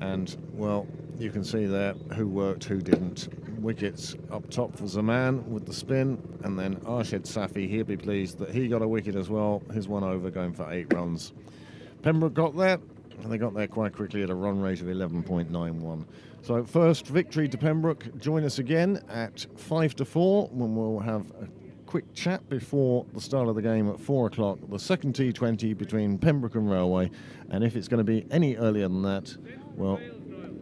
and, well, you can see there who worked, who didn't. Wickets up top for Zaman with the spin, and then Arshad Safi, he'll be pleased that he got a wicket as well, his 1 over going for 8 runs. Pembroke got there, and they got there quite quickly at a run rate of 11.91. So first victory to Pembroke. Join us again at 5 to 4 when we'll have a quick chat before the start of the game at 4 o'clock. The second T20 between Pembroke and Railway. And if it's going to be any earlier than that, well,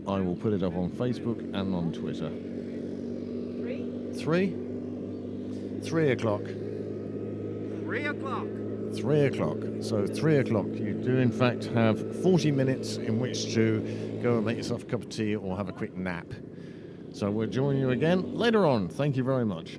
I will put it up on Facebook and on Twitter. 3 o'clock. 3 o'clock. 3 o'clock. So 3 o'clock. You do in fact have 40 minutes in which to go and make yourself a cup of tea or have a quick nap. So we'll join you again later on. Thank you very much.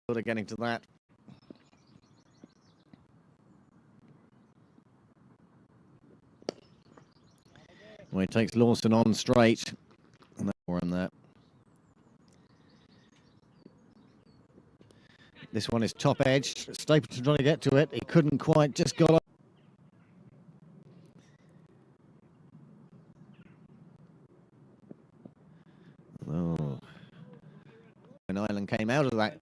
fielder getting to that. Well, he takes Lawson on straight. And more on that. This one is top edge. Stapleton trying to get to it. He couldn't quite, just got up. Oh. And Ireland came out of that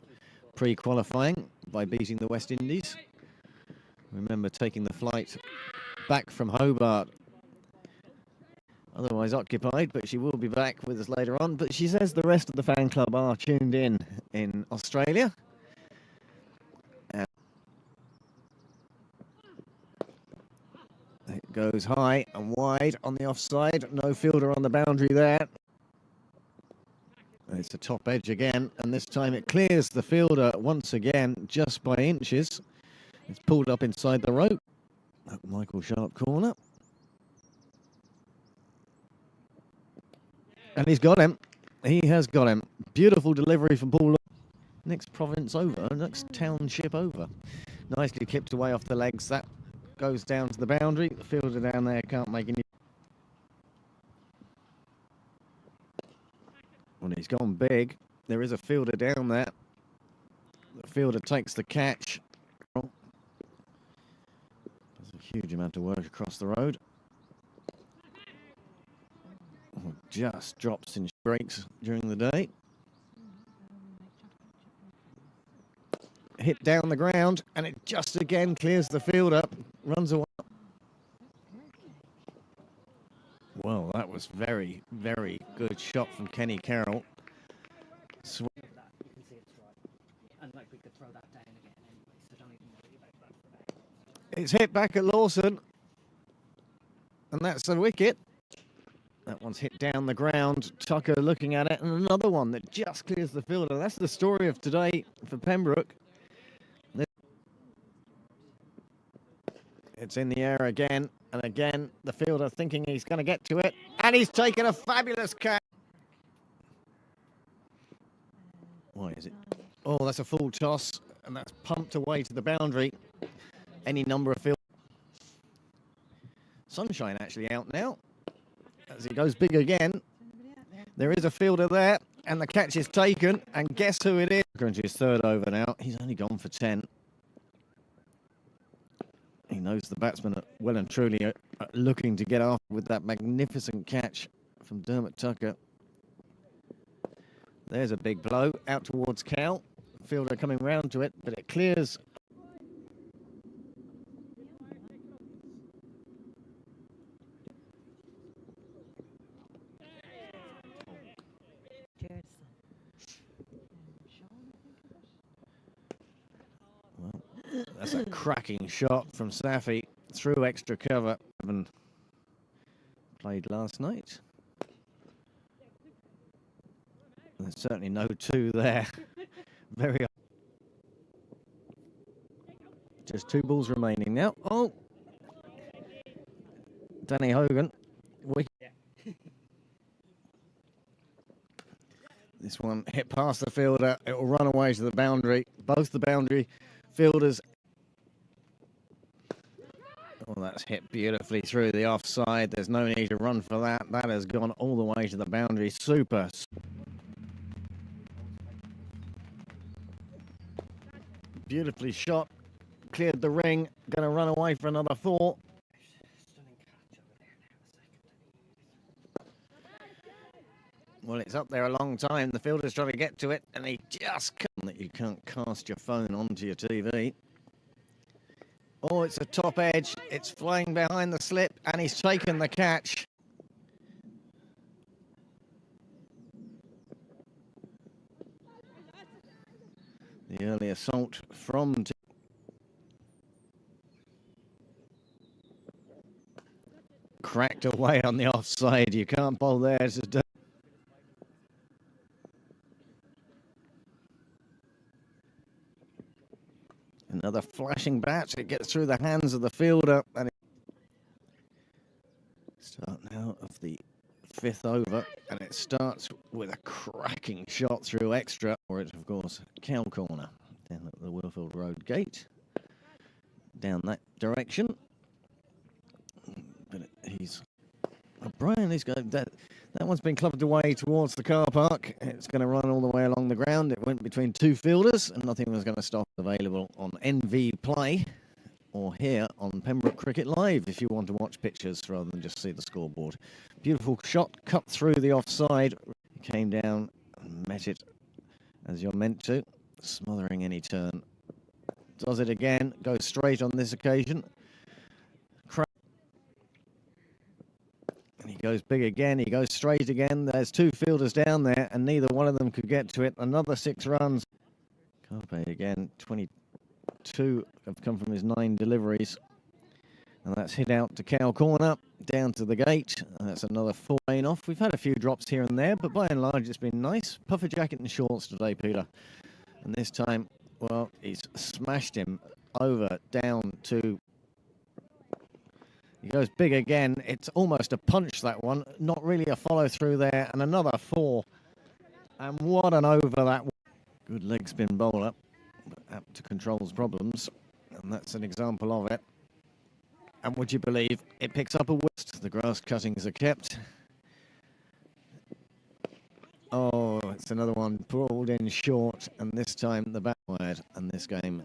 pre-qualifying by beating the West Indies. Remember taking the flight back from Hobart. Otherwise occupied, but she will be back with us later on. But she says the rest of the fan club are tuned in Australia. It goes high and wide on the offside. No fielder on the boundary there. It's a top edge again, and this time it clears the fielder once again just by inches. It's pulled up inside the rope. Michael Sharp corner. And he's got him. He has got him. Beautiful delivery from Paul. Next province over, next township over. Nicely clipped away off the legs. That goes down to the boundary. The fielder down there can't make any. Well, he's gone big. There is a fielder down there. The fielder takes the catch. There's a huge amount of work across the road. Oh, just drops in breaks during the day. Hit down the ground, and it just again clears the fielder. Runs away. Well, that was very, very good shot from Kenny Carroll. It's hit back at Lawson, and that's a wicket. That one's hit down the ground. Tucker looking at it, and another one that just clears the fielder. That's the story of today for Pembroke. It's in the air again, and again, the fielder thinking he's going to get to it, and he's taken a fabulous catch. Why is it? Oh, that's a full toss, and that's pumped away to the boundary. Any number of field. Sunshine actually out now, as he goes big again. There is a fielder there, and the catch is taken, and guess who it is? Going to his third over now. He's only gone for 10. He knows the batsmen are well and truly looking to get off with that magnificent catch from Dermot Tucker. There's a big blow out towards Cal. Fielder coming round to it, but it clears. Well, that's a cracking shot from Safi through extra cover. Played last night. There's certainly no two there. Very. Just 2 balls remaining now. Oh, Danny Hogan. This one hit past the fielder. It will run away to the boundary. Both the boundary fielders. Oh, that's hit beautifully through the offside. There's no need to run for that. That has gone all the way to the boundary. Super. Beautifully shot. Cleared the ring. Going to run away for another 4. Well, it's up there a long time. The fielder's trying to get to it, and he just can't. That you can't cast your phone onto your TV. Oh, it's a top edge. It's flying behind the slip, and he's taken the catch. The early assault from... Cracked away on the offside. You can't bowl there. Another flashing bat. It gets through the hands of the fielder. And start now of the 5th over. And it starts with a cracking shot through extra. Or it's, of course, Cal corner. down at the Willfield Road gate, down that direction. But he's Brian. He's got that one's been clubbed away towards the car park. It's going to run all the way along the ground. It went between two fielders, and nothing was going to stop. Available on NV Play or here on Pembroke Cricket Live if you want to watch pictures rather than just see the scoreboard. Beautiful shot, cut through the offside. Came down and met it as you're meant to, smothering any turn. Does it again, goes straight on this occasion. And he goes big again, he goes straight again. There's two fielders down there and neither one of them could get to it. Another 6 runs. Carpe again, 22 have come from his 9 deliveries. And that's hit out to Cow Corner, down to the gate. And that's another 4 lane off. We've had a few drops here and there, but by and large it's been nice. Puffer jacket and shorts today, Peter. And this time, well, he's smashed him over, down to... He goes big again. It's almost a punch, that one. Not really a follow-through there. And another 4. And what an over that one. Good leg spin bowler, but apt to control's problems. And that's an example of it. And would you believe it picks up a west? The grass cuttings are kept. Oh, it's another one pulled in short, and this time the bat wide, and this game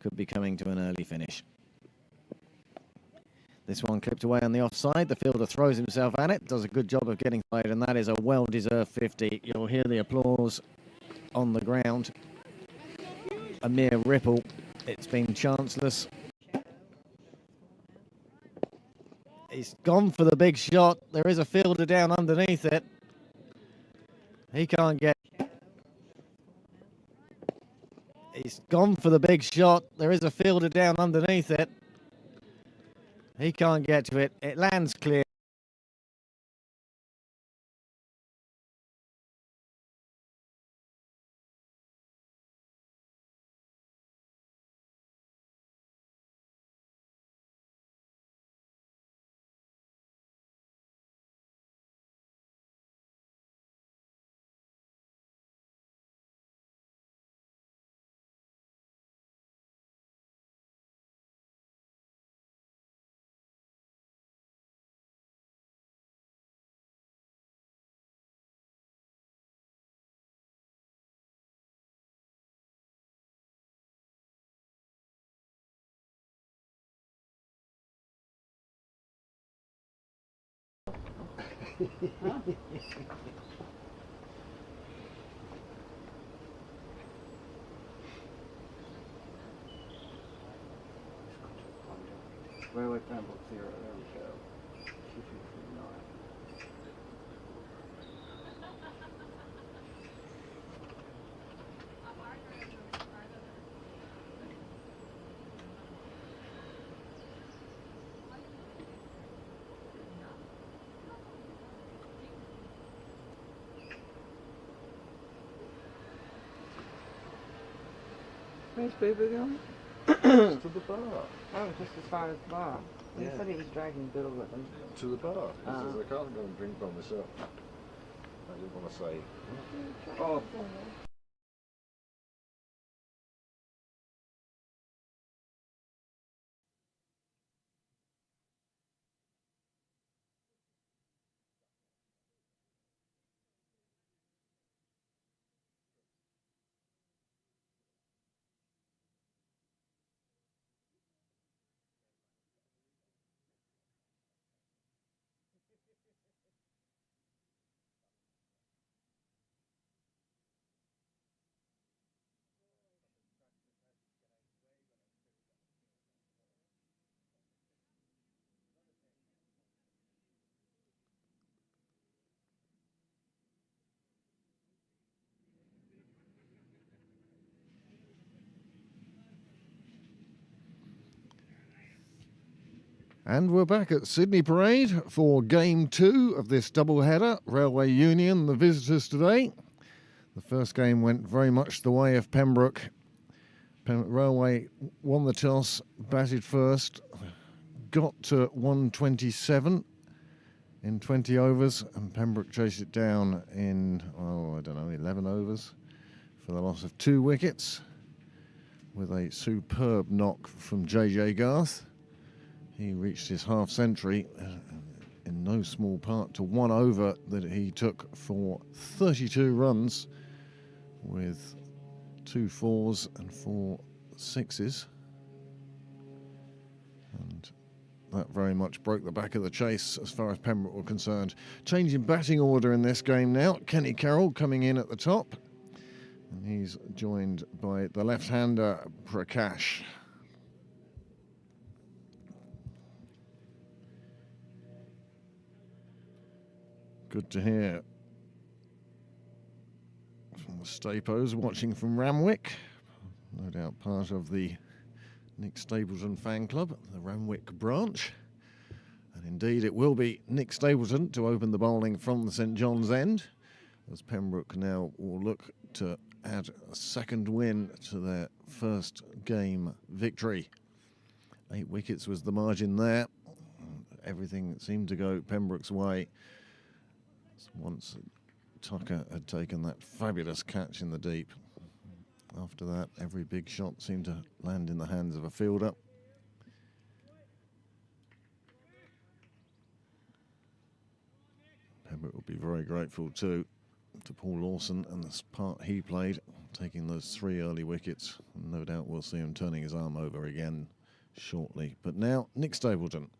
could be coming to an early finish. This one clipped away on the offside. The fielder throws himself at it, does a good job of getting side, and that is a well-deserved 50. You'll hear the applause on the ground. A mere ripple. It's been chanceless. He's gone for the big shot. There is a fielder down underneath it. He can't get... He's gone for the big shot. There is a fielder down underneath it. He can't get to it. It lands clear. Railway Penbrook 0, there we go. 2239. Where's Boo-Boo going? To the bar. Oh, just as far as the bar. He Yeah. said he was dragging Bill with him. To the bar. He Ah. says, I can't go and drink by myself. I didn't want to say. Oh, And we're back at Sydney Parade for Game 2 of this double-header. Railway Union, the visitors today. The first game went very much the way of Pembroke. Railway won the toss, batted first, got to 127 in 20 overs, and Pembroke chased it down in, 11 overs for the loss of 2 wickets. with a superb knock from JJ Garth. He reached his half century in no small part to one over that he took for 32 runs with 2 4s and 4 6s. And that very much broke the back of the chase as far as Pembroke were concerned. Changing batting order in this game now. Kenny Carroll coming in at the top. And he's joined by the left-hander, Prakash. Good to hear from the Stapos watching from Ramwick. No doubt part of the Nick Stapleton fan club, the Ramwick branch. And indeed it will be Nick Stapleton to open the bowling from the St John's end, as Pembroke now will look to add a second win to their first game victory. 8 wickets was the margin there. Everything seemed to go Pembroke's way once Tucker had taken that fabulous catch in the deep. After that, every big shot seemed to land in the hands of a fielder. Pembroke will be very grateful too to Paul Lawson and the part he played, taking those 3 early wickets. No doubt we'll see him turning his arm over again shortly. But now, Nick Stapleton.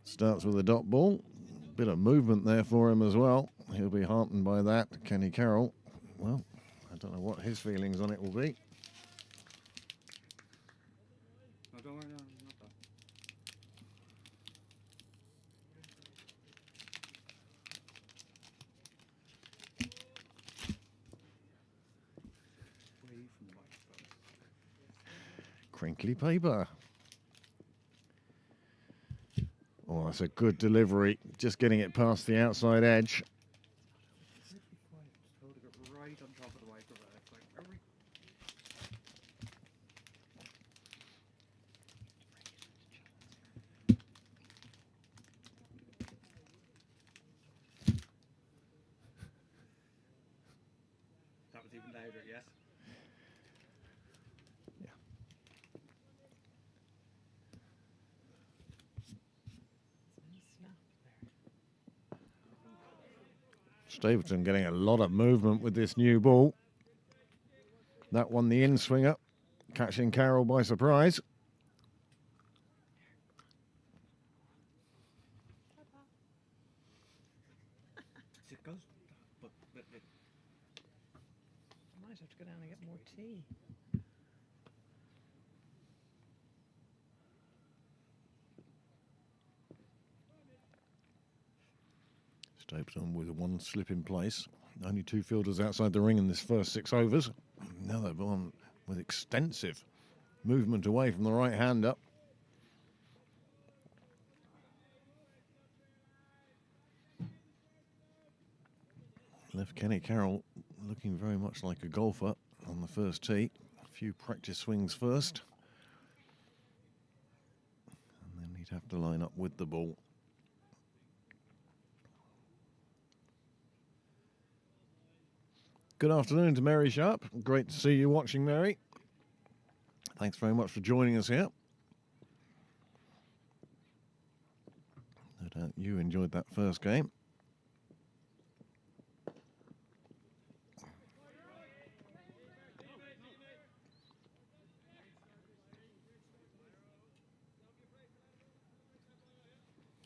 Starts with a dot ball. Bit of movement there for him as well. He'll be heartened by that. Kenny Carroll, well, I don't know what his feelings on it will be. No, don't worry, no, not that. Away from the microphone. Crinkly paper. Oh, that's a good delivery. Just getting it past the outside edge. Really quiet, just hold it right on top of the microphone. It's like every. That was even louder, yes? Stapleton getting a lot of movement with this new ball. That one, the in swinger, catching Carroll by surprise. It goes, but it, I might have to go down and get more tea. Stapleton with one slip in place. Only 2 fielders outside the ring in this first 6 overs. Now they've gone with extensive movement away from the right hander. Left Kenny Carroll looking very much like a golfer on the first tee. A few practice swings first. And then he'd have to line up with the ball. Good afternoon to Mary Sharp. Great to see you watching, Mary. Thanks very much for joining us here. No doubt you enjoyed that first game.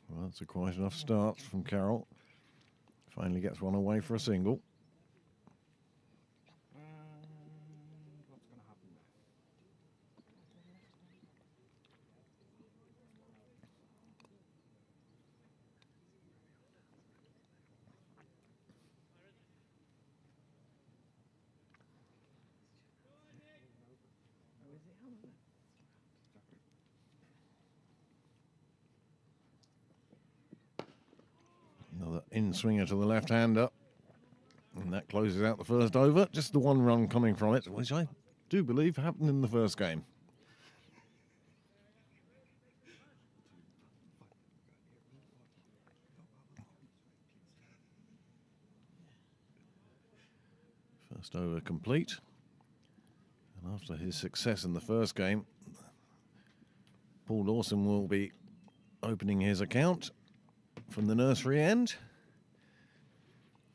Well, that's a quite enough start from Carroll. Finally gets one away for a single. what's going to happen now? Oh, is it on it? Another in-swinger to the left-hander. And that closes out the first over. Just the 1 run coming from it, which I do believe happened in the first game. First over complete. And after his success in the first game, Paul Lawson will be opening his account from the nursery end,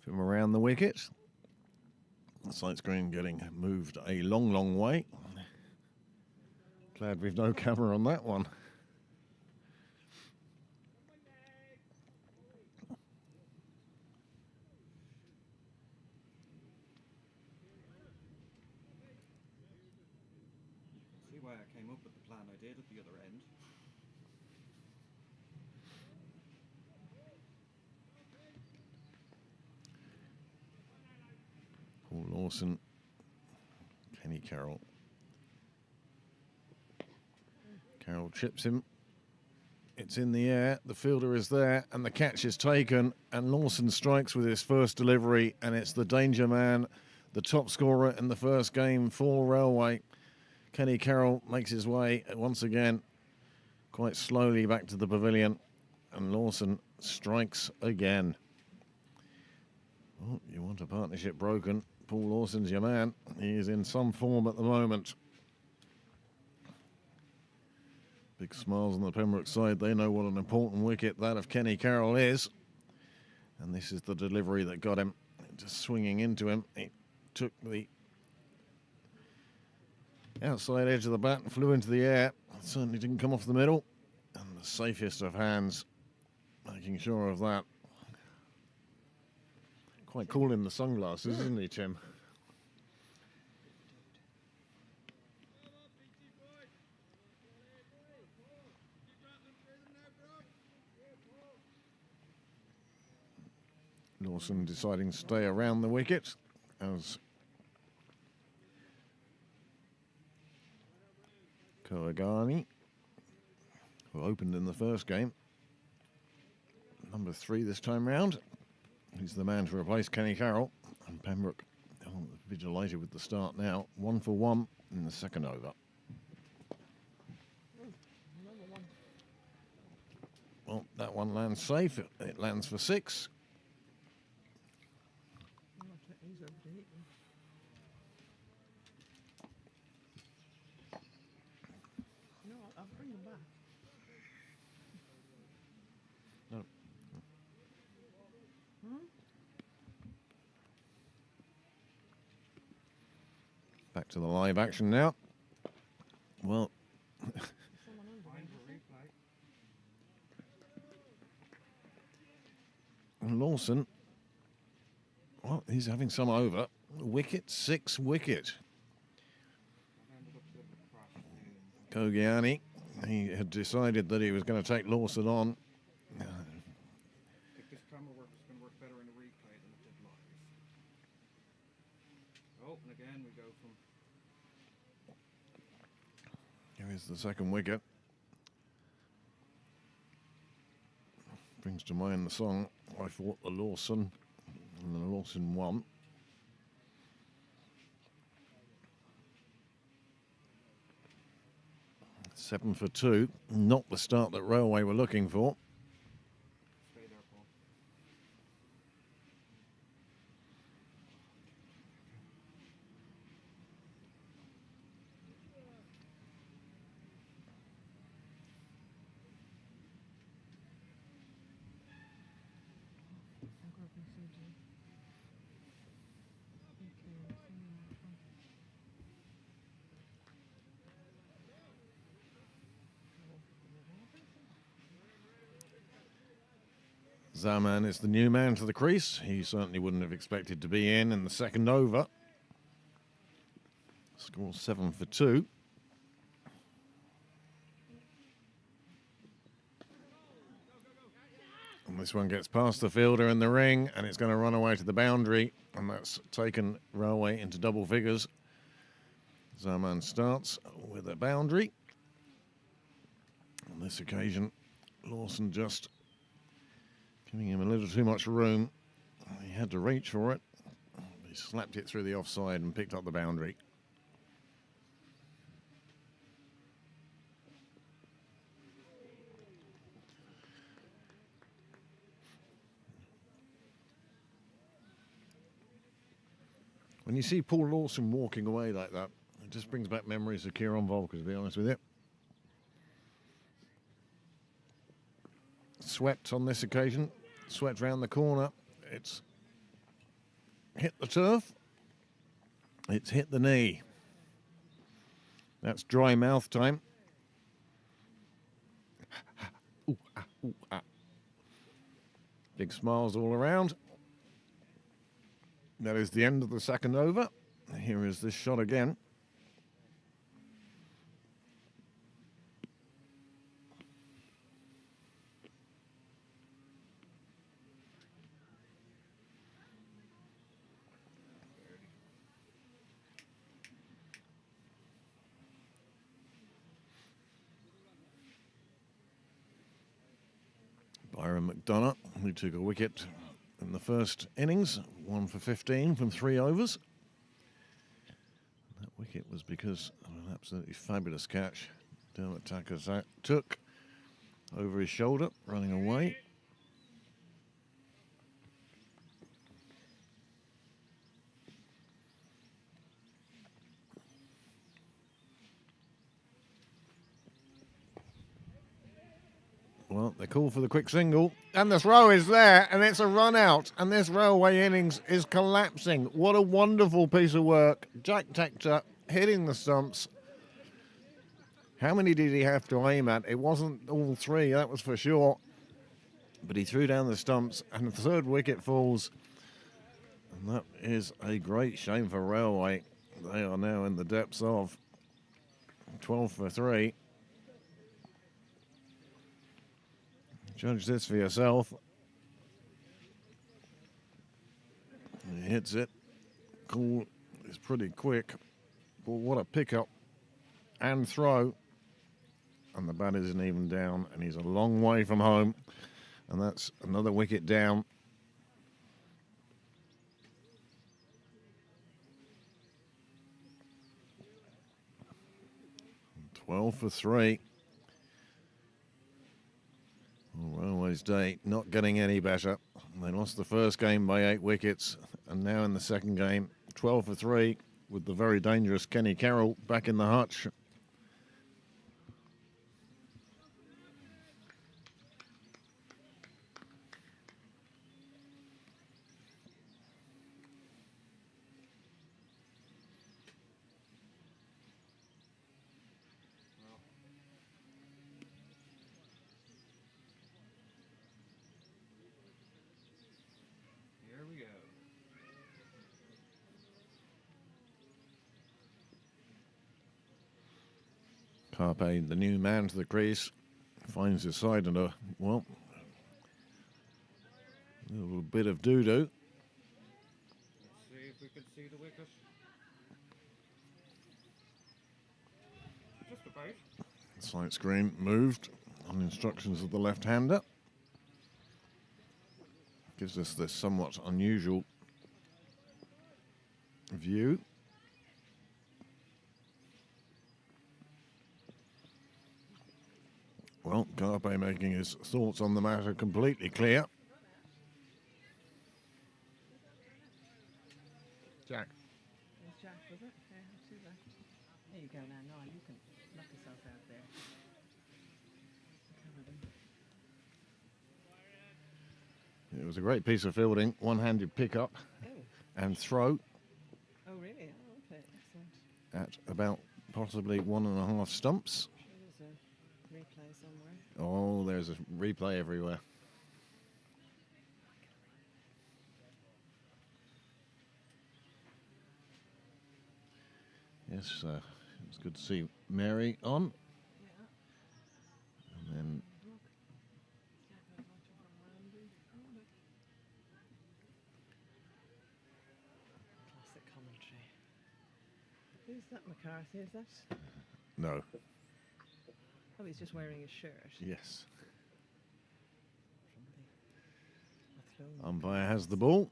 from around the wicket. The sight screen getting moved a long, long way. Glad we've no camera on that one. See why I came up with the plan I did at the other end. Paul Lawson, Kenny Carroll. Carroll chips him. It's in the air, the fielder is there, and the catch is taken, and Lawson strikes with his first delivery, and it's the danger man, the top scorer in the first game for Railway. Kenny Carroll makes his way once again quite slowly back to the pavilion, and Lawson strikes again. Oh, you want a partnership broken? Paul Lawson's your man. He is in some form at the moment. Big smiles on the Pembroke side. They know what an important wicket that of Kenny Carroll is. And this is the delivery that got him. Just swinging into him. He took the outside edge of the bat and flew into the air. Certainly didn't come off the middle. And the safest of hands, making sure of that. Quite cool in the sunglasses, isn't he, Tim? Lawson deciding to stay around the wicket as Koagani, who opened in the first game, number 3 this time round. He's the man to replace Kenny Carroll. And Pembroke will be delighted with the start now. 1 for 1 in the second over. Well, that one lands safe. It lands for 6. He's over to hit them. You know what? I'll bring them back. No. Back to the live action now. Well, Lawson, well, he's having some over. Wicket, 6 wicket. Kogiani, he had decided that he was going to take Lawson on. I think this camera work is going to work better in a replay than it did live. Oh, and again we go from... Here is the second wicket. Brings to mind the song, I Fought the Lawson, and the Lawson won. Seven for 2, not the start that Railway were looking for. Stay there, Paul. Zaman is the new man to the crease. He certainly wouldn't have expected to be in the second over. Score 7 for 2. And this one gets past the fielder in the ring, and it's going to run away to the boundary, and that's taken Railway into double figures. Zaman starts with a boundary. On this occasion, Lawson just giving him a little too much room. He had to reach for it. He slapped it through the offside and picked up the boundary. When you see Paul Lawson walking away like that, it just brings back memories of Kieran Volker, to be honest with you. Swept on this occasion, swept round the corner. It's hit the turf. It's hit the knee. That's dry mouth time. Ooh, ah, ooh, ah. Big smiles all around. That is the end of the second over. Here is this shot again. Byron McDonough, who took a wicket in the first innings, 1 for 15 from 3 overs. That wicket was because of an absolutely fabulous catch Dermot Tacker took over his shoulder, running away. Well, they call for the quick single, and the throw is there, and it's a run out, and this Railway innings is collapsing. What a wonderful piece of work. Jack Tector hitting the stumps. How many did he have to aim at? It wasn't all 3, that was for sure. But he threw down the stumps, and the third wicket falls. And that is a great shame for Railway. They are now in the depths of 12 for 3. Judge this for yourself. He hits it. Cool. It's pretty quick. But what a pickup and throw. And the bat isn't even down. And he's a long way from home. And that's another wicket down. 12 for 3. Railway's day not getting any better. They lost the first game by 8 wickets, and now in the second game, 12 for 3, with the very dangerous Kenny Carroll back in the hutch. Carpe, the new man to the crease, finds his side in a, well, a little bit of doo-doo. Let's see if we can see the wicket. Just about. Slight screen moved on instructions of the left-hander. Gives us this somewhat unusual view. Well, Carpe making his thoughts on the matter completely clear. Jack. There's Jack, was it? Okay, I'll see that. There you go now, Niall. You can knock yourself out there. It was a great piece of fielding, one-handed pickup and throw Oh, really? Oh, okay, excellent. at about possibly 1.5 stumps. There's a replay somewhere. Oh, there's a replay everywhere. Yes, it's good to see Mary on. Yeah. And then Classic commentary. Who's that, McCarthy, is that? no, Oh, he's just wearing his shirt. yes. From the Umpire has the ball.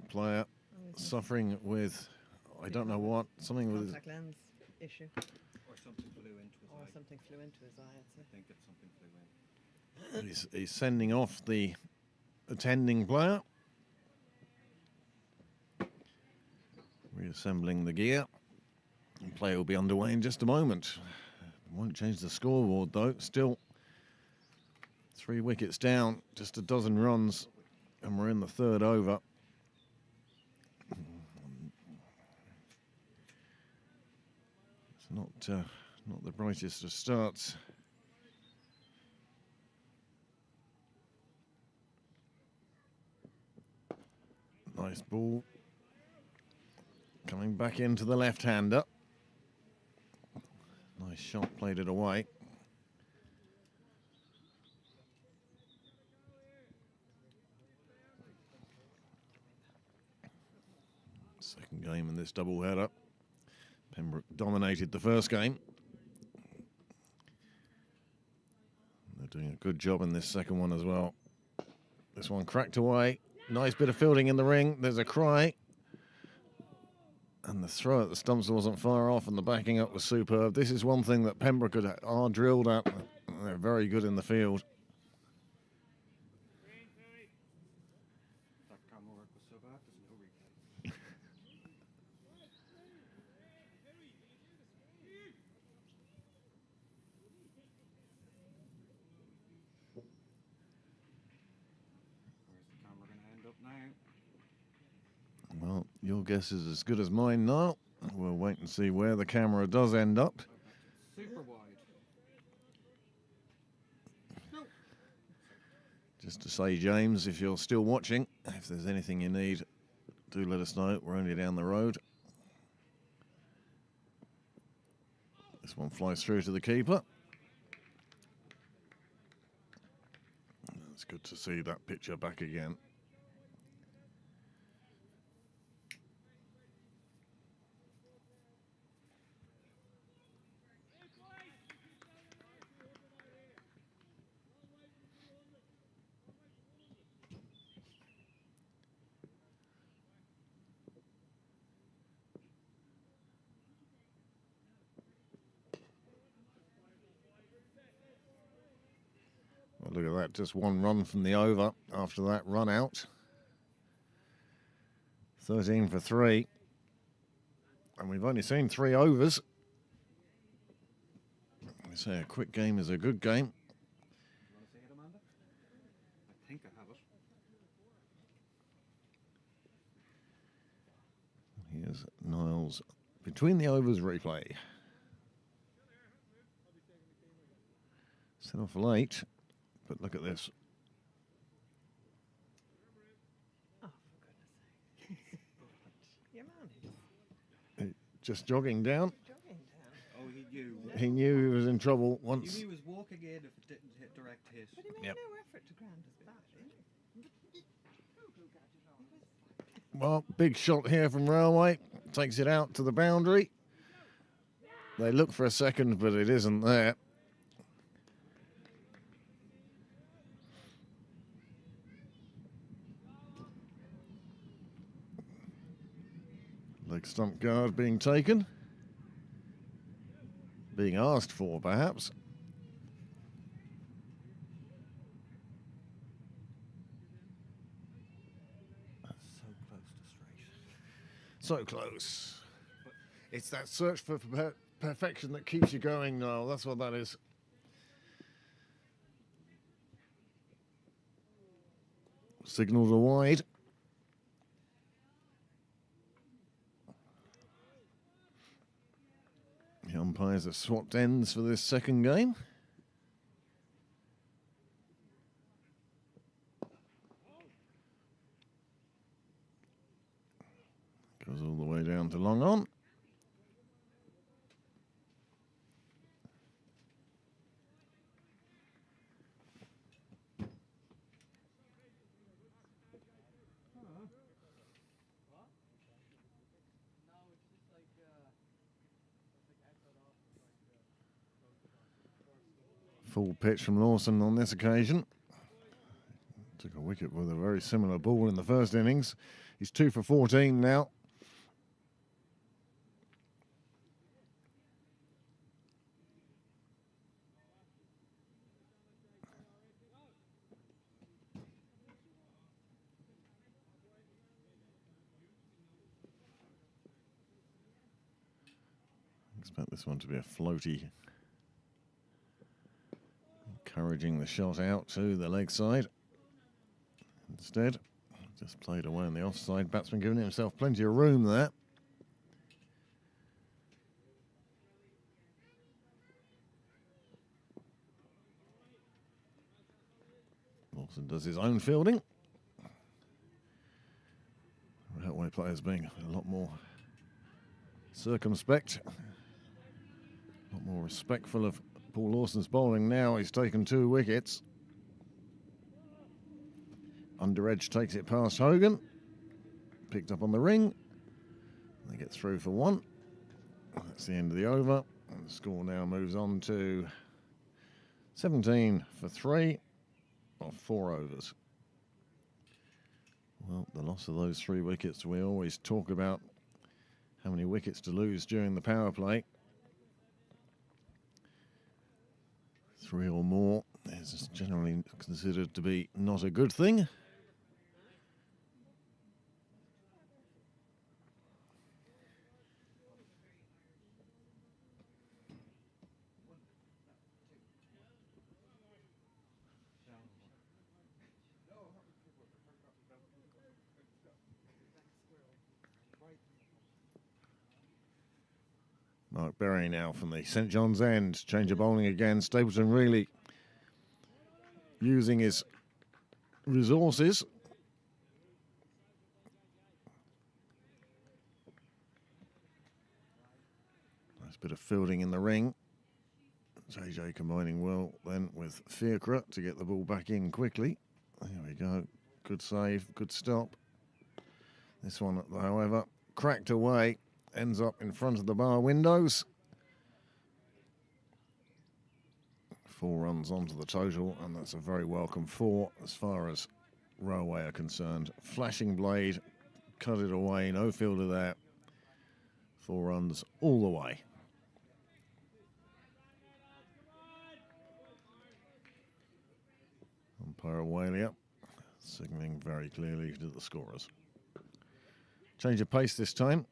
Player Oh, is it suffering with, I don't know what, something with his, contact lens issue. Or something flew into his Or eye. something flew into his eye, I'd say. I think it's something flew in. he's sending off the attending player. Reassembling the gear. Play will be underway in just a moment. Won't change the scoreboard though. Still 3 wickets down, just a dozen runs, and we're in the 3rd over. It's not the brightest of starts. Nice ball. Coming back into the left-hander. Nice shot, played it away. Second game in this doubleheader. Pembroke dominated the first game. They're doing a good job in this second one as well. This one cracked away. Nice bit of fielding in the ring. There's a cry. And the throw at the stumps wasn't far off, and the backing up was superb. This is one thing that Pembroke are drilled at. They're very good in the field. That camera work was so bad, there's no replay. Where's the camera going to end up now? Well, your guess is as good as mine now. We'll wait and see where the camera does end up. Super wide. No. Just to say, James, if you're still watching, if there's anything you need, do let us know. We're only down the road. This one flies through to the keeper. It's good to see that picture back again. Look at that, just 1 run from the over after that run out. 13 for 3. And we've only seen 3 overs. They say a quick game is a good game. You want to see it, Amanda? I think I have it. Here's Niles between the overs replay. Set off late. But look at this. Oh, for goodness sake. Your man is Just jogging down. jogging down. Oh, he knew. He knew he was in trouble He once. knew he was walking in if it didn't hit direct hit. But he made Yep. no effort to ground his bat, did Well, big shot here from Railway. Takes it out to the boundary. They look for a second, but it isn't there. Leg stump guard being taken. Being asked for, perhaps. So close to straight. So close. It's that search for perfection that keeps you going, Niall. That's what that is. Signals are wide. The umpires have swapped ends for this second game. Goes all the way down to long on. Full pitch from Lawson on this occasion. Took a wicket with a very similar ball in the first innings. He's 2 for 14 now. Expect this one to be a floaty. Encouraging the shot out to the leg side. Instead, just played away on the offside. Batsman giving himself plenty of room there. Lawson does his own fielding. Railway players being a lot more circumspect, a lot more respectful of Paul Lawson's bowling now. He's taken 2 wickets. Under edge takes it past Hogan. Picked up on the ring. They get through for 1. That's the end of the over. And the score now moves on to 17 for 3 of 4 overs. Well, the loss of those 3 wickets, we always talk about how many wickets to lose during the power play. 3 or more is generally considered to be not a good thing. Mark Berry now from the St John's end. Change of bowling again. Stapleton really using his resources. Nice bit of fielding in the ring. JJ combining well then with Fiacre to get the ball back in quickly. There we go. Good save, good stop. This one, however, cracked away. Ends up in front of the bar windows. 4 runs onto the total, and that's a very welcome 4 as far as Railway are concerned. Flashing blade, cut it away, no fielder there. 4 runs all the way. Umpire Whaley signalling very clearly to the scorers. Change of pace this time.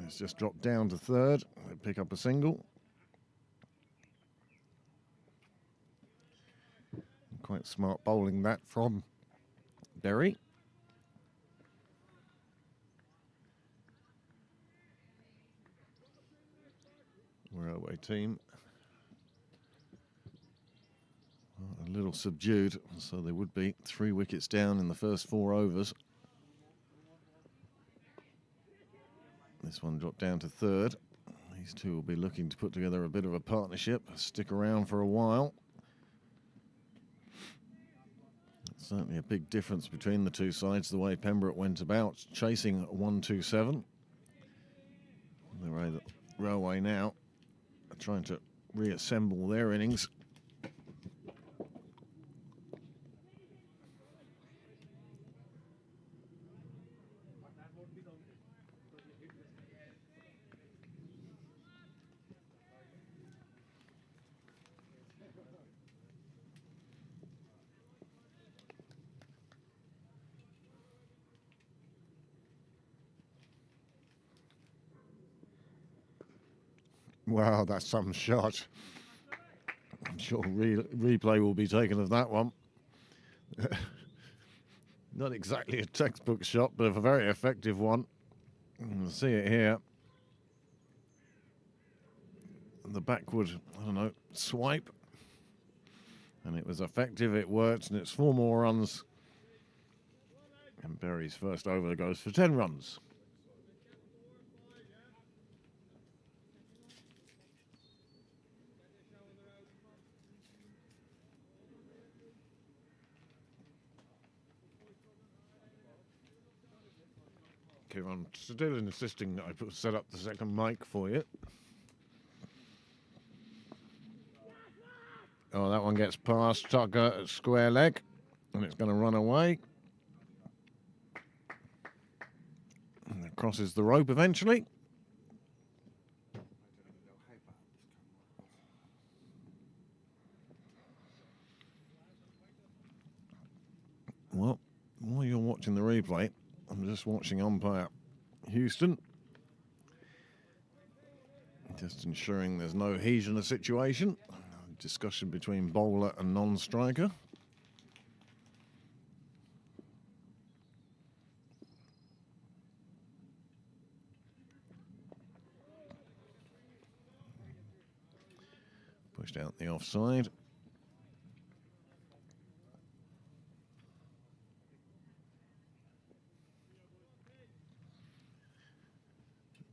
It's just dropped down to 3rd. They pick up a single. Quite smart bowling that from Berry. Railway team a little subdued, so they would be 3 wickets down in the first 4 overs. This one dropped down to 3rd. These two will be looking to put together a bit of a partnership, stick around for a while. Certainly a big difference between the 2 sides, the way Pembroke went about chasing 1-2-7. The way that Railway now are trying to reassemble their innings. Wow, that's some shot. I'm sure replay will be taken of that one. Not exactly a textbook shot, but a very effective one. You'll see it here. The backward, I don't know, swipe. And it was effective, it worked, and it's 4 more runs. And Berry's first over goes for 10 runs. I'm still insisting that I set up the second mic for you. Oh, that one gets past Tucker at square leg, and it's going to run away. And it crosses the rope eventually. Well, while you're watching the replay, I'm just watching umpire Houston Just ensuring there's no heat in the situation. Discussion between bowler and non-striker. Pushed out the offside.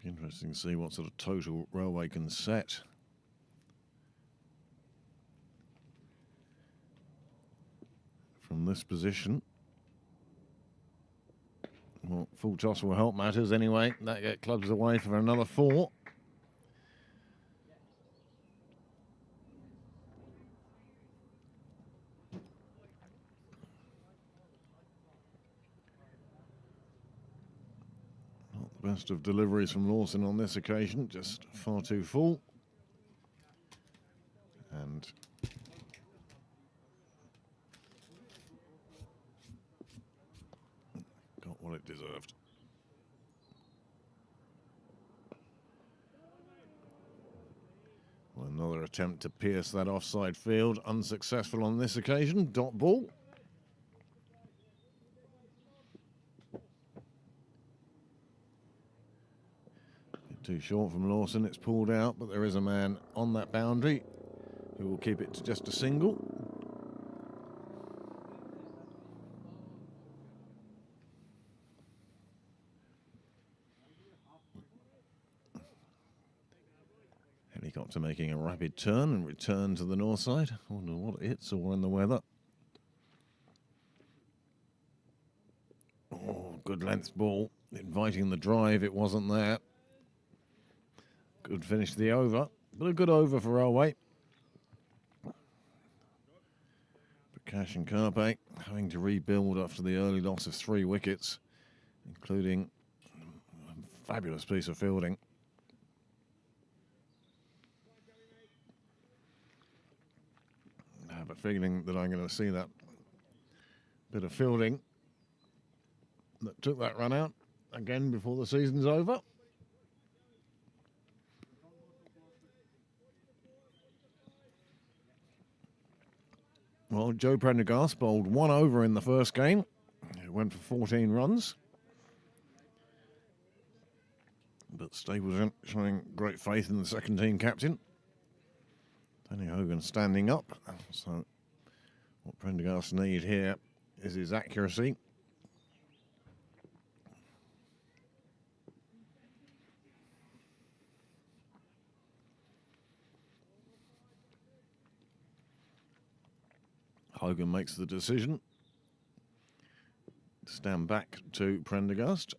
Interesting to see what sort of total Railway can set. From this position. Well, full toss will help matters anyway. That get clubs away for another 4. Not the best of deliveries from Lawson on this occasion, just far too full. And got what it deserved. Well, another attempt to pierce that offside field, unsuccessful on this occasion. Dot ball. Too short from Lawson, it's pulled out, but there is a man on that boundary who will keep it to just a single. Helicopter making a rapid turn and return to the north side. I wonder what it hits or in the weather. Oh, good length ball, inviting the drive, it wasn't there. Good finish to the over, but a good over for Railway. Prakash and Karpe having to rebuild after the early loss of 3 wickets, including a fabulous piece of fielding. I have a feeling that I'm going to see that bit of fielding that took that run out again before the season's over. Well, Joe Prendergast bowled 1 over in the first game. It went for 14 runs. But Staples showing great faith in the second team captain. Tony Hogan standing up. So what Prendergast need here is his accuracy. Hogan makes the decision to stand back to Prendergast.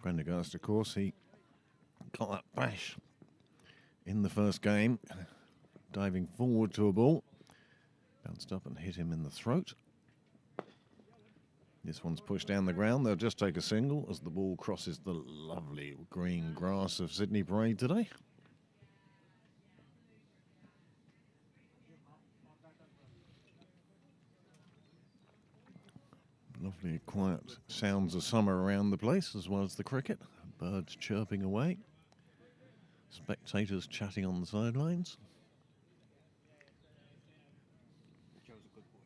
Prendergast, of course, he got that bash in the first game, diving forward to a ball, bounced up and hit him in the throat. This one's pushed down the ground. They'll just take a single as the ball crosses the lovely green grass of Sydney Parade today. Lovely quiet sounds of summer around the place, as well as the cricket. Birds chirping away. Spectators chatting on the sidelines. Joe's a good boy.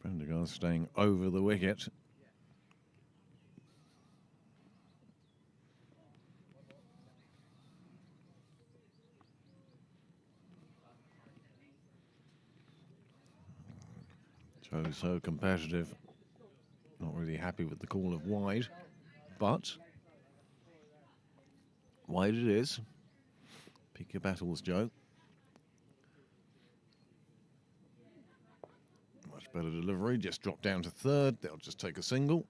Prendergast staying over the wicket. Joe's so competitive. Not really happy with the call of wide. But wide it is. Pick your battles, Joe. Much better delivery. Just drop down to third. They'll just take a single.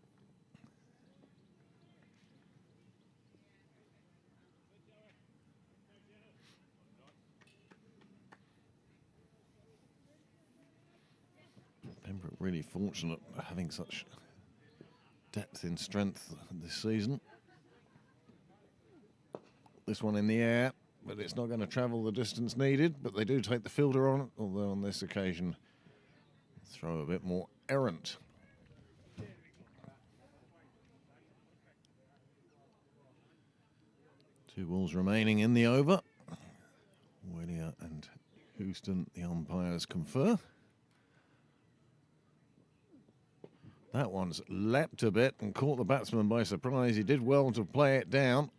Pembroke Really fortunate having such depth in strength this season. This one in the air, but it's not going to travel the distance needed, but they do take the fielder on it, although on this occasion throw a bit more errant. Two balls remaining in the over. Willier and Houston, the umpires, confer. That one's leapt a bit and caught the batsman by surprise. He did well to play it down.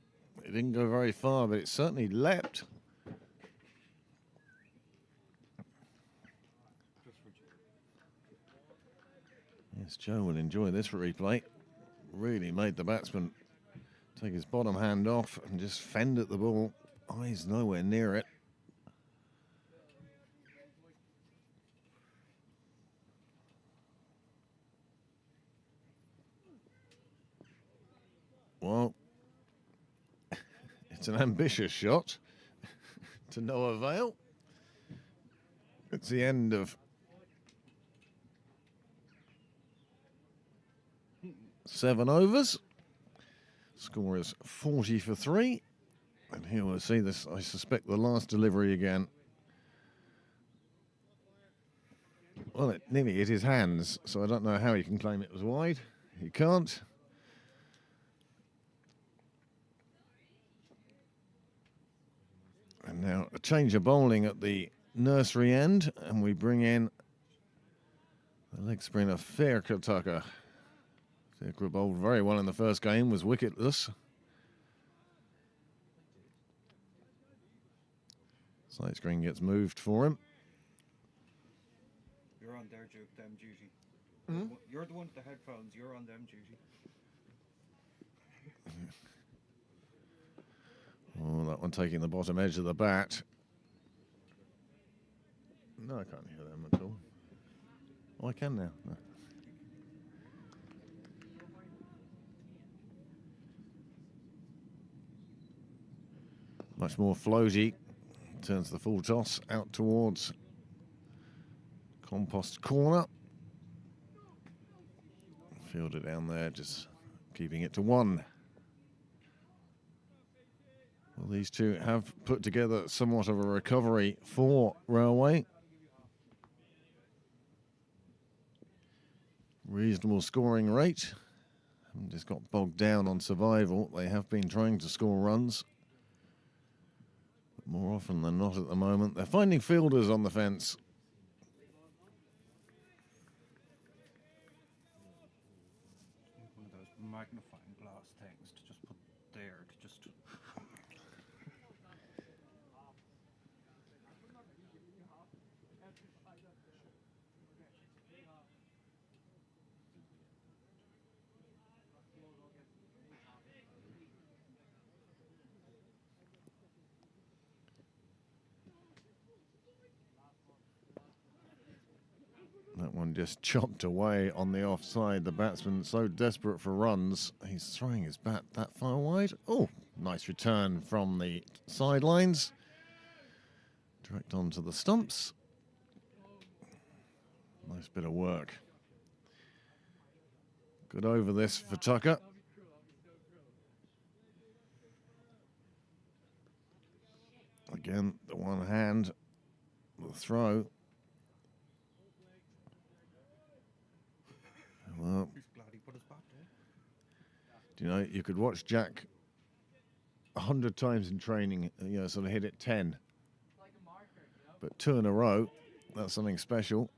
It didn't go very far, but it certainly leapt. Yes, Joe will enjoy this replay. Really made the batsman take his bottom hand off and just fend at the ball. Eyes nowhere near it. Well, it's an ambitious shot to no avail. It's the end of 7 overs. Score is 40 for 3. And here we'll see this, I suspect, the last delivery again. Well, it nearly hit his hands, so I don't know how he can claim it was wide. He can't. And now a change of bowling at the nursery end, and we bring in the leg spinner Fairkataka. Fairkataka bowled very well in the first game, was wicketless. Side screen gets moved for him. You're on their them duty. Hmm? You're the one with the headphones. You're on them duty. Oh, that one taking the bottom edge of the bat. No, I can't hear them at all. Oh, I can now. No. Much more floaty. Turns the full toss out towards compost corner. Fielder down there, just keeping it to 1. Well, these two have put together somewhat of a recovery for Railway. Reasonable scoring rate. Haven't just got bogged down on survival. They have been trying to score runs. But more often than not at the moment, they're finding fielders on the fence. One of those magnifying glass things to just put there to just. That one just chopped away on the offside. The batsman so desperate for runs, he's throwing his bat that far wide. Oh, nice return from the sidelines. Direct onto the stumps. Nice bit of work. Good over this for Tucker. Again, the one hand, the throw. Well, He's glad he put his bat there. do you know, you could watch Jack 100 times in training, you know, sort of hit it 10. But 2 in a row, that's something special.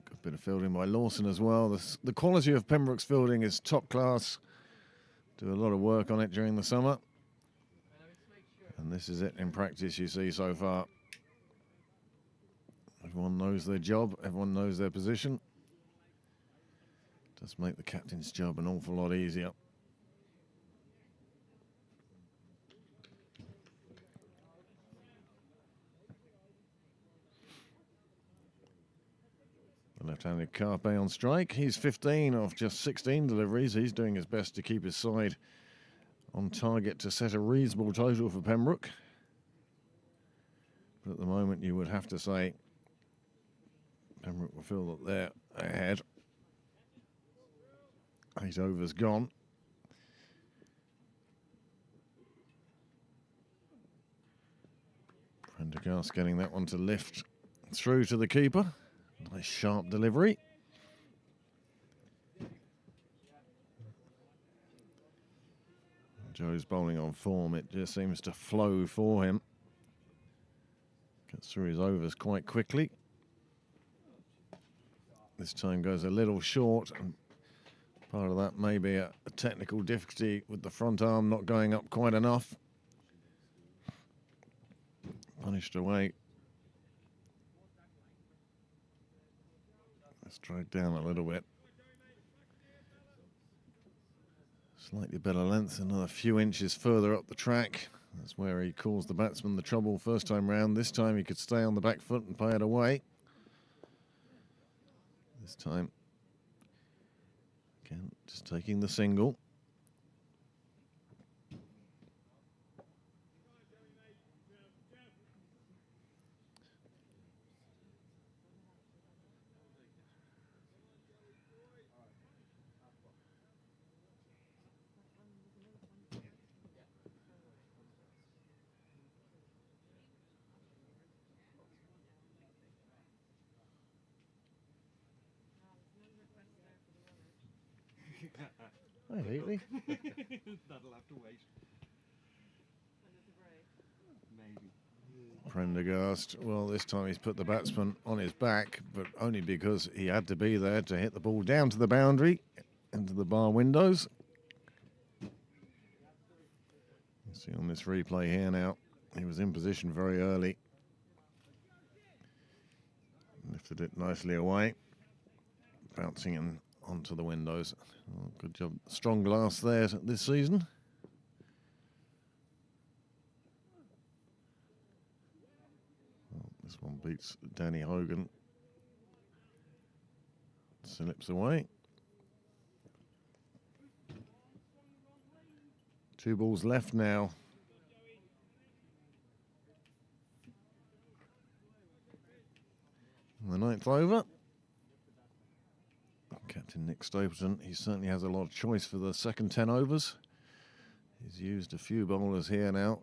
Good bit of fielding by Lawson as well. The quality of Pembroke's fielding is top class. Do a lot of work on it during the summer. And this is it in practice you see so far. Everyone knows their job, everyone knows their position. Does make the captain's job an awful lot easier. The left-handed Carpe on strike. He's 15 off just 16 deliveries. He's doing his best to keep his side on target to set a reasonable total for Penbrook. But at the moment you would have to say Penbrook will feel that they're ahead. 8 overs gone. Prendergast getting that one to lift through to the keeper. Nice sharp delivery. Joe's bowling on form. It just seems to flow for him. Gets through his overs quite quickly. This time goes a little short, and part of that may be a technical difficulty with the front arm not going up quite enough. Punished away. Let's drag down a little bit. Slightly better length, another few inches further up the track. That's where he caused the batsman the trouble first time round. This time he could stay on the back foot and play it away. This time, again, just taking the single. Hey, Heatley. That'll have to wait. Maybe. Prendergast, well, this time he's put the batsman on his back, but only because he had to be there to hit the ball down to the boundary, into the bar windows. You see on this replay here now, he was in position very early. Lifted it nicely away, bouncing in onto the windows. Oh, good job. Strong glass there this season. Oh, this one beats Danny Hogan. Slips away. 2 balls left now. In the 9th over. Captain Nick Stapleton, he certainly has a lot of choice for the second 10 overs. He's used a few bowlers here now.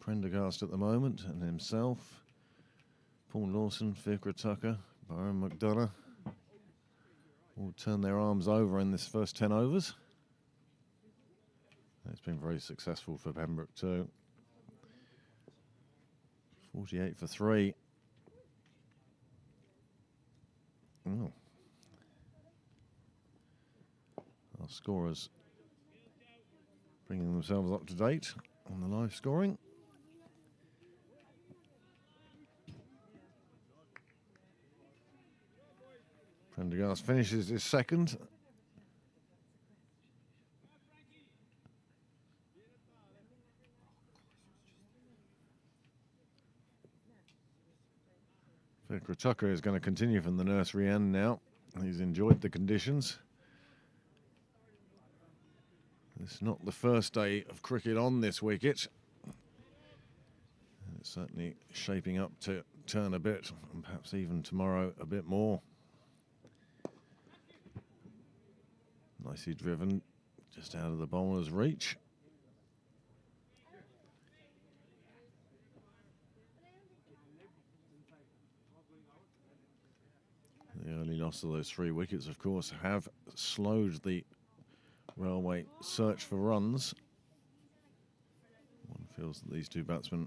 Prendergast at the moment, and himself. Paul Lawson, Fikra Tucker, Byron McDonough all turn their arms over in this first 10 overs. It's been very successful for Penbrook too. 48 for 3. Oh. Our scorers bringing themselves up to date on the live scoring. Prendergast finishes his second. Fikra Tucker is going to continue from the nursery end now. He's enjoyed the conditions. It's not the first day of cricket on this wicket. And it's certainly shaping up to turn a bit, and perhaps even tomorrow a bit more. Nicely driven, just out of the bowler's reach. The early loss of those 3 wickets, of course, have slowed the Railway search for runs. One feels that these 2 batsmen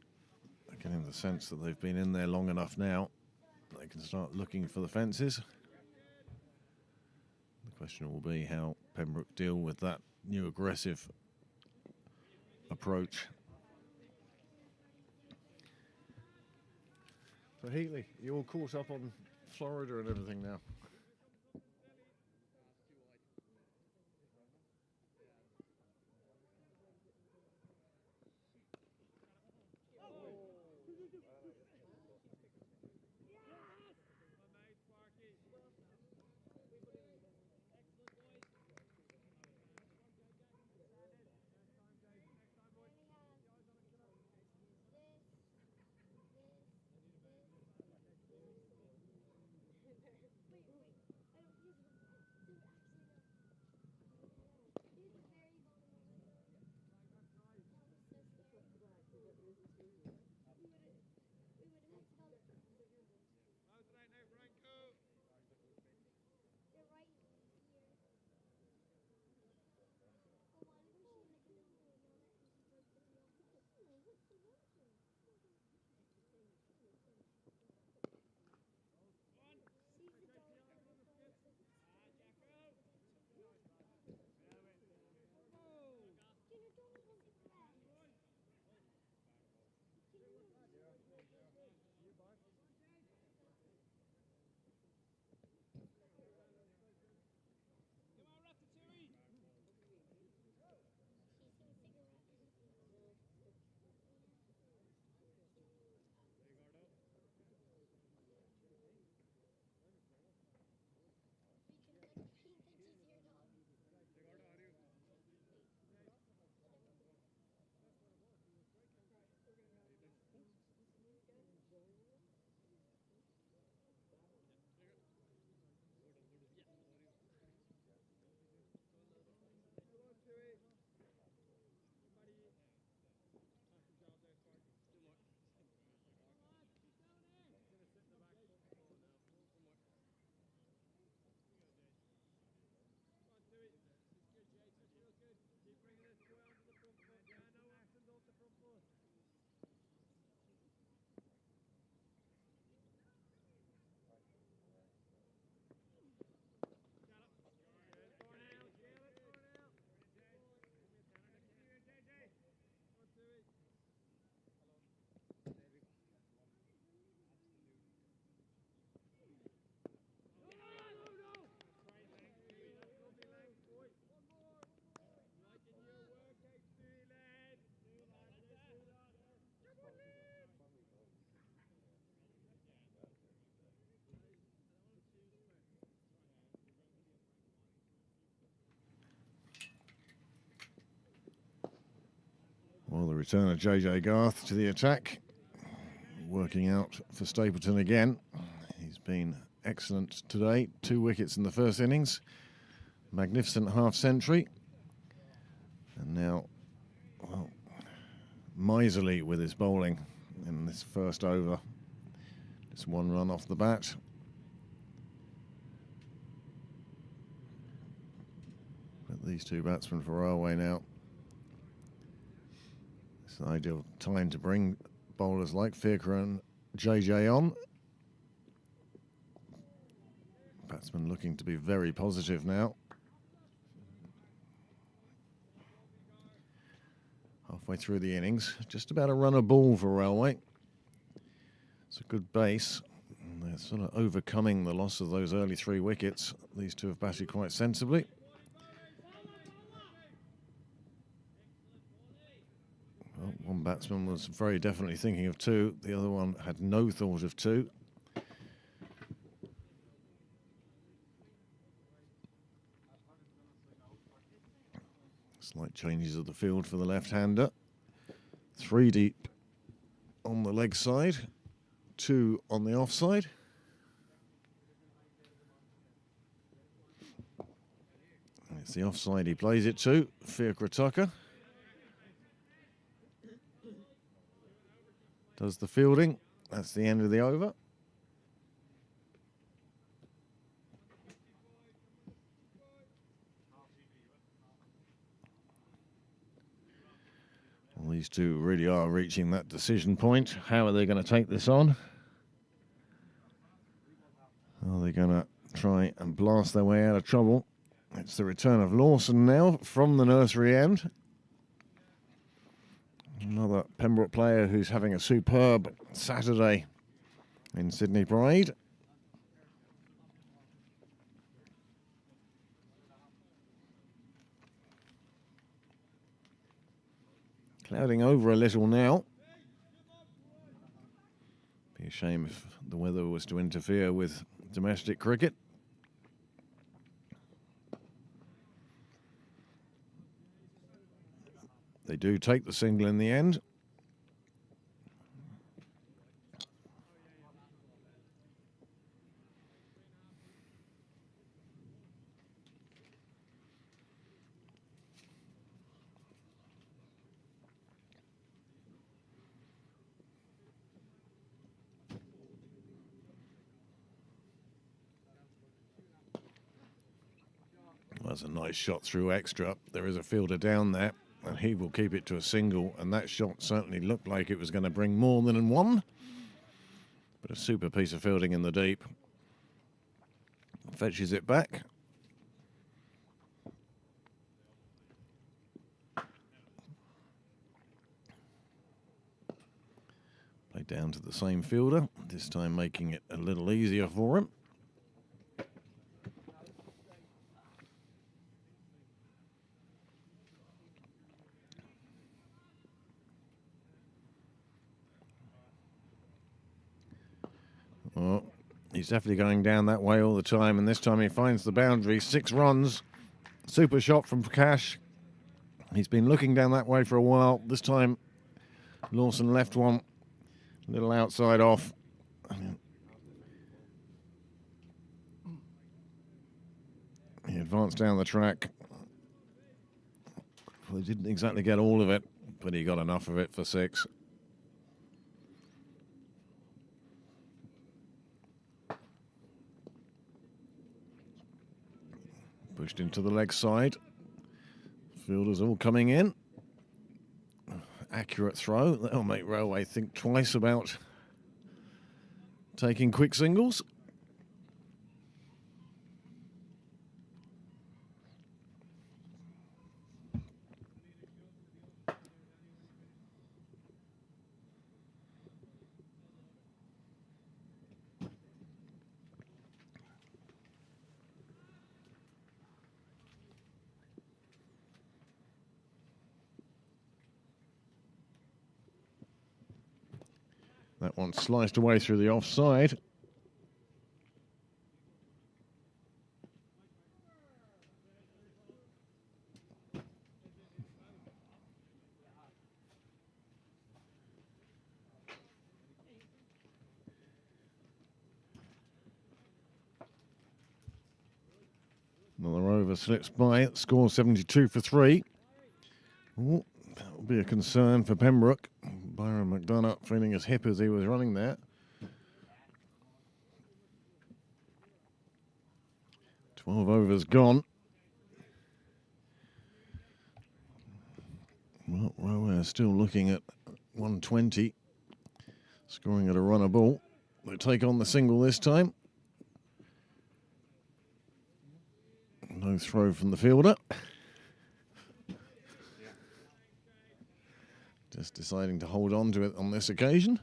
are getting the sense that they've been in there long enough now. They can start looking for the fences. The question will be how Penbrook deal with that new aggressive approach. So Heatley, you all caught up on Florida and everything now? return of JJ Garth to the attack. Working out for Stapleton again. He's been excellent today. 2 wickets in the first innings. Magnificent half-century. And now, well, miserly with his bowling in this first over. Just 1 run off the bat. But these 2 batsmen for Railway now. It's an ideal time to bring bowlers like Firker and JJ on. Batsman looking to be very positive now. Halfway through the innings, just about a run a ball for Railway. It's a good base. And they're sort of overcoming the loss of those early 3 wickets. These 2 have batted quite sensibly. Well, one batsman was very definitely thinking of 2. The other one had no thought of 2. Slight changes of the field for the left-hander. 3 deep on the leg side, 2 on the offside. It's the offside he plays it to, Firker Tucker. Does the fielding. That's the end of the over. Well, these 2 really are reaching that decision point. How are they going to take this on? Are they going to try and blast their way out of trouble? It's the return of Lawson now from the nursery end. Another Pembroke player who's having a superb Saturday in Sydney Parade. Clouding over a little now. Be a shame if the weather was to interfere with domestic cricket. They do take the single in the end. Well, that's a nice shot through extra. There is a fielder down there, and he will keep it to a single, and that shot certainly looked like it was going to bring more than 1. But a super piece of fielding in the deep. Fetches it back. Played down to the same fielder, this time making it a little easier for him. Well, he's definitely going down that way all the time, and this time he finds the boundary. 6 runs. Super shot from Prakash. He's been looking down that way for a while. This time, Lawson left one. A little outside off. He advanced down the track. Well, he didn't exactly get all of it, but he got enough of it for 6. Pushed into the leg side. Fielders all coming in. Accurate throw. That'll make Railway think twice about taking quick singles. That one sliced away through the offside. Another over slips by. Score 72 for 3. Oh, that'll be a concern for Pembroke. Byron McDonough feeling as hip as he was running there. 12 overs gone. Well, Railway are still looking at 120, scoring at a runner ball. They take on the single this time. No throw from the fielder. Just deciding to hold on to it on this occasion.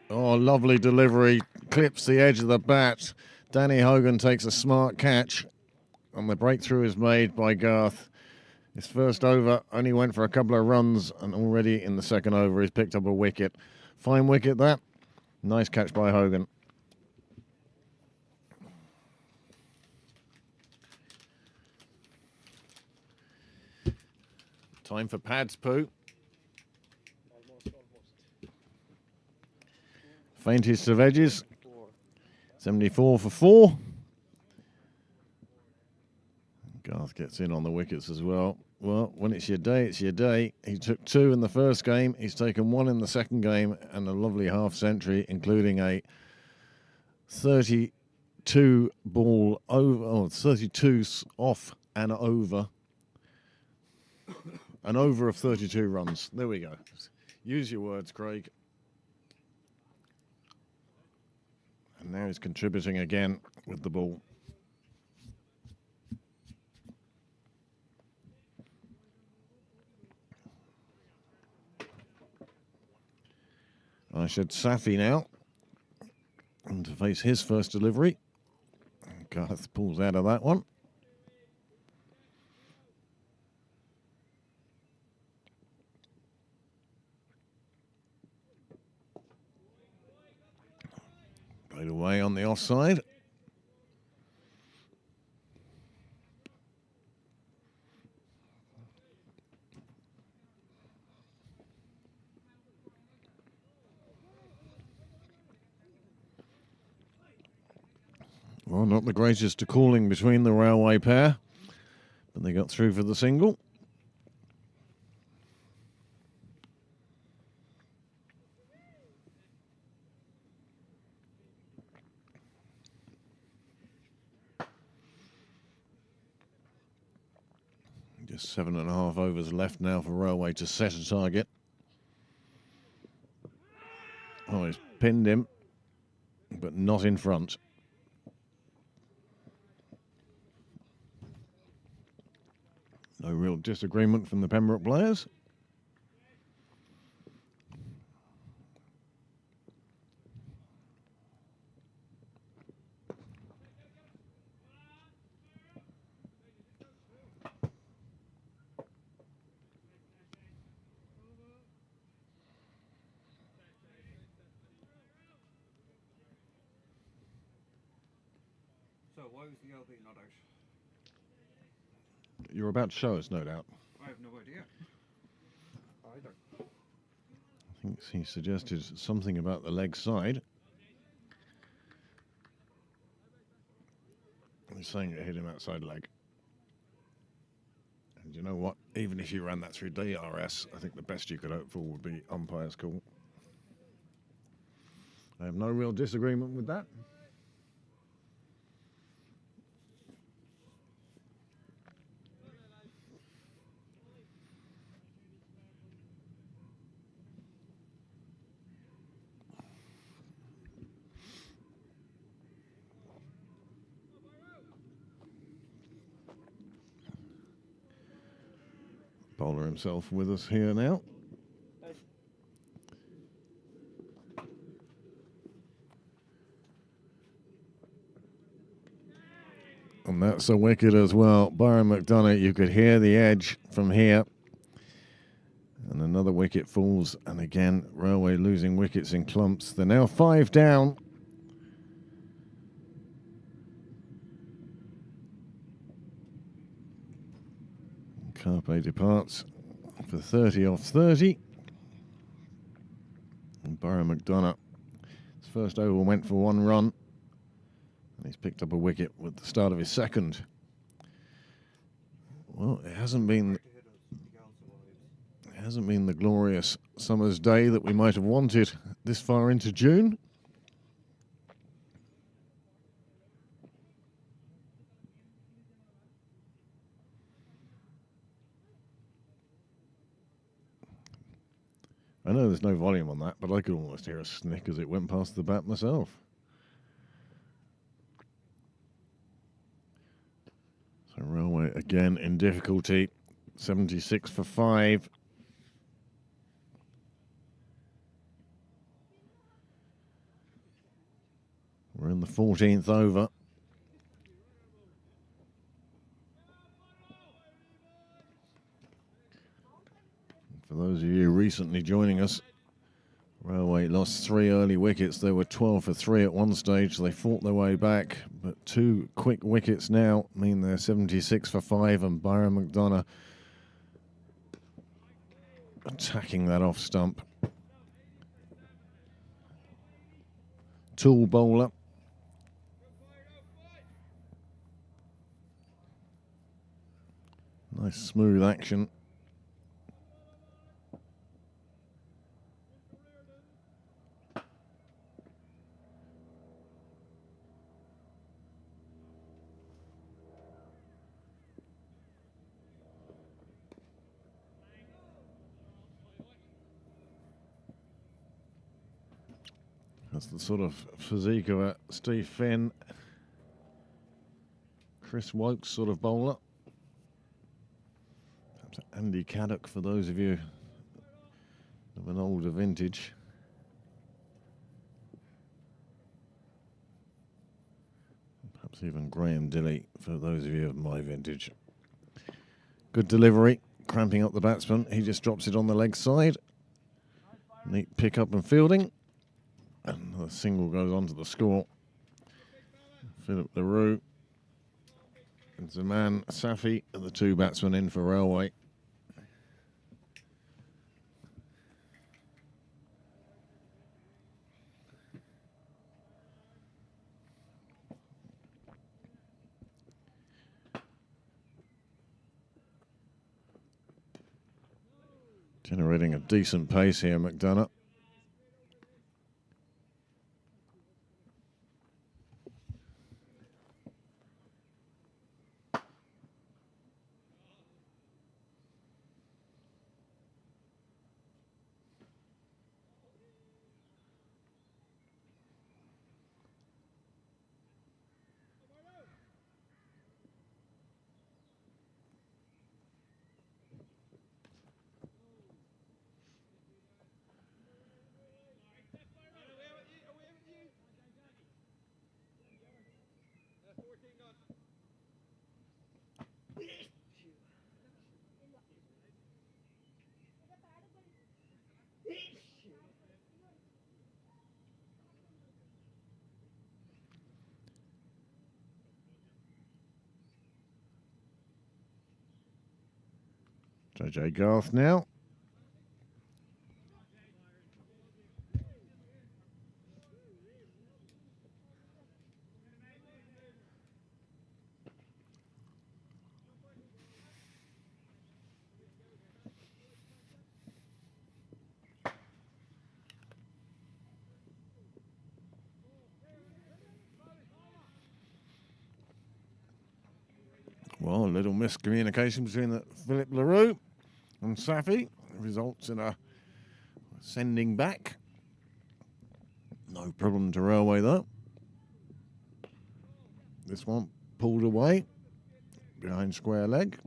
Oh, lovely delivery. Clips the edge of the bat. Danny Hogan takes a smart catch. And the breakthrough is made by Garth. His first over only went for a couple of runs, and already in the second over he's picked up a wicket. Fine wicket that. Nice catch by Hogan. Time for pads, Pooh. Faintest of edges. 74 for 4. Garth gets in on the wickets as well. Well, when it's your day, it's your day. He took 2 in the first game. He's taken 1 in the second game and a lovely half century, including a 32 ball over, 32 off and over. An over of 32 runs. There we go. Use your words, Craig. And now he's contributing again with the ball. Arshad Safi now, and to face his first delivery. Garth pulls out of that one. Played away on the offside. Well, not the greatest to calling between the Railway pair, but they got through for the single. Just 7.5 overs left now for Railway to set a target. Oh, he's pinned him, but not in front. No real disagreement from the Pembroke players. So why was the LB not out? You're about to show us, no doubt. I have no idea. Either. I think he suggested something about the leg side. He's saying it hit him outside leg. And you know what? Even if you ran that through DRS, I think the best you could hope for would be umpire's call. I have no real disagreement with that. Bowler himself with us here now. And that's a wicket as well. Byron McDonough, you could hear the edge from here. And another wicket falls. And again, Railway losing wickets in clumps. They're now 5 down. Carpe departs for 30 off 30. And Barrow McDonough, his first over went for 1 run. And he's picked up a wicket with the start of his second. Well, it hasn't been the glorious summer's day that we might have wanted this far into June. I know there's no volume on that, but I could almost hear a snick as it went past the bat myself. So Railway again in difficulty. 76 for 5. We're in the 14th over. For those of you recently joining us, Railway lost 3 early wickets. They were 12 for 3 at one stage. They fought their way back, but 2 quick wickets now mean they're 76 for 5, and Byron McDonough attacking that off stump. Tool bowler. Nice smooth action. That's the sort of physique of a Steve Finn, Chris Wokes sort of bowler. Perhaps Andy Caddock for those of you of an older vintage. Perhaps even Graham Dilley for those of you of my vintage. Good delivery, cramping up the batsman. He just drops it on the leg side. Neat pick up and fielding. And the single goes on to the score. Philip LaRue and Zaman Safi are the 2 batsmen in for Railway. Generating a decent pace here, McDonough. JJ Garth now. Well, a little miscommunication between Philip LaRue and Safi results in a sending back. No problem to Railway though. This one pulled away behind square leg.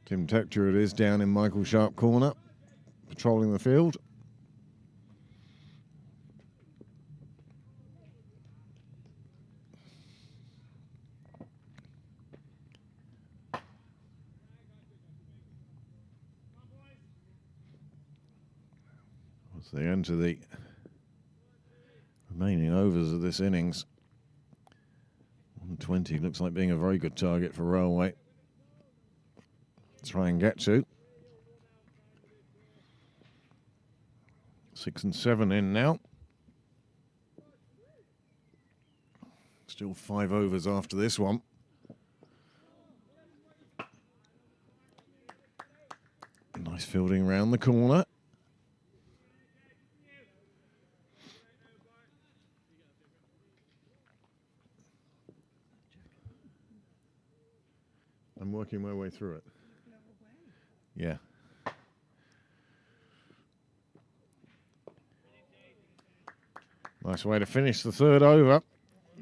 Tim Tector it is down in Michael Sharp corner, patrolling the field. As they enter the remaining overs of this innings, 120 looks like being a very good target for Railway. try and get to. 6 and 7 in now. Still 5 overs after this one. Nice fielding round the corner. I'm working my way through it. Yeah. Nice way to finish the third over.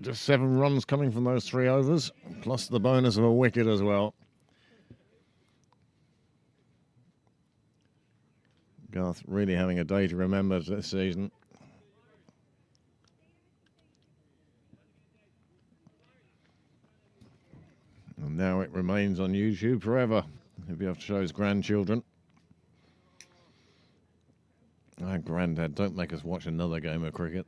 Just 7 runs coming from those 3 overs, plus the bonus of a wicket as well. Garth really having a day to remember this season. And now it remains on YouTube forever. He'll be able to show his grandchildren. Ah, Grandad, don't make us watch another game of cricket.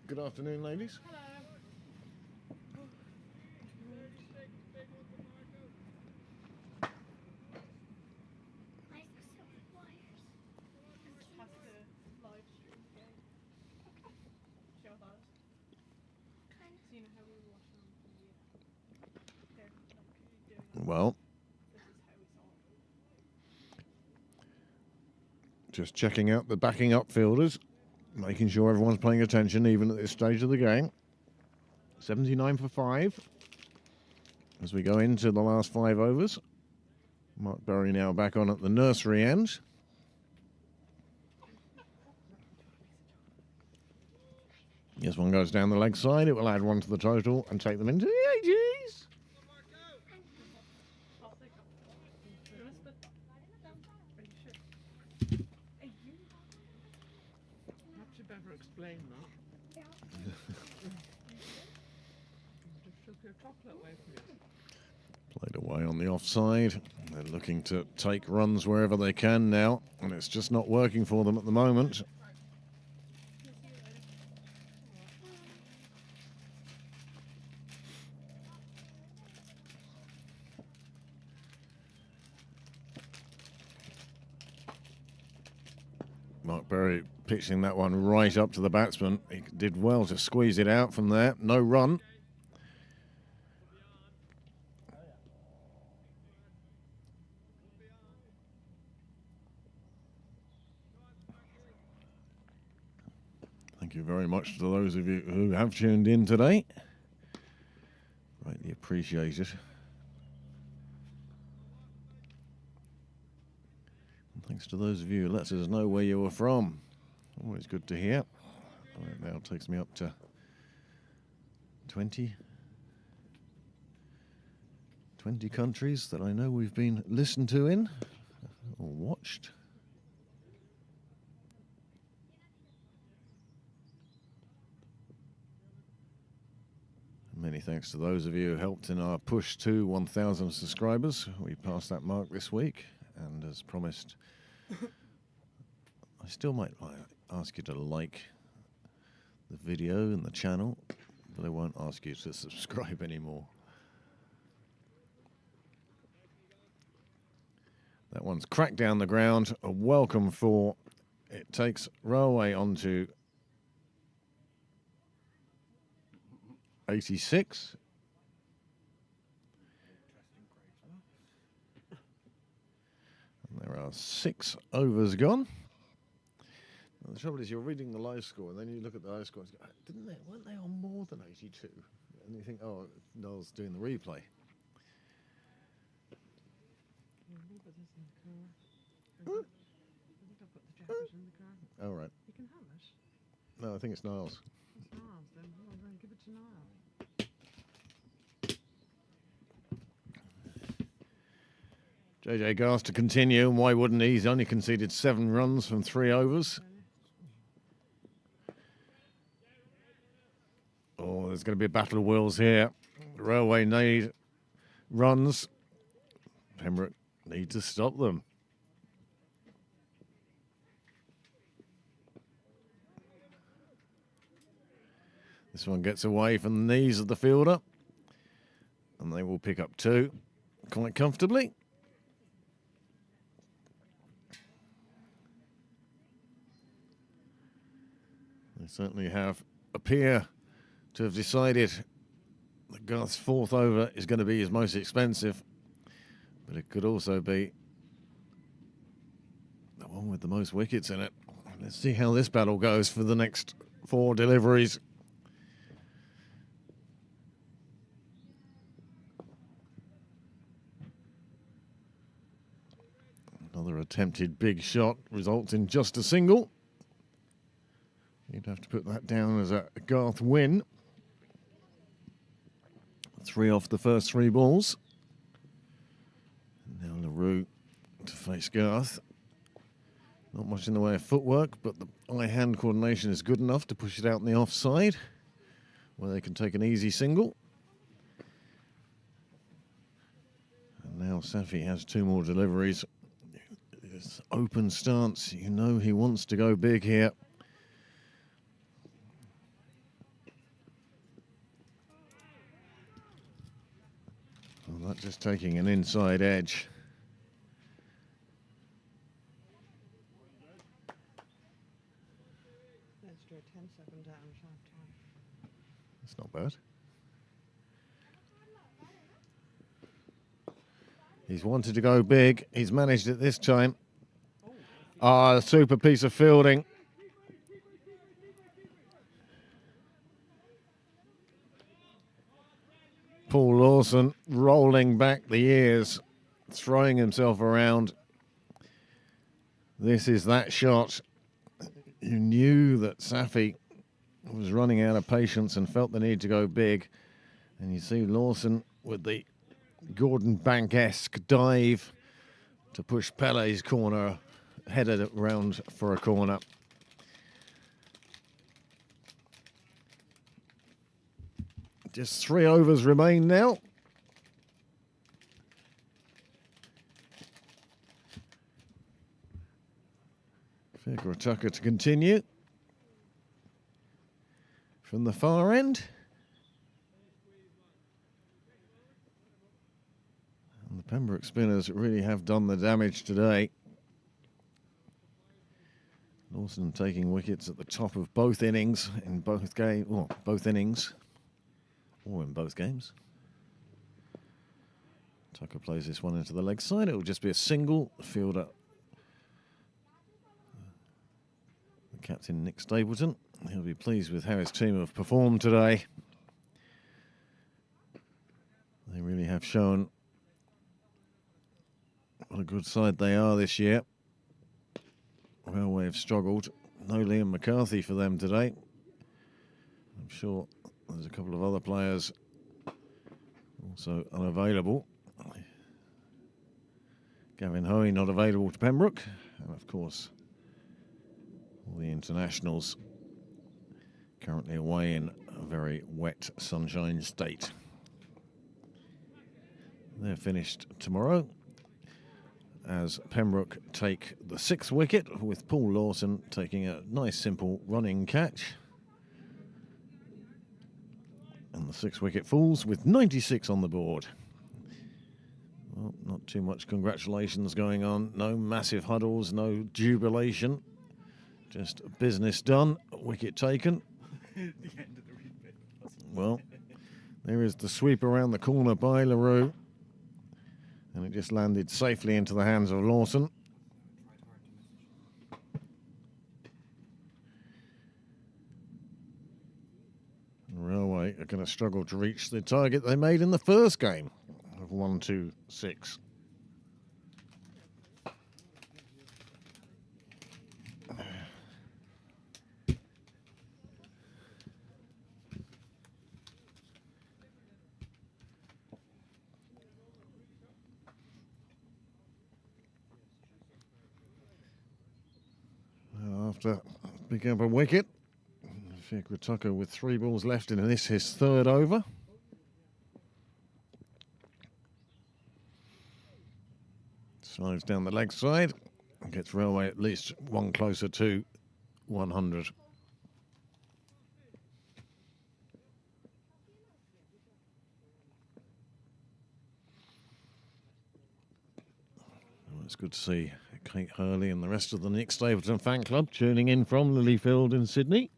Good afternoon, ladies. Well, just checking out the backing up fielders, making sure everyone's paying attention even at this stage of the game. 79 for 5 as we go into the last 5 overs. Mark Berry now back on at the nursery end. Yes, one goes down the leg side. It will add 1 to the total and take them into the 80s. Perhaps you better explain that. Just took your chocolate away from you. Played away on the offside. They're looking to take runs wherever they can now, and it's just not working for them at the moment. Mark Berry pitching that one right up to the batsman. He did well to squeeze it out from there. No run. Thank you very much to those of you who have tuned in today. Greatly appreciate it. And thanks to those of you who let us know where you were from. Always good to hear. Right, now it takes me up to 20 countries that I know we've been listened to in or watched. Many thanks to those of you who helped in our push to 1,000 subscribers. We passed that mark this week, and as promised, I still might ask you to like the video and the channel, but I won't ask you to subscribe anymore. That one's cracked down the ground, a welcome for. It takes Railway onto 86. And there are 6 overs gone. Now, the trouble is you're reading the live score and then you look at the live score and go, weren't they on more than 82? And you think, oh, Noel's doing the replay. I think I've got the jacket in the car. Oh, right. You can have it. No, I think it's Niles. It's Niles, then. Well, then give it to Niles. JJ Garth to continue, and why wouldn't he? He's only conceded 7 runs from 3 overs. Oh, there's going to be a battle of wills here. Railway need runs. Pembroke need to stop them. This one gets away from the knees of the fielder, and they will pick up 2 quite comfortably. They certainly appear to have decided that Garth's 4th over is going to be his most expensive, but it could also be the one with the most wickets in it. Let's see how this battle goes for the next 4 deliveries. Another attempted big shot results in just a single. You'd have to put that down as a Garth win. 3 off the first 3 balls. And now LaRue to face Garth. Not much in the way of footwork, but the eye-hand coordination is good enough to push it out on the offside, where they can take an easy single. And now Safi has 2 more deliveries. This open stance, you know he wants to go big here. Well, that's just taking an inside edge. Let's do a 10-second down at half time. That's not bad. He's wanted to go big. He's managed it this time. Ah, a super piece of fielding. Paul Lawson rolling back the ears, throwing himself around. This is that shot. You knew that Safi was running out of patience and felt the need to go big. And you see Lawson with the Gordon Bank-esque dive to push Pele's corner, headed around for a corner. Just 3 overs remain now. Figure Tucker to continue. From the far end. And the Pembroke spinners really have done the damage today. Lawson taking wickets at the top of both innings in both games, well, both innings, or in both games. Tucker plays this one into the leg side. It will just be a single. Fielder, the captain Nick Stapleton, he'll be pleased with how his team have performed today. They really have shown what a good side they are this year. Railway have struggled. No Liam McCarthy for them today. I'm sure there's a couple of other players also unavailable. Gavin Hoey not available to Pembroke. And of course, all the internationals currently away in a very wet sunshine state. They're finished tomorrow as Pembroke take the 6th wicket, with Paul Lawson taking a nice simple running catch. And the 6th wicket falls with 96 on the board. Well, not too much congratulations going on. No massive huddles, no jubilation. Just business done, wicket taken. The end of the replay. Well, there is the sweep around the corner by LaRue. And it just landed safely into the hands of Lawson. And Railway are going to struggle to reach the target they made in the first game of 1-2-6. After picking up a wicket, Figure Tucker with 3 balls left in this, his 3rd over. Slides down the leg side and gets Railway at least 1 closer to 100. It's good to see Kate Hurley and the rest of the Nick Stapleton fan club tuning in from Lilyfield in Sydney.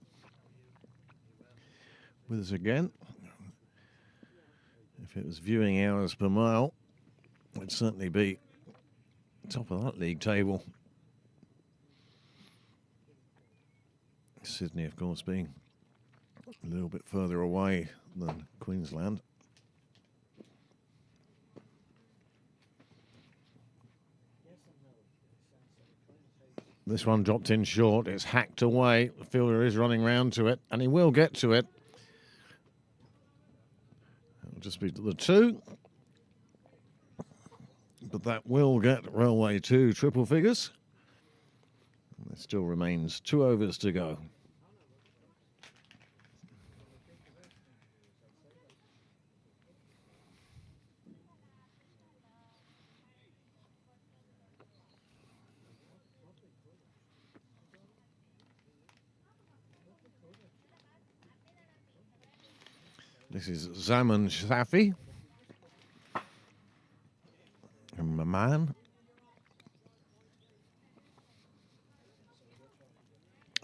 With us again. If it was viewing hours per mile, it'd certainly be top of that league table. Sydney, of course, being a little bit further away than Queensland. This one dropped in short. It's hacked away. The fielder is running round to it, and he will get to it. It'll just be to the 2. But that will get Railway 2 triple figures. There still remains 2 overs to go. This is Zaman Safi and Maman.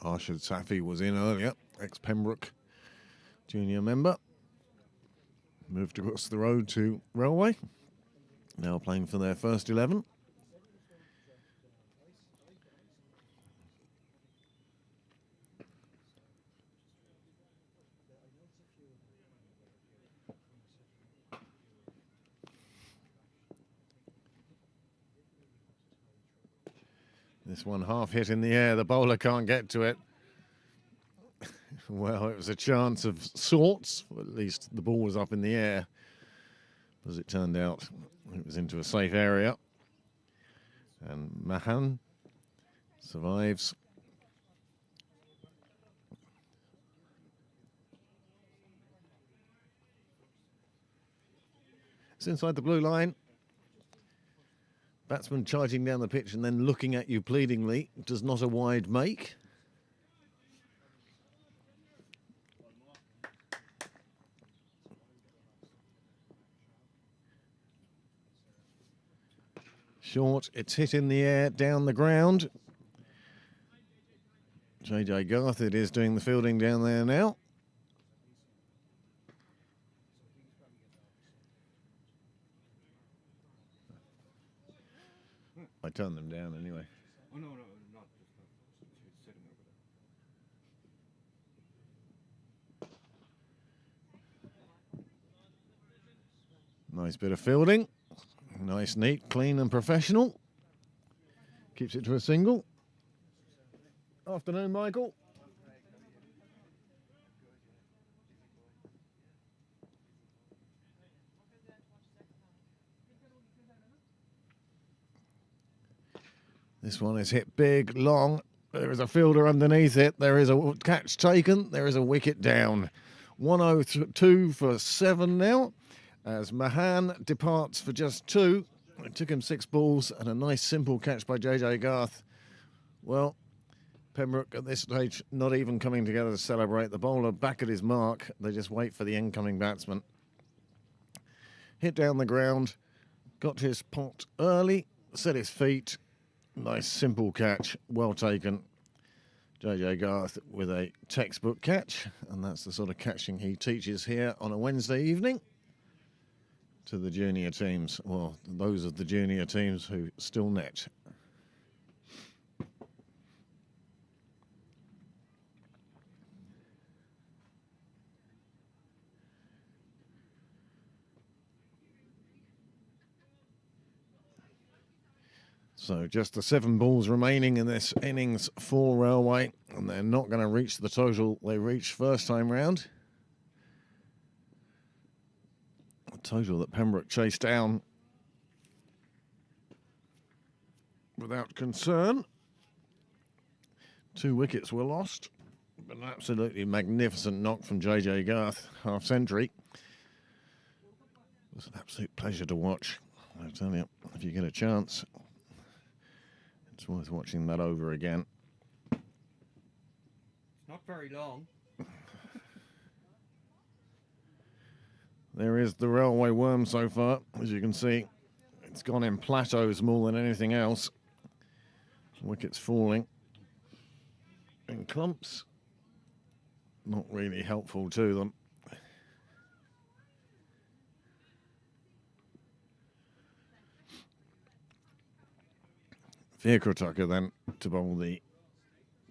Arshad Safi was in earlier, ex-Pembroke junior member. Moved across the road to Railway. Now playing for their first 11. This one half hit in the air. The bowler can't get to it. Well, it was a chance of sorts. Or at least the ball was up in the air. As it turned out, it was into a safe area. And Mahan survives. It's inside the blue line. Batsman charging down the pitch and then looking at you pleadingly does not a wide make. Short, it's hit in the air, down the ground. JJ Garth, it is doing the fielding down there now. I turned them down anyway. Oh, no, not just he's sitting over there. Nice bit of fielding. Nice, neat, clean and professional. Keeps it to a single. Afternoon, Michael. This one is hit big, long. There is a fielder underneath it. There is a catch taken. There is a wicket down. 102 for 7 now. As Mahan departs for just 2. It took him 6 balls and a nice simple catch by JJ Garth. Well, Penbrook at this stage not even coming together to celebrate. The bowler back at his mark. They just wait for the incoming batsman. Hit down the ground. Got his pot early. Set his feet. Nice simple catch. Well taken. JJ Garth with a textbook catch. And that's the sort of catching he teaches here on a Wednesday evening to the junior teams. Well, those of the junior teams who still net. So just the 7 balls remaining in this innings for Railway, and they're not going to reach the total they reached first time round. A total that Pembroke chased down without concern. 2 wickets were lost, but an absolutely magnificent knock from JJ Garth, half century. It was an absolute pleasure to watch. I tell you, if you get a chance, it's worth watching that over again. It's not very long. There is the Railway worm so far, as you can see. It's gone in plateaus more than anything else. Wickets falling in clumps. Not really helpful to them. Tucker then to bowl the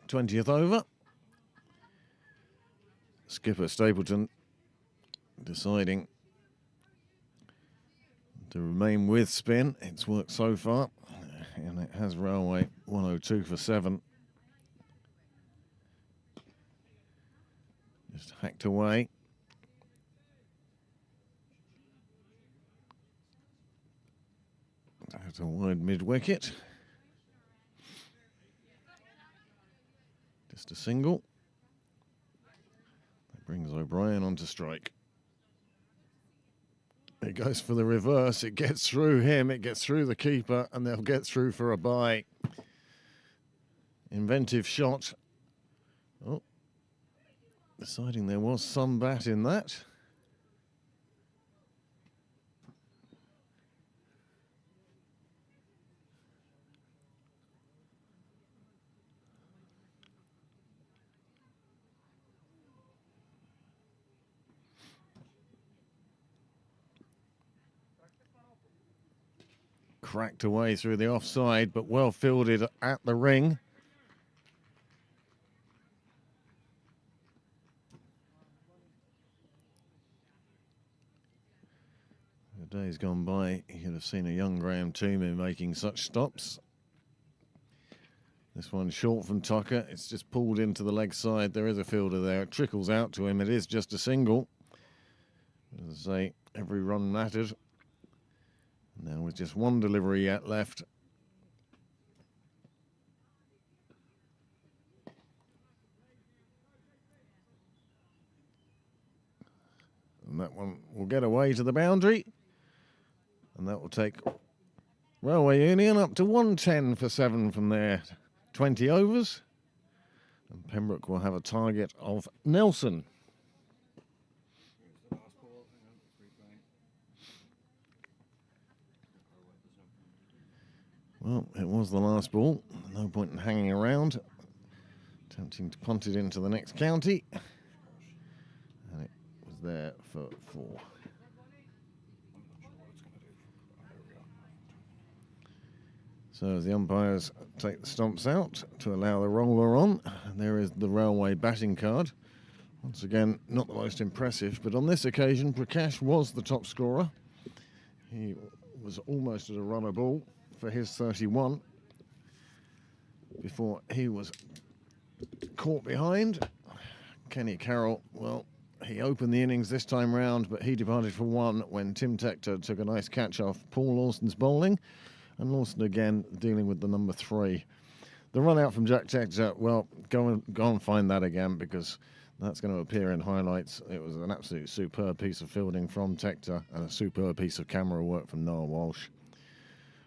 20th over. Skipper Stapleton deciding to remain with spin. It's worked so far, and it has Railway 102 for 7. Just hacked away. That's a wide mid-wicket. Just a single. That brings O'Brien onto strike. It goes for the reverse. It gets through him. It gets through the keeper, and they'll get through for a bye. Inventive shot. Oh, deciding there was some bat in that. Cracked away through the offside, but well fielded at the ring. The days gone by, you'd have seen a young Graham Toomey making such stops. This one short from Tucker. It's just pulled into the leg side. There is a fielder there. It trickles out to him. It is just a single. As I say, every run mattered. Now with just one delivery yet left. And that one will get away to the boundary. And that will take Railway Union up to 110 for 7 from their 20 overs. And Pembroke will have a target of Nelson. Well, it was the last ball. No point in hanging around. Attempting to punt it into the next county. And it was there for 4. So as the umpires take the stumps out to allow the roller on, there is the Railway batting card. Once again, not the most impressive, but on this occasion, Prakash was the top scorer. He was almost at a runner ball for his 31 before he was caught behind. Kenny Carroll, well, he opened the innings this time round, but he departed for 1 when Tim Tector took a nice catch off Paul Lawson's bowling, and Lawson again dealing with the number 3. The run out from Jack Tector, well, go and find that again, because that's going to appear in highlights. It was an absolute superb piece of fielding from Tector and a superb piece of camera work from Noah Walsh.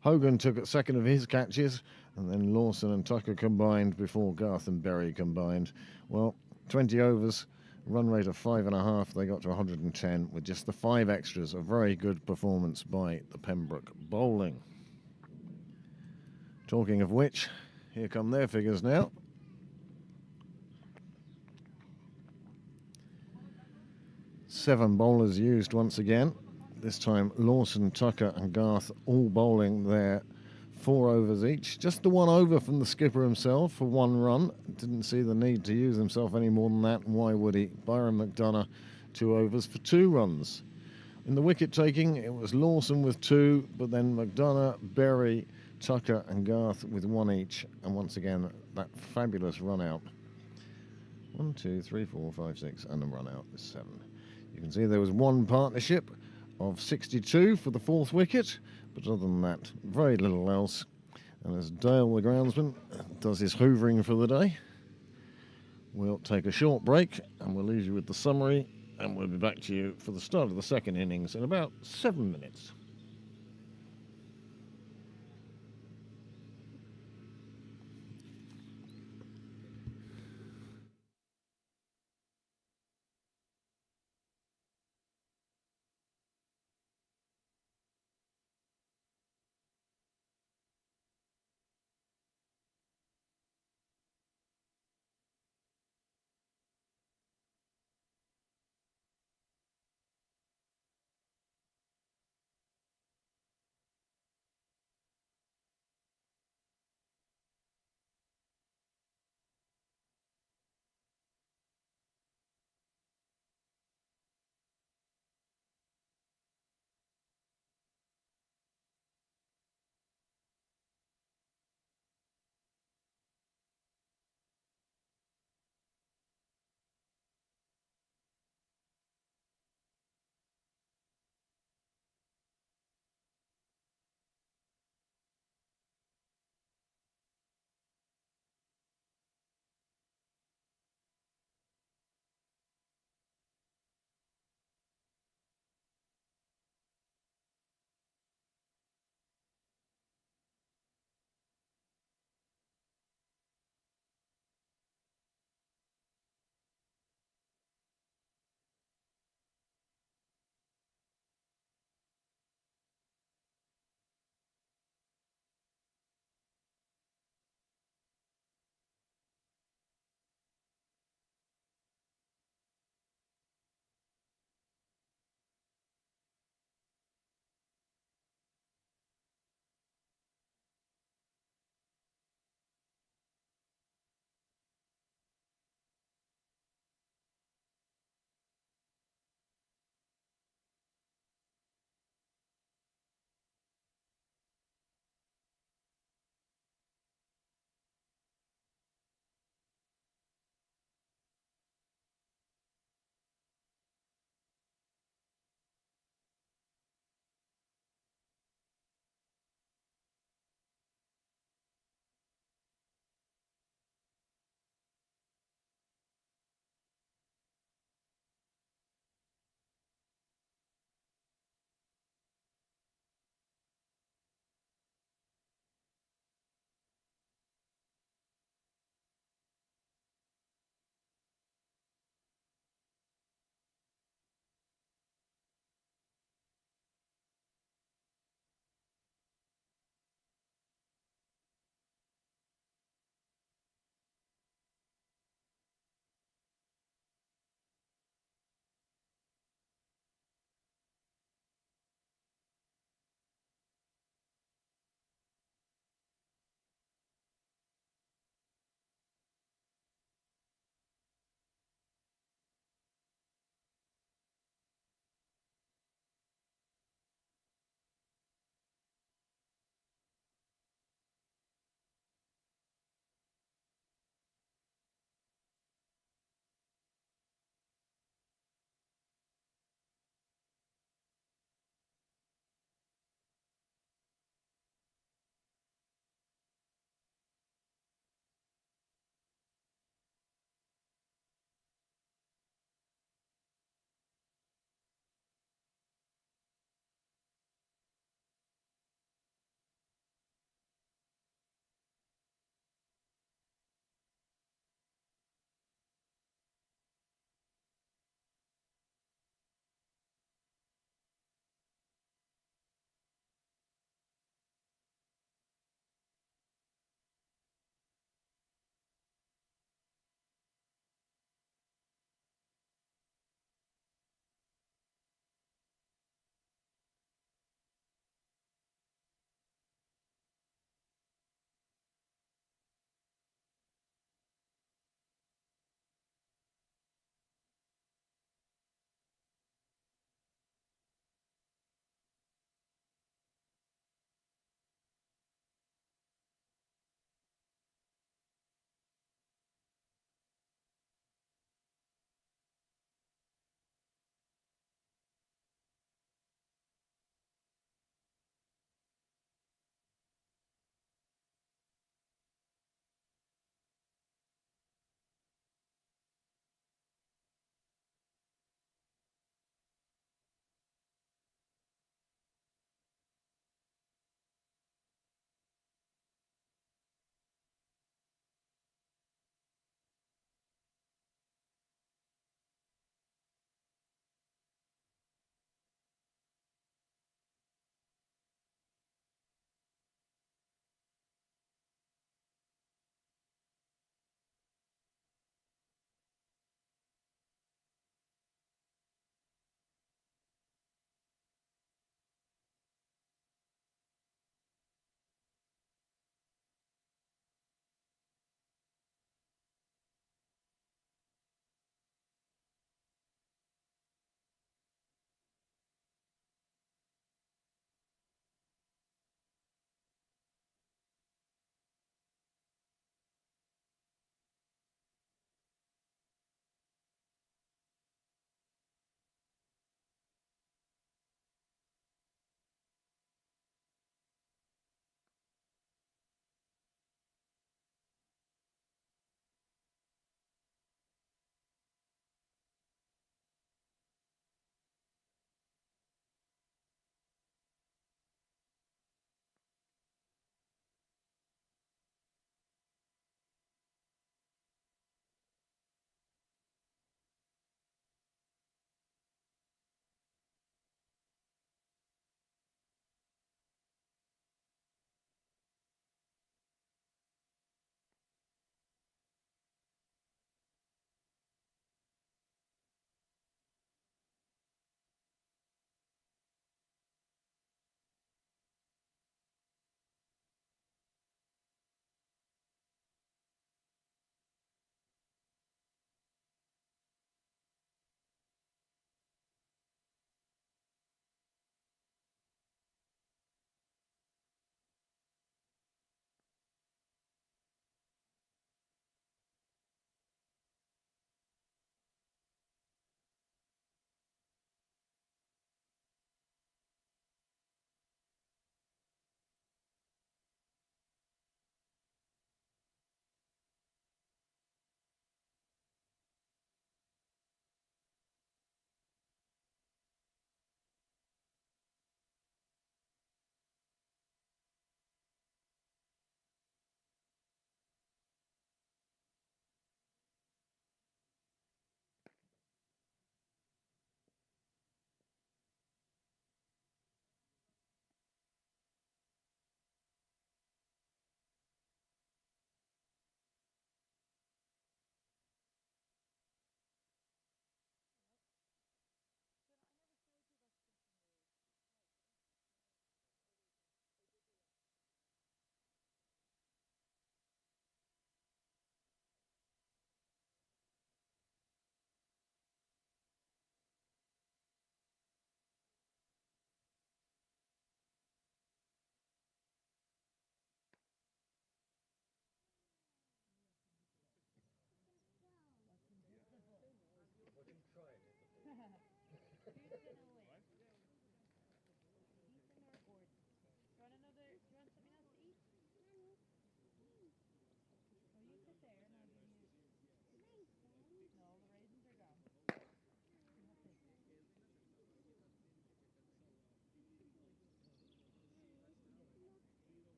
Hogan took a second of his catches, and then Lawson and Tucker combined before Garth and Berry combined. Well, 20 overs, run rate of 5.5. They got to 110 with just the 5 extras. A very good performance by the Pembroke bowling. Talking of which, here come their figures now. Seven bowlers used once again. This time Lawson, Tucker and Garth all bowling their 4 overs each. Just the 1 over from the skipper himself for 1 run. Didn't see the need to use himself any more than that. Why would he? Byron McDonough, 2 overs for 2 runs. In the wicket taking, it was Lawson with 2, but then McDonough, Berry, Tucker and Garth with 1 each. And once again, that fabulous run out. 1, 2, 3, 4, 5, 6, and a run out is 7. You can see there was 1 partnership of 62 for the 4th wicket, but other than that, very little else. And as Dale, the groundsman, does his hoovering for the day, we'll take a short break and we'll leave you with the summary, and we'll be back to you for the start of the 2nd innings in about 7 minutes.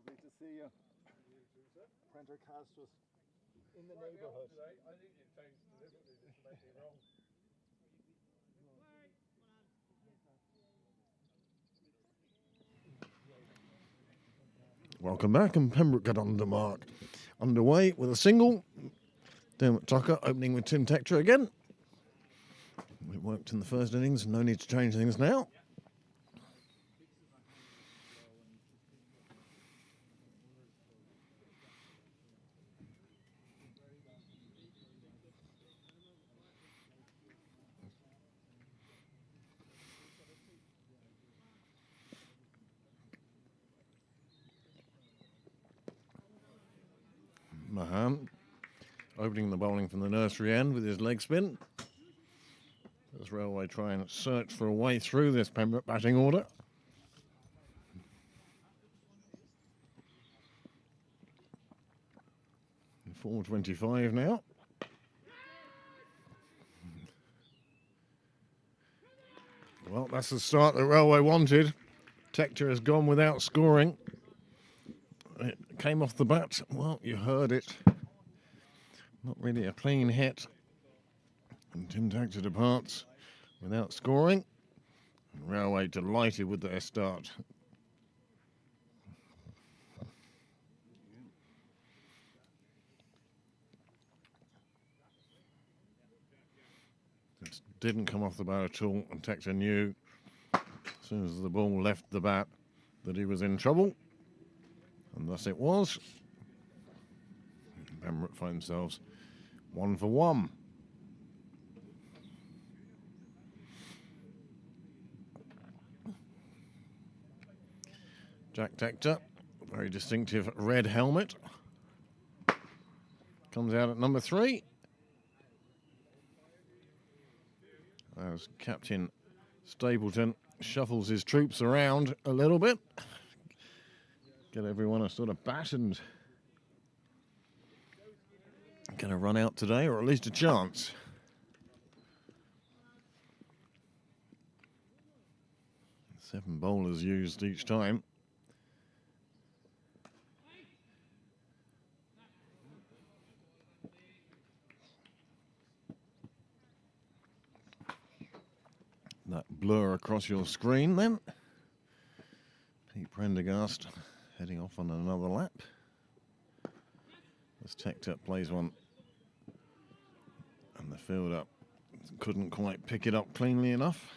Lovely to see you. Prendergast was in the neighbourhood. I think you've changed deliberately just to make me wrong. Welcome back, and Pembroke got on the mark. Underway with a single. Dermot Tucker opening with Tim Tector again. It worked in the first innings, no need to change things now. Mahan opening the bowling from the nursery end with his leg spin. Does Railway try and search for a way through this Pembroke batting order? And 4:25 now. Well, that's the start that Railway wanted. Tector has gone without scoring. It came off the bat. Well, you heard it. Not really a clean hit. And Tim Tector departs without scoring. Railway delighted with their start. It didn't come off the bat at all, and Tector knew as soon as the ball left the bat that he was in trouble. And thus it was. Pembroke find themselves 1 for 1. Jack Tector, very distinctive red helmet. Comes out at number 3. As Captain Stapleton shuffles his troops around a little bit. Get everyone a sort of bat and going to run out today, or at least a chance. Seven bowlers used each time. That blur across your screen then. Pete Prendergast heading off on another lap. As Tector plays one. And the fielder couldn't quite pick it up cleanly enough.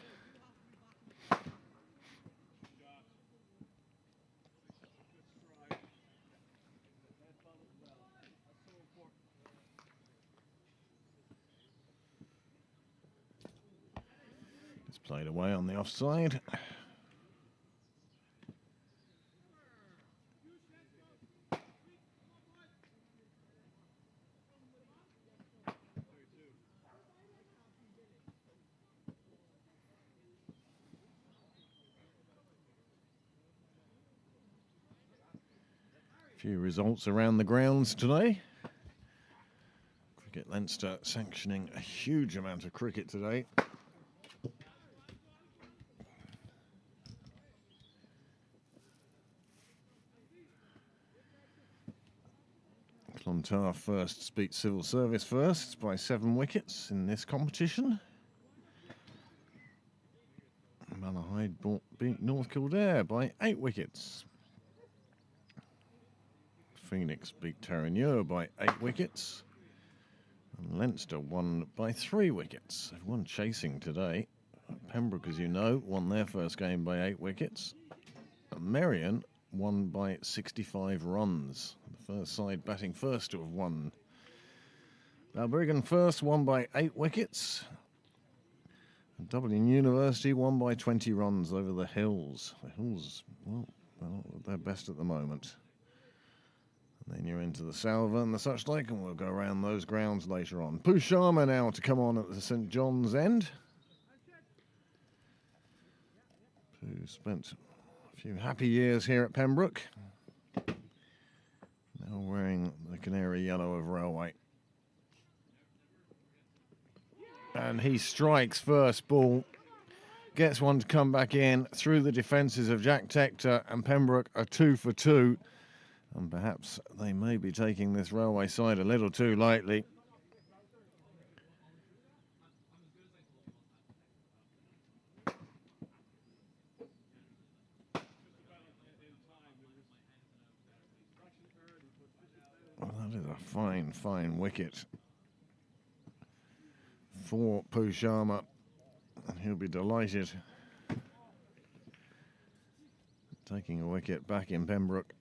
It's played away on the offside. Few results around the grounds today. Cricket Leinster sanctioning a huge amount of cricket today. Clontarf first beat Civil Service first by 7 wickets in this competition. Malahide beat North Kildare by 8 wickets. Phoenix beat Terenure by 8 wickets. And Leinster won by 3 wickets. They've won chasing today. Pembroke, as you know, won their first game by 8 wickets. And Merion won by 65 runs. The first side batting first to have won. Balbriggan first won by 8 wickets. And Dublin University won by 20 runs over the Hills. The Hills, well, they're best at the moment. And then you're into the Salva and the such like, and we'll go around those grounds later on. Pooh Sharma now to come on at the St John's end. Pooh spent a few happy years here at Pembroke. Now wearing the canary yellow of Railway. And he strikes first ball. Gets one to come back in through the defences of Jack Tector, and Pembroke are 2 for 2. And perhaps they may be taking this Railway side a little too lightly. Well, that is a fine, fine wicket for Pooh Sharma, and he'll be delighted. Taking a wicket back in Pembroke.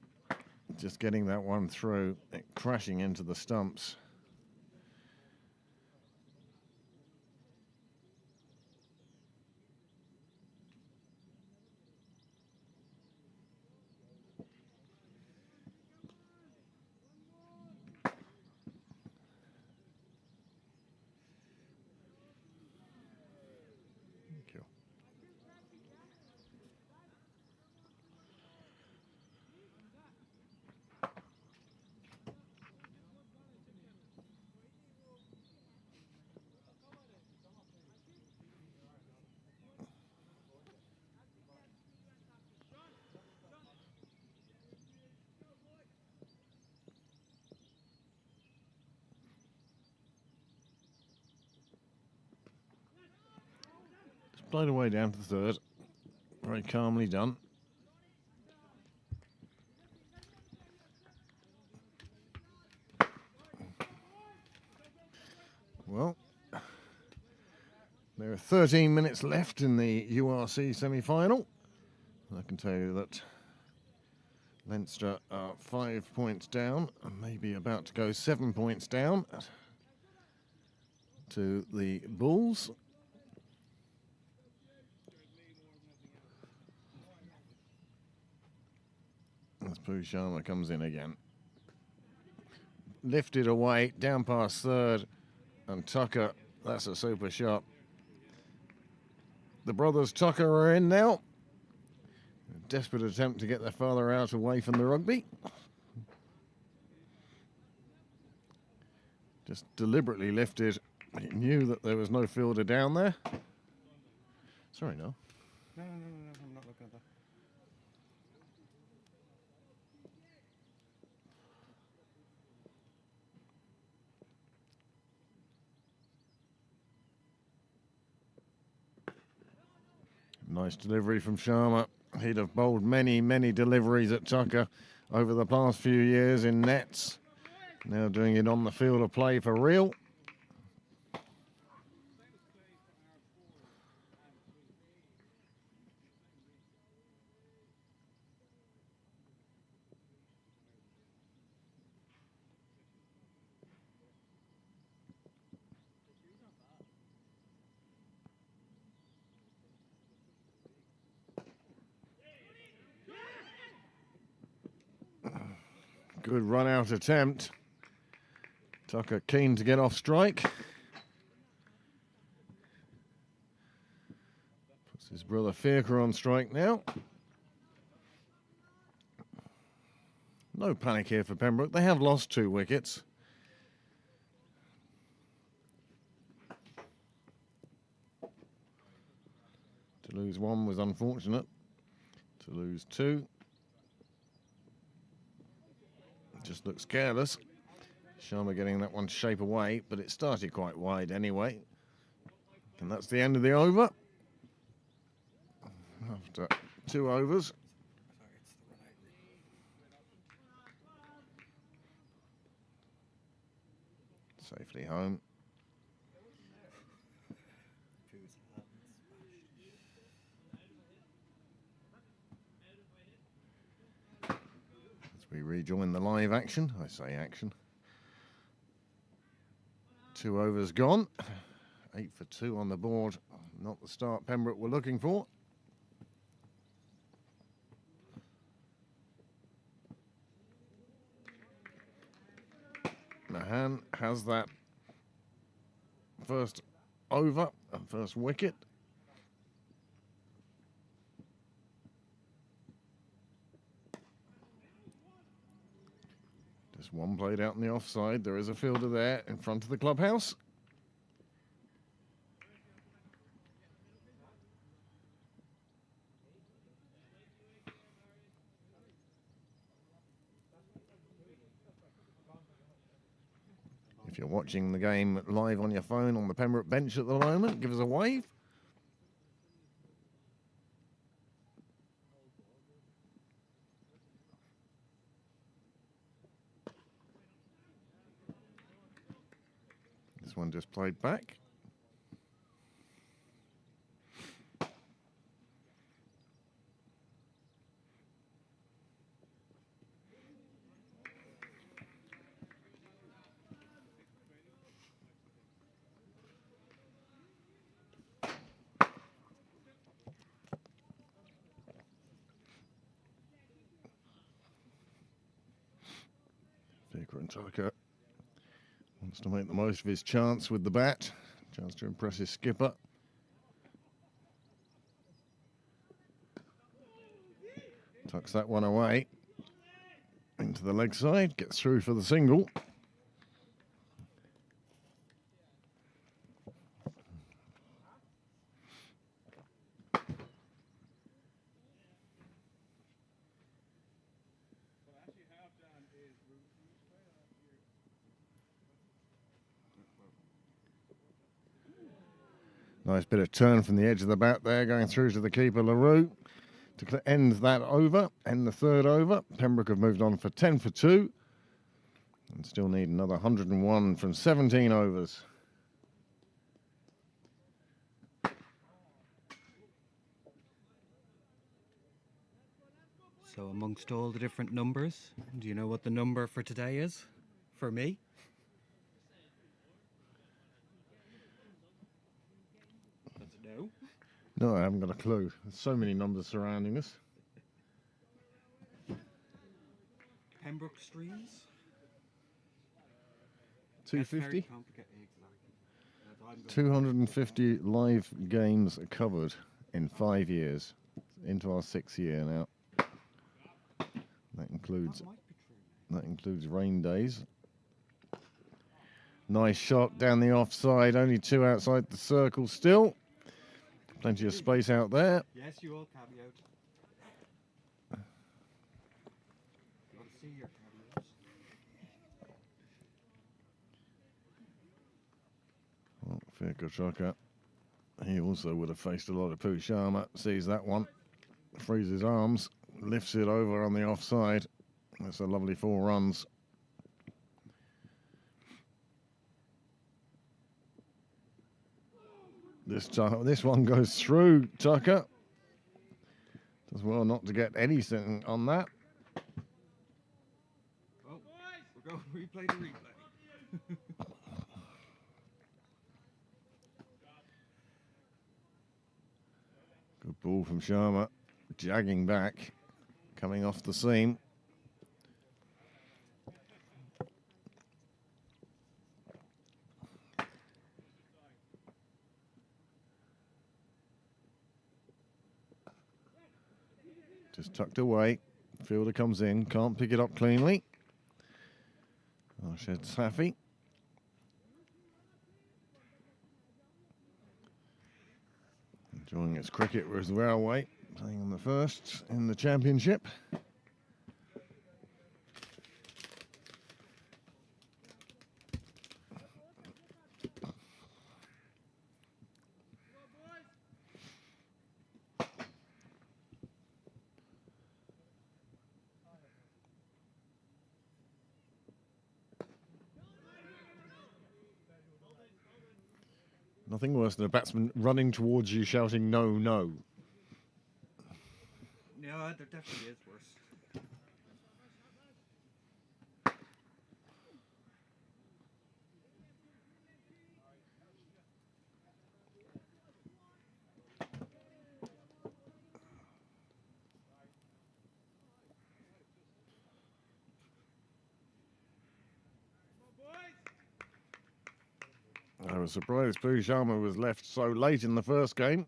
Just getting that one through, it crashing into the stumps. Thank you. Played away down to the third. Very calmly done. Well, there are 13 minutes left in the URC semi-final. I can tell you that Leinster are 5 points down, and maybe about to go 7 points down to the Bulls. As Pooh Sharma comes in again. Lifted away, down past third, and Tucker, that's a super shot. The brothers Tucker are in now. A desperate attempt to get their father out away from the rugby. Just deliberately lifted. He knew that there was no fielder down there. Sorry, no. No, I'm not looking at that. Nice delivery from Sharma. He'd have bowled many, many deliveries at Tucker over the past few years in nets. Now doing it on the field of play for real. Good run out attempt. Tucker keen to get off strike. Puts his brother Fiacre on strike now. No panic here for Pembroke. They have lost 2 wickets. To lose 1 was unfortunate. To lose 2. Just looks careless. Sharma getting that one shape away, but it started quite wide anyway. And that's the end of the over. After 2 overs. Safely home. We rejoin the live action. I say action. 2 overs gone. 8 for 2 on the board. Not the start Pembroke were looking for. Mahan has that first over and first wicket. Just one played out in the offside. There is a fielder there in front of the clubhouse. you're watching the game live on your phone on the Pembroke bench at the moment, give us a wave. This one just played back. And Tucker wants to make the most of his chance with the bat. Chance to impress his skipper. Tucks that one away. Into the leg side. Gets through for the single. Nice bit of turn from the edge of the bat there, going through to the keeper, LaRue, to end that over, end the third over. Pembroke have moved on for 10 for 2 and still need another 101 from 17 overs. So amongst all the different numbers, do you know what the number for today is? For me? No. No, I haven't got a clue. There's so many numbers surrounding us. Pembroke streams? 250? 250 live games covered in 5 years. Into our 6th year now. That includes rain days. Nice shot down the offside. Only 2 outside the circle still. Plenty of space out there. Yes, you all caveat. You want to see your caveats? Well, Firko Chaka. He also would have faced a lot of Pooh Sharma. Sees that one. Frees his arms. Lifts it over on the offside. That's a lovely 4 runs. This one goes through Tucker. Does well not to get anything on that. Oh, we're going replay to replay. Good ball from Sharma. Jagging back. Coming off the seam. Just tucked away. Fielder comes in, can't pick it up cleanly. Arshad Safi. Enjoying its cricket with Railway, playing on the first in the championship. Nothing worse than a batsman running towards you shouting, "No, no." No, there definitely is worse. I was surprised Pooh Sharma was left so late in the first game.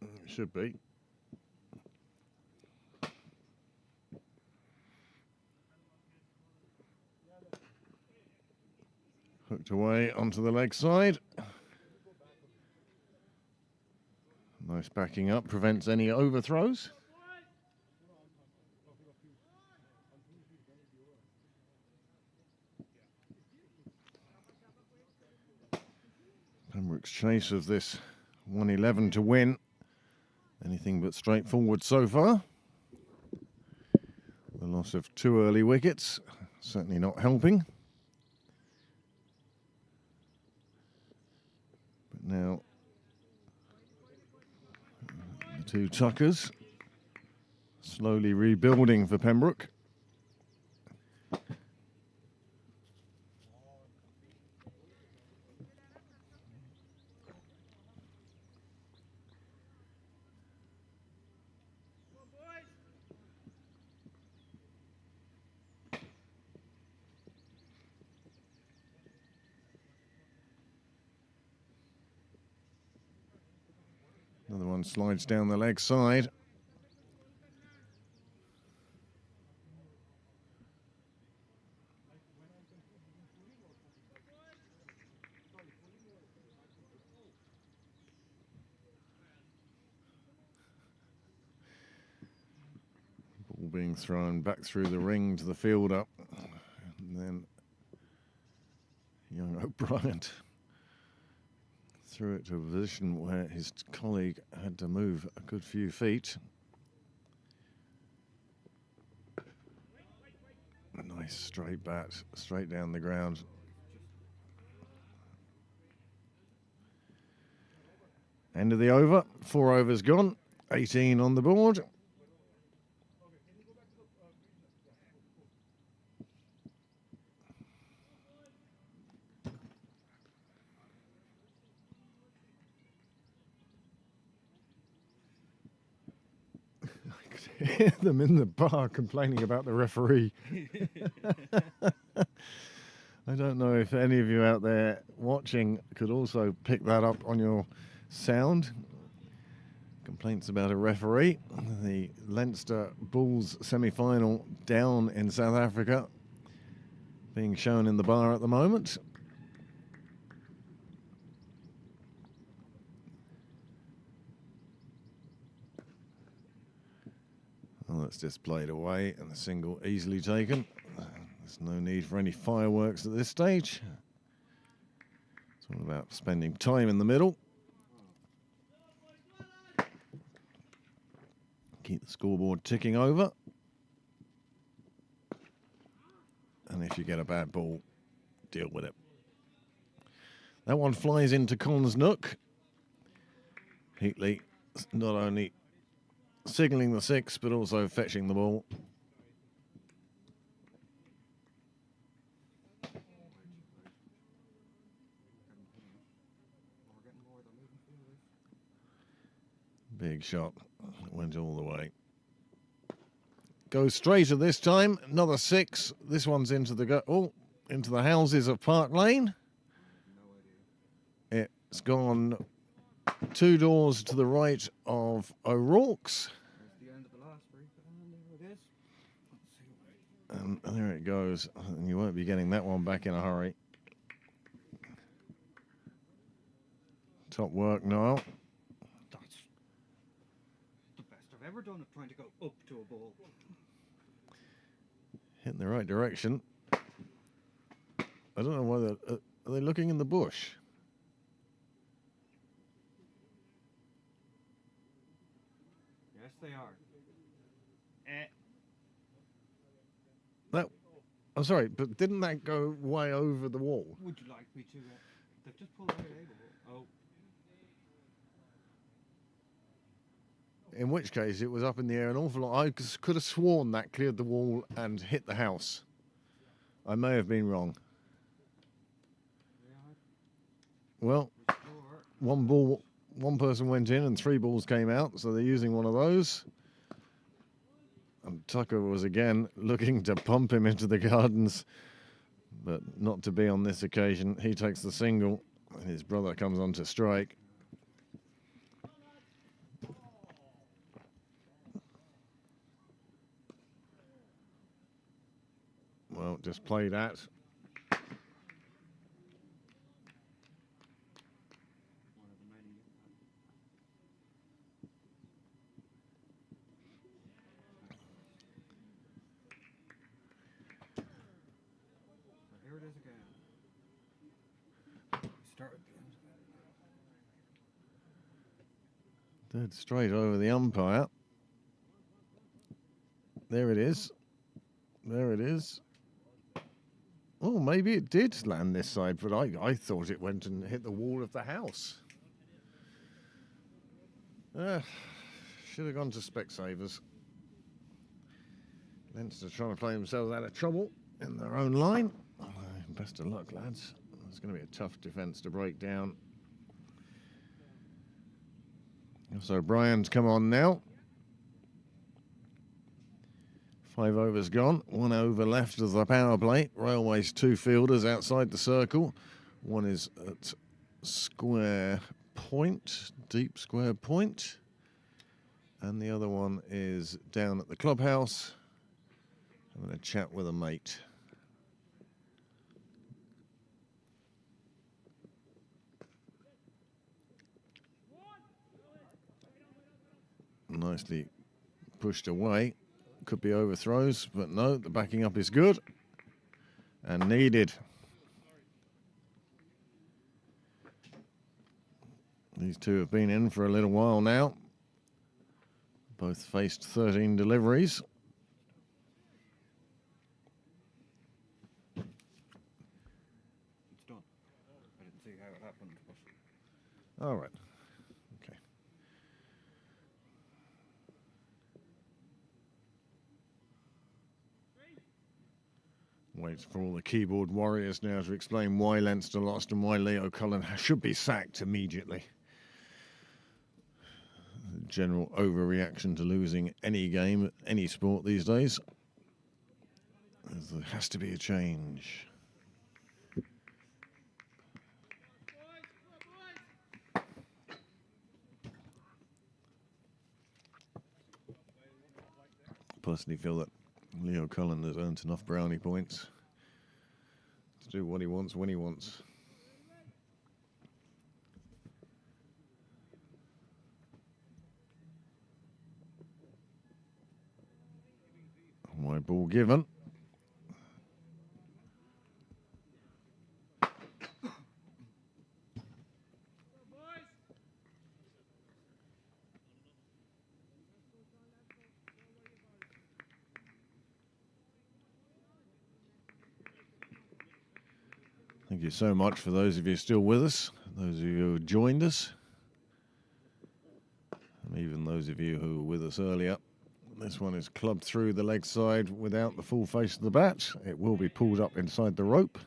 It should be. Hooked away onto the leg side. Nice backing up, prevents any overthrows. Pembroke's chase of this 111 to win. Anything but straightforward so far. The loss of 2 early wickets, certainly not helping. But now, the 2 tuckers slowly rebuilding for Pembroke. Another one slides down the leg side. Ball being thrown back through the ring to the fielder. And then young O'Brien threw it to a position where his colleague had to move a good few feet. A nice straight bat, straight down the ground. End of the over, 4 overs gone, 18 on the board. Hear them in the bar complaining about the referee. I don't know if any of you out there watching could also pick that up on your sound. Complaints about a referee. The Leinster Bulls semi-final down in South Africa being shown in the bar at the moment. Well, that's just played away and the single easily taken. There's no need for any fireworks at this stage. It's all about spending time in the middle. Keep the scoreboard ticking over. And if you get a bad ball, deal with it. That one flies into Con's nook. Heatley not only signalling the 6, but also fetching the ball. Big shot, went all the way. Goes straighter this time, another 6. This one's into the into the houses of Park Lane. It's gone 2 doors to the right of O'Rourke's. And there it goes. And you won't be getting that one back in a hurry. Top work, Niall. That's the best I've ever done of trying to go up to a ball. Hit in the right direction. I don't know whether... are they looking in the bush? Yes, they are. I'm sorry, but didn't that go way over the wall? Would you like me to? They've just pulled out a Oh. In which case, it was up in the air an awful lot. I could have sworn that cleared the wall and hit the house. I may have been wrong. Well, one person went in and 3 balls came out, so they're using one of those. And Tucker was again looking to pump him into the gardens, but not to be on this occasion. He takes the single, and his brother comes on to strike. Well, just played at. started the end. Dead straight over the umpire. There it is. There it is. Oh, maybe it did land this side, but I thought it went and hit the wall of the house. Should have gone to Specsavers. Leinster trying to play themselves out of trouble in their own line. Best of luck, lads. It's going to be a tough defence to break down. So Brian's come on now. 5 overs gone. 1 over left of the power play. Railway's 2 fielders outside the circle. One is at square point, deep square point. And the other one is down at the clubhouse, having a chat with a mate. Nicely pushed away. Could be overthrows, but no, the backing up is good and needed. These two have been in for a little while now. Both faced 13 deliveries. It's done. I didn't see how it happened, but All right. Okay. Wait for all the keyboard warriors now to explain why Leinster lost and why Leo Cullen should be sacked immediately. General overreaction to losing any game, any sport these days. There has to be a change. Personally feel that Leo Cullen has earned enough brownie points to do what he wants when he wants. Wide ball given. Thank you so much for those of you still with us, those of you who have joined us, and even those of you who were with us earlier. This one is clubbed through the leg side without the full face of the bat. It will be pulled up inside the rope,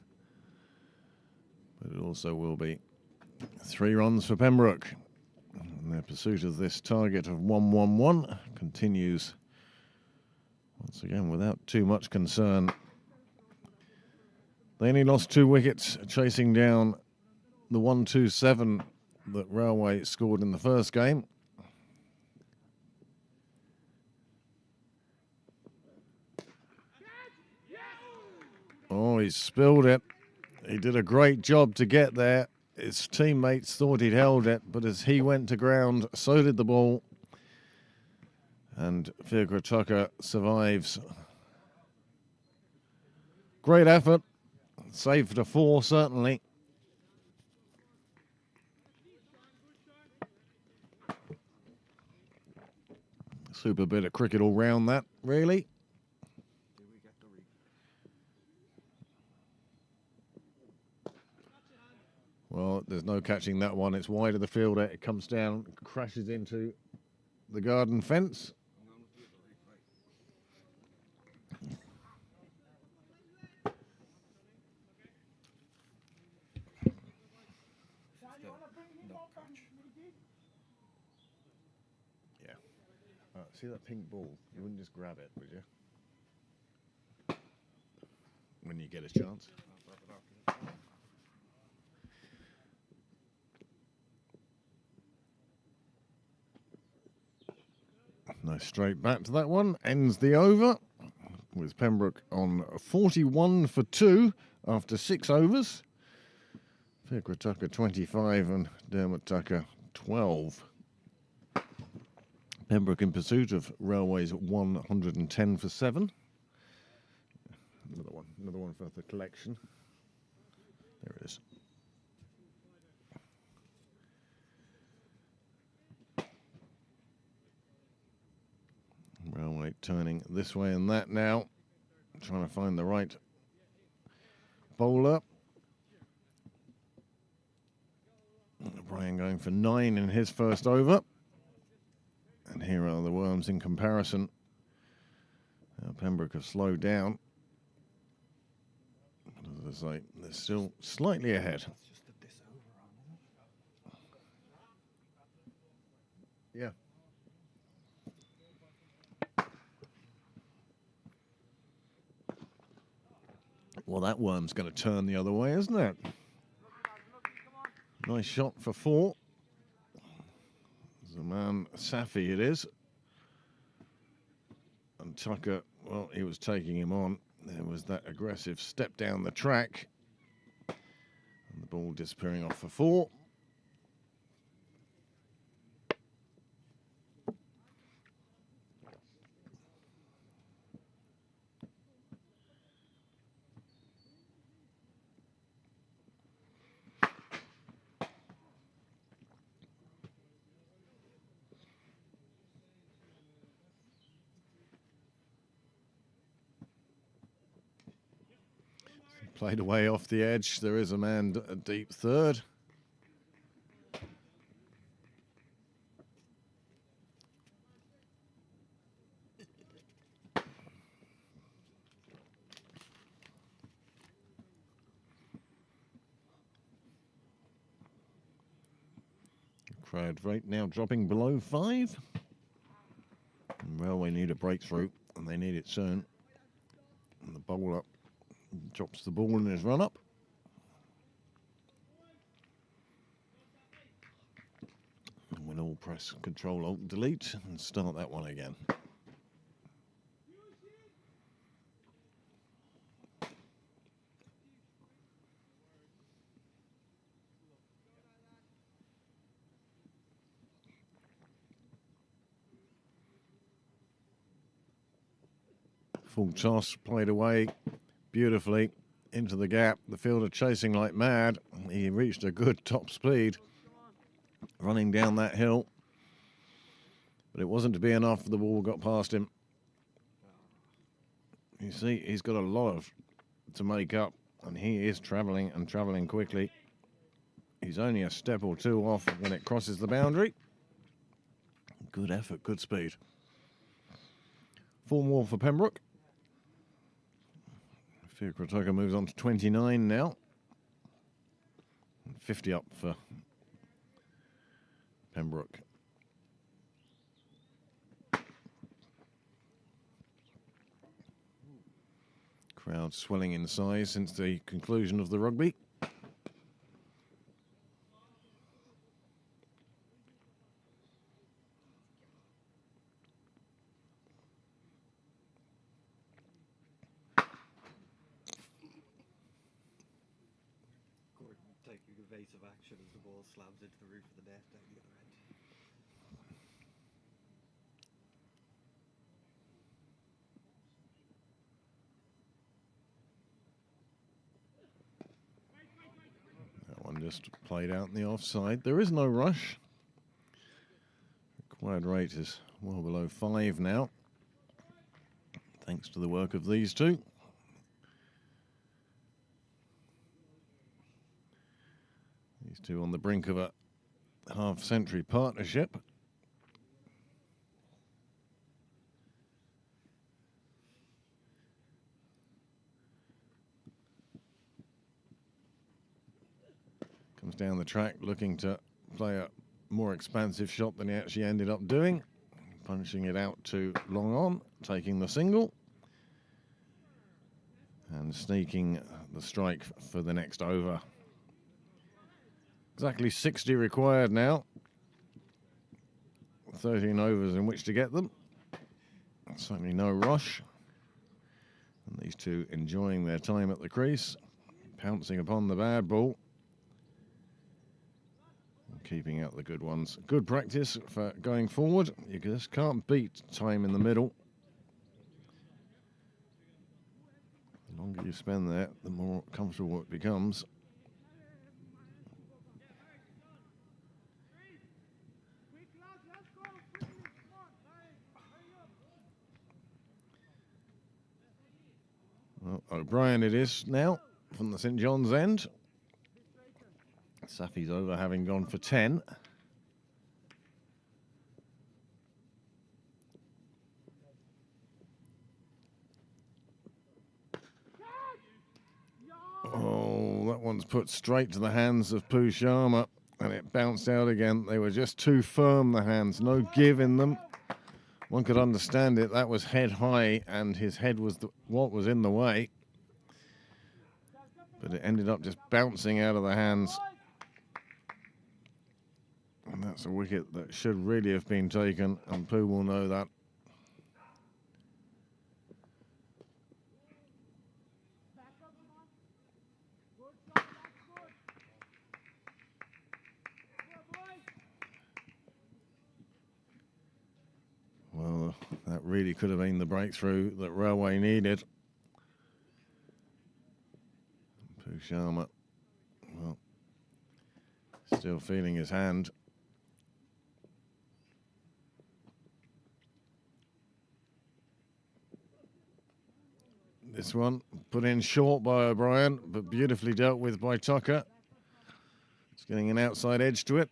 but it also will be 3 runs for Pembroke. And their pursuit of this target of 1-1-1 continues once again without too much concern. They only lost 2 wickets chasing down the 1-2-7 that Railway scored in the first game. Oh, he spilled it. He did a great job to get there. His teammates thought he'd held it, but as he went to ground, so did the ball. And Fiacre Tucker survives. Great effort. Save for 4, certainly. Super bit of cricket all round that, really. Well, there's no catching that one. It's wide of the fielder. It comes down, crashes into the garden fence. Yeah. See that pink ball? You wouldn't just grab it, would you? When you get a chance. Nice straight bat to that one. Ends the over with Pembroke on 41 for 2 after 6 overs. Fiacre Tucker 25 and Dermot Tucker 12. Pembroke in pursuit of Railway's 110 for 7. Another one for the collection. There it is. Railway turning this way and that now, trying to find the right bowler. Brian going for 9 in his first over. And here are the Worms in comparison. Now Pembroke have slowed down. But as I say, they're still slightly ahead. That's just the this over on, isn't it? Yeah. Well, that worm's going to turn the other way, isn't it? Nice shot for 4. Zaman Safi it is. And Tucker, well, he was taking him on. There was that aggressive step down the track. And the ball disappearing off for 4. Played away off the edge. There is a man deep third. Crowd rate now dropping below 5. And Railway need a breakthrough, and they need it soon. And the bowler drops the ball in his run-up. And we'll all press Control Alt Delete and start that one again. Full toss played away beautifully into the gap. The fielder chasing like mad. He reached a good top speed running down that hill, but it wasn't to be enough. The ball got past him. You see, he's got a lot to make up, and he is travelling and travelling quickly. He's only a step or two off when it crosses the boundary. Good effort, good speed. 4 more for Pembroke. Kratoka moves on to 29 now. 50 up for Pembroke. Crowd swelling in size since the conclusion of the rugby. Taking evasive action as the ball slams into the roof of the net down the other end. That one just played out in the offside. There is no rush. Required rate is well below 5 now, thanks to the work of these two. These two on the brink of a half-century partnership. Comes down the track looking to play a more expansive shot than he actually ended up doing. Punching it out to long on, taking the single. And sneaking the strike for the next over. Exactly 60 required now. 13 overs in which to get them. Certainly no rush. And these two enjoying their time at the crease. Pouncing upon the bad ball. And keeping out the good ones. Good practice for going forward. You just can't beat time in the middle. The longer you spend there, the more comfortable it becomes. Well, O'Brien it is now from the St John's end. Safi's over, having gone for 10. Oh, that one's put straight to the hands of Pooh Sharma, and it bounced out again. They were just too firm, the hands, no give in them. One could understand it. That was head high, and his head was what was in the way. But it ended up just bouncing out of the hands. And that's a wicket that should really have been taken, and Pooh will know that. Well, that really could have been the breakthrough that Railway needed. Pooh Sharma, well, still feeling his hand. This one put in short by O'Brien, but beautifully dealt with by Tucker. It's getting an outside edge to it.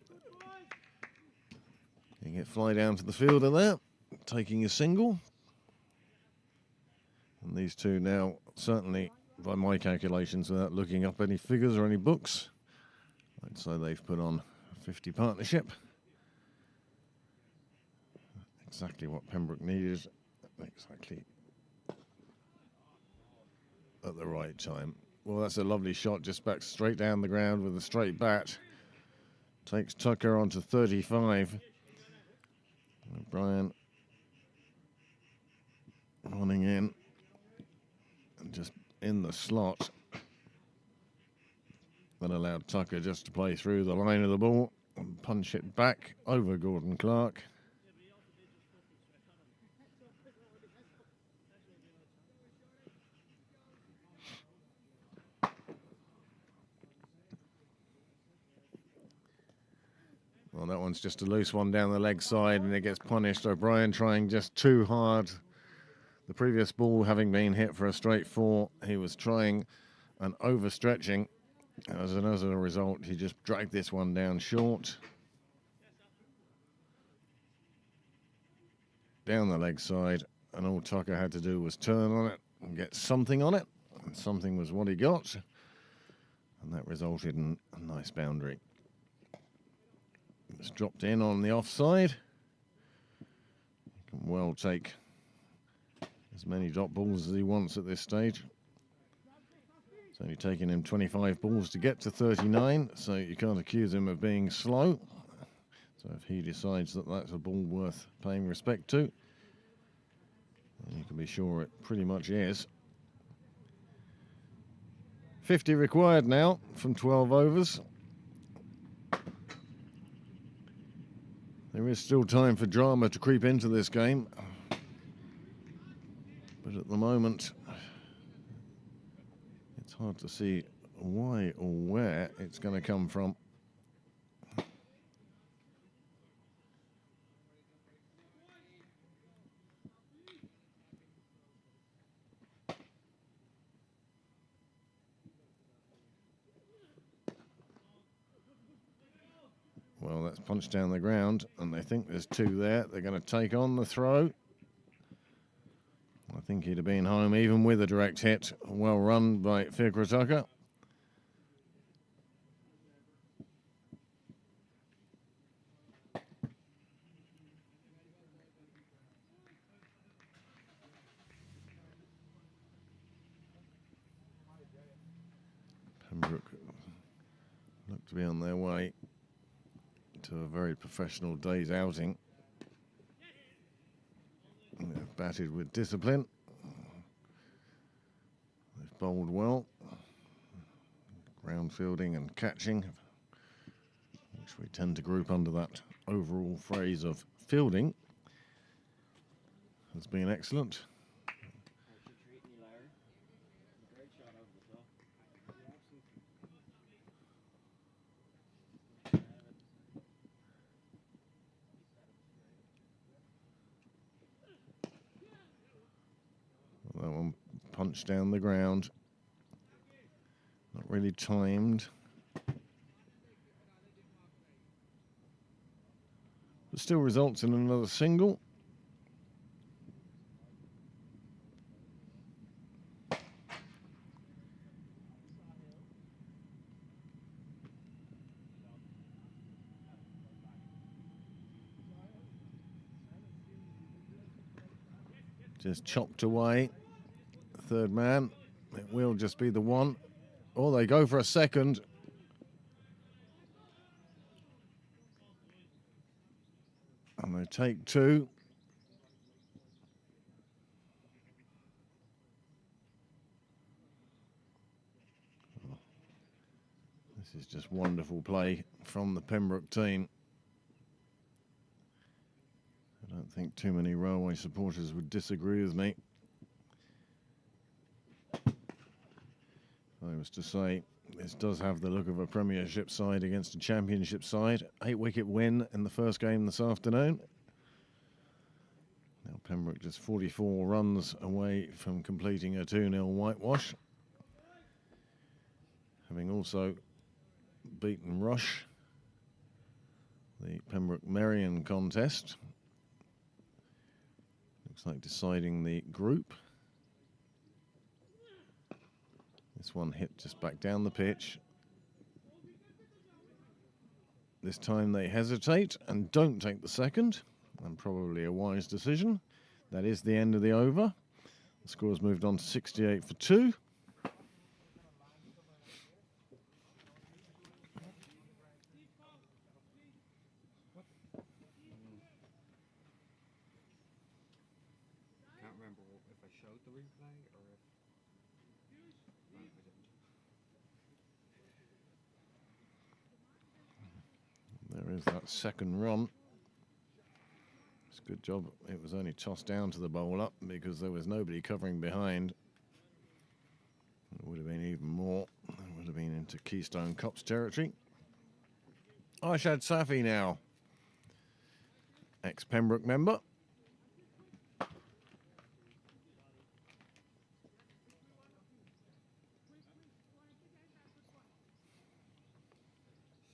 Getting it fly down to the fielder there, taking a single. And these two now, certainly by my calculations, without looking up any figures or any books, I'd say they've put on a 50 partnership. Exactly what Pembroke needed, exactly at the right time. Well, that's a lovely shot, just back straight down the ground with a straight bat. Takes Tucker on to 35. O'Brien running in and just in the slot. That allowed Tucker just to play through the line of the ball and punch it back over Gordon Clark. Well, that one's just a loose one down the leg side and it gets punished. O'Brien trying just too hard. The previous ball having been hit for a straight 4, he was trying and overstretching. As a result, he just dragged this one down short. Down the leg side, and all Tucker had to do was turn on it and get something on it. And something was what he got. And that resulted in a nice boundary. It's dropped in on the offside. He can well take as many dot balls as he wants at this stage. It's only taken him 25 balls to get to 39, so you can't accuse him of being slow. So if he decides that that's a ball worth paying respect to, then you can be sure it pretty much is. 50 required now from 12 overs. There is still time for drama to creep into this game. But at the moment, it's hard to see why or where it's going to come from. Well, that's punched down the ground, and they think there's 2 there. They're going to take on the throw. I think he'd have been home even with a direct hit. Well run by Fikra Tucker. Penbrook look to be on their way to a very professional day's outing. They've batted with discipline. They've bowled well. Ground fielding and catching, which we tend to group under that overall phrase of fielding, has been excellent. punch down the ground. Not really timed. But still results in another single. Just chopped away. Third man. It will just be the one. Or they go for a second. And they take two. This is just wonderful play from the Pembroke team. I don't think too many Railway supporters would disagree with me. I was to say, this does have the look of a Premiership side against a Championship side. 8-wicket win in the first game this afternoon. Now Penbrook just 44 runs away from completing a 2-0 whitewash, having also beaten Rush, the Pembroke Merion contest. Looks like deciding the group. This one hit just back down the pitch. This time they hesitate and don't take the second, and probably a wise decision. That is the end of the over. The score's moved on to 68 for 2. Can't remember if I showed the replay or if no, I didn't. There is that second run. It's a good job it was only tossed down to the bowler because there was nobody covering behind. It would have been even more. It would have been into Keystone Cops territory. Arshad Safi now, ex-Pembroke member.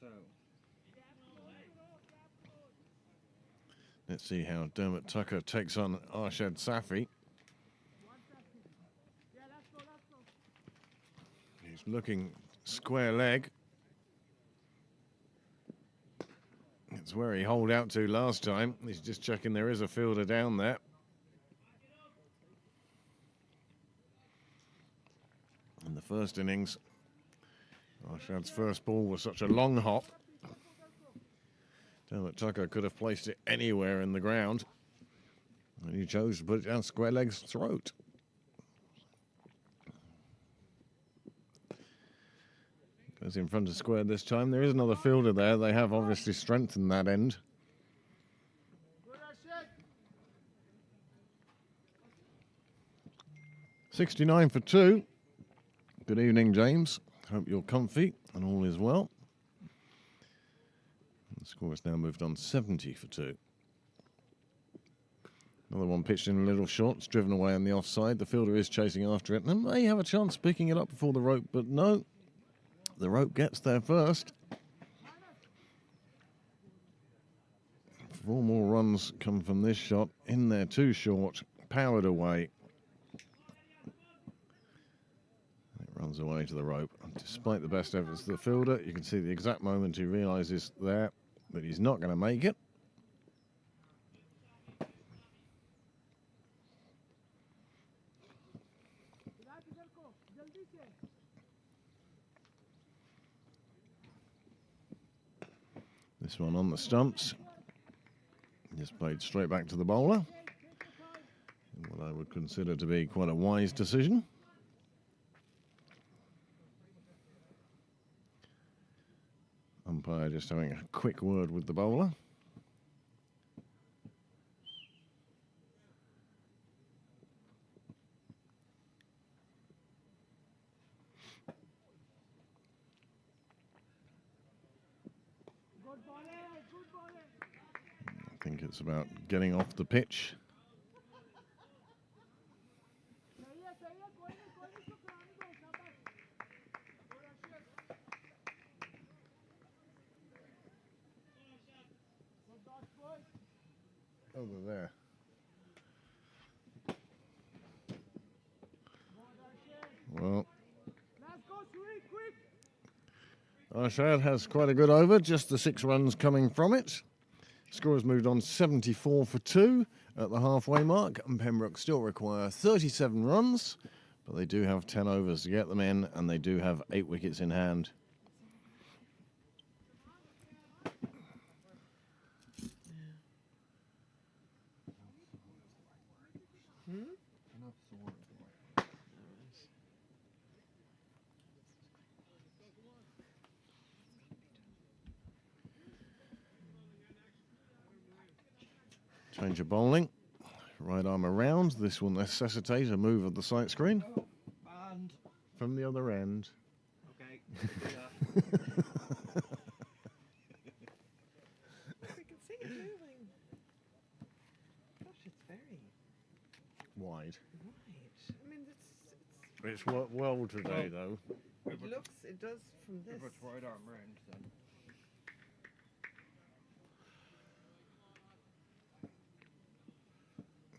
So Let's see how Dermot Tucker takes on Arshad Safi. He's looking square leg. It's where he holed out to last time. He's just checking there is a fielder down there. In the first innings, Arshad's first ball was such a long hop. Dermot Tucker could have placed it anywhere in the ground, and he chose to put it down square leg's throat. Goes in front of square this time. There is another fielder there. They have obviously strengthened that end. $69 for 2. Good evening, James. Hope you're comfy and all is well. The score has now moved on 70 for 2. Another one pitched in a little short. It's driven away on the offside. The fielder is chasing after it and may have a chance of picking it up before the rope, but no. The rope gets there first. 4 more runs come from this shot. In there, too short. Powered away. It runs away to the rope. And despite the best efforts of the fielder, you can see the exact moment he realises there that he's not going to make it. This one on the stumps. Just played straight back to the bowler. What I would consider to be quite a wise decision. Umpire just having a quick word with the bowler. I think it's about getting off the pitch. Over there. Well, Arshad has quite a good over, just the 6 runs coming from it. Score has moved on 74 for 2 at the halfway mark, and Pembroke still require 37 runs, but they do have 10 overs to get them in, and they do have 8 wickets in hand. Change of bowling. Right arm around. This will necessitate a move of the sight screen. And From the other end. okay. We can see it moving. Gosh, it's very Wide. wide. I mean, It's well today, though. it does from this. If it's right arm round, then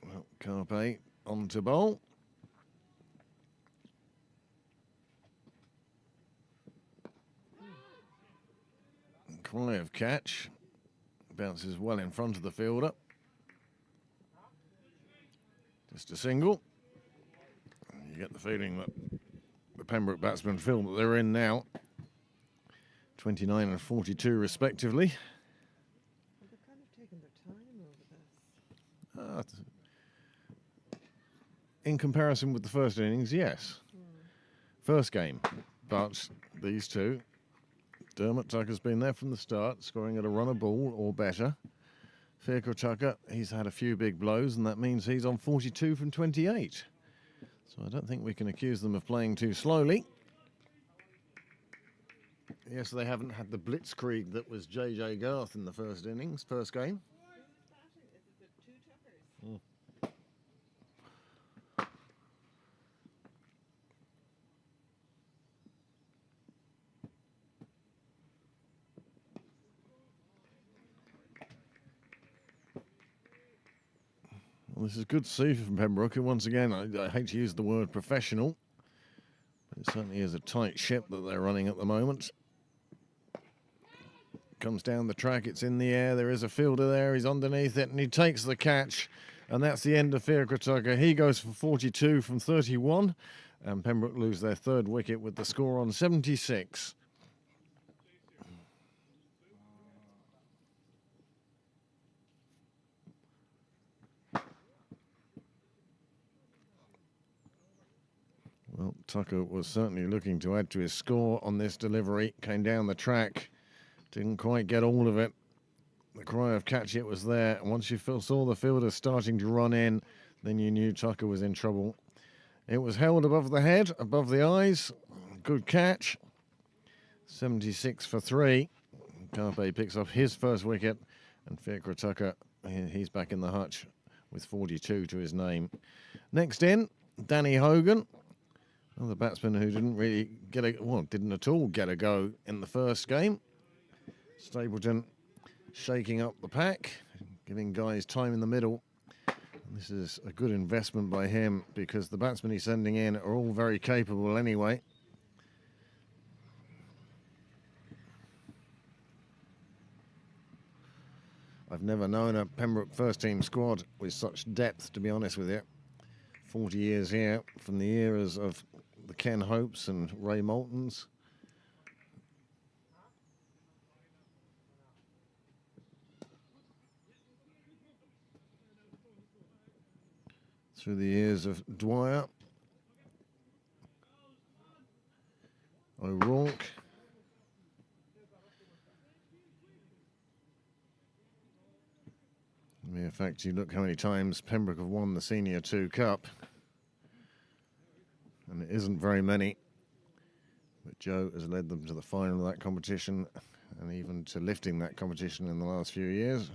Well, Carpe on to bowl. Cry of catch. Bounces well in front of the fielder. Just a single. You get the feeling that the Pembroke batsmen feel that they're in now. 29 and 42 respectively. Well, they've kind of taken their time over this. In comparison with the first innings, yes. First game. But these two, Dermot Tucker's been there from the start, scoring at a run a ball or better. Fiacre Tucker, he's had a few big blows, and that means he's on 42 from 28. So I don't think we can accuse them of playing too slowly. Yes, they haven't had the blitzkrieg that was J.J. Garth in the first innings, first game. Is it the 2 Tuckers? Well, this is good to see from Pembroke, who once again, I hate to use the word professional, but it certainly is a tight ship that they're running at the moment. Comes down the track, it's in the air, there is a fielder there, he's underneath it, and he takes the catch, and that's the end of Fiacre Tucker. He goes for 42 from 31, and Pembroke lose their 3rd wicket with the score on 76. Well, Tucker was certainly looking to add to his score on this delivery. Came down the track, didn't quite get all of it. The cry of catch it was there. And once you saw the fielder starting to run in, then you knew Tucker was in trouble. It was held above the head, above the eyes. Good catch. 76 for 3. Carpe picks up his first wicket, and Fiacre Tucker, he's back in the hutch with 42 to his name. Next in, Danny Hogan. Well, the batsman who didn't really didn't at all get a go in the first game. Stapleton shaking up the pack, giving guys time in the middle. And this is a good investment by him because the batsmen he's sending in are all very capable anyway. I've never known a Pembroke first team squad with such depth, to be honest with you. 40 years here, from the eras of the Ken Hopes and Ray Moultons. Through the years of Dwyer, O'Rourke, in fact, you look how many times Pembroke have won the Senior 2 Cup. And it isn't very many. But Joe has led them to the final of that competition and even to lifting that competition in the last few years.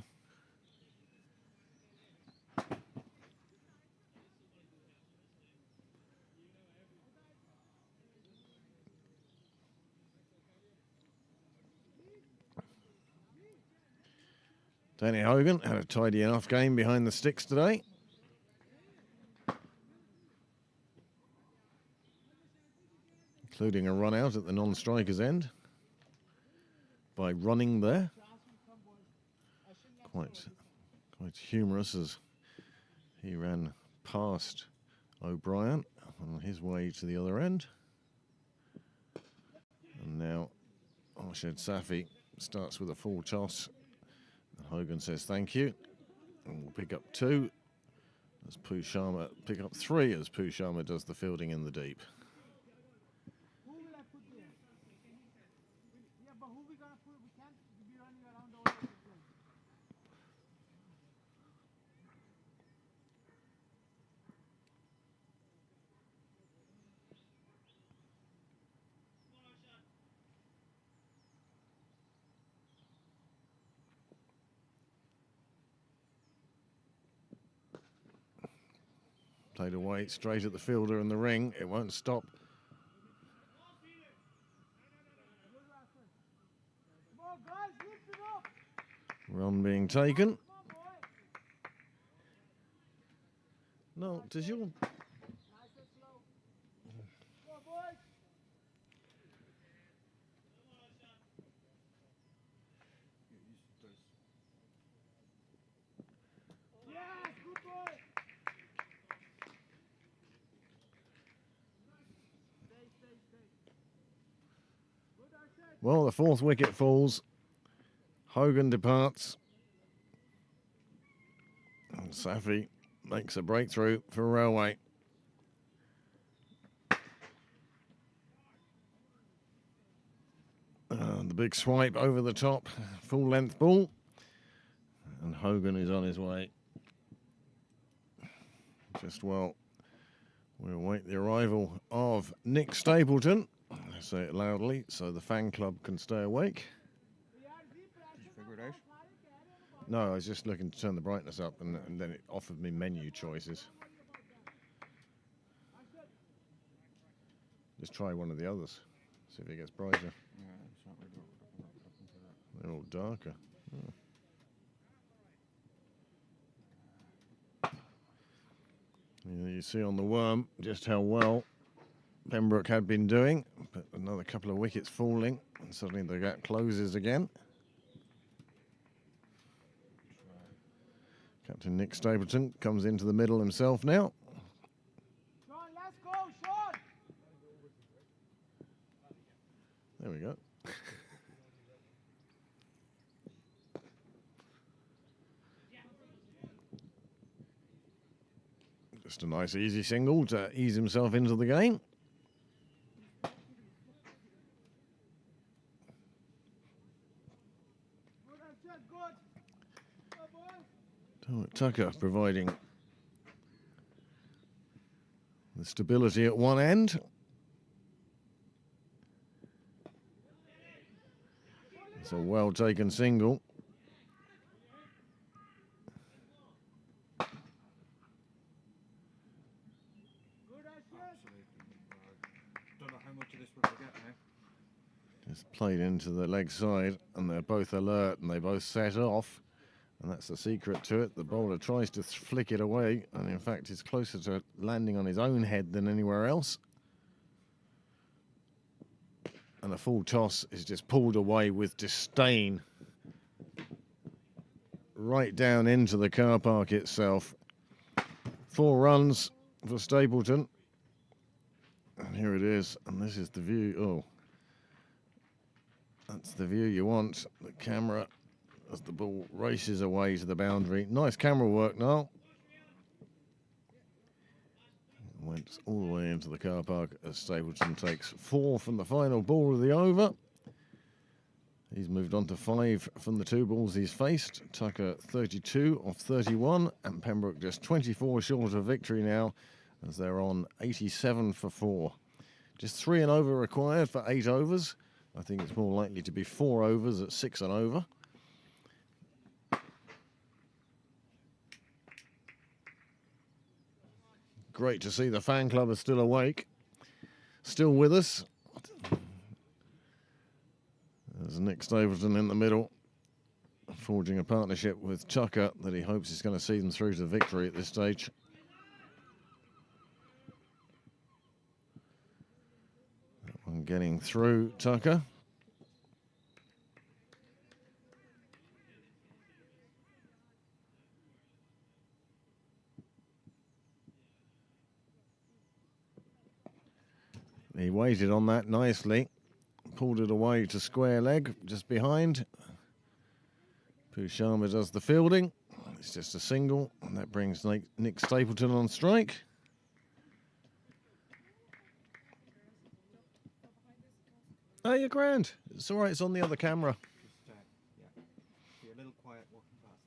Danny Hogan had a tidy enough game behind the sticks today. Including a run out at the non-striker's end by running there. Quite humorous as he ran past O'Brien on his way to the other end. And now Arshad Safi starts with a full toss. And Hogan says thank you. And we'll pick up 2 as Pooh Sharma, pick up 3 as Pooh Sharma does the fielding in the deep. Played away straight at the fielder in the ring. It won't stop. Run being taken. No, does your... Well, the 4th wicket falls. Hogan departs. And Safi makes a breakthrough for Railway. The big swipe over the top, full length ball. And Hogan is on his way. Just well, we'll await the arrival of Nick Stapleton. I say it loudly so the fan club can stay awake. Did you figure it out? No, I was just looking to turn the brightness up and then it offered me menu choices. Just try one of the others, see if it gets brighter. Yeah, it's not really looking for that. They're all darker. You see on the worm just how well Pembroke had been doing, but another couple of wickets falling, and suddenly the gap closes again. Captain Nick Stapleton comes into the middle himself now. Sean, let's go, Sean! There we go. Just a nice easy single to ease himself into the game. Tucker providing the stability at one end. It's a well taken single. Don't know how much of this we're going to get now. Just played into the leg side, and they're both alert, and they both set off. And that's the secret to it. The bowler tries to flick it away, and in fact is closer to landing on his own head than anywhere else. And a full toss is just pulled away with disdain. Right down into the car park itself. 4 runs for Stapleton. And here it is, and this is the view. Oh, that's the view you want. The camera as the ball races away to the boundary. Nice camera work now. Went all the way into the car park as Stapleton takes 4 from the final ball of the over. He's moved on to 5 from the 2 balls he's faced. Tucker 32 off 31, and Pembroke just 24 short of victory now as they're on 87 for 4. Just 3 and over required for 8 overs. I think it's more likely to be 4 overs at 6 and over. Great to see the fan club is still awake, still with us. There's Nick Stapleton in the middle. forging a partnership with Tucker that he hopes is going to see them through to victory at this stage. That one getting through Tucker. He waited on that nicely, pulled it away to square leg, just behind. Sharma does the fielding. It's just a single, and that brings Nick Stapleton on strike. Oh, you're grand. It's all right, it's on the other camera. Just, yeah, be a little quiet walking past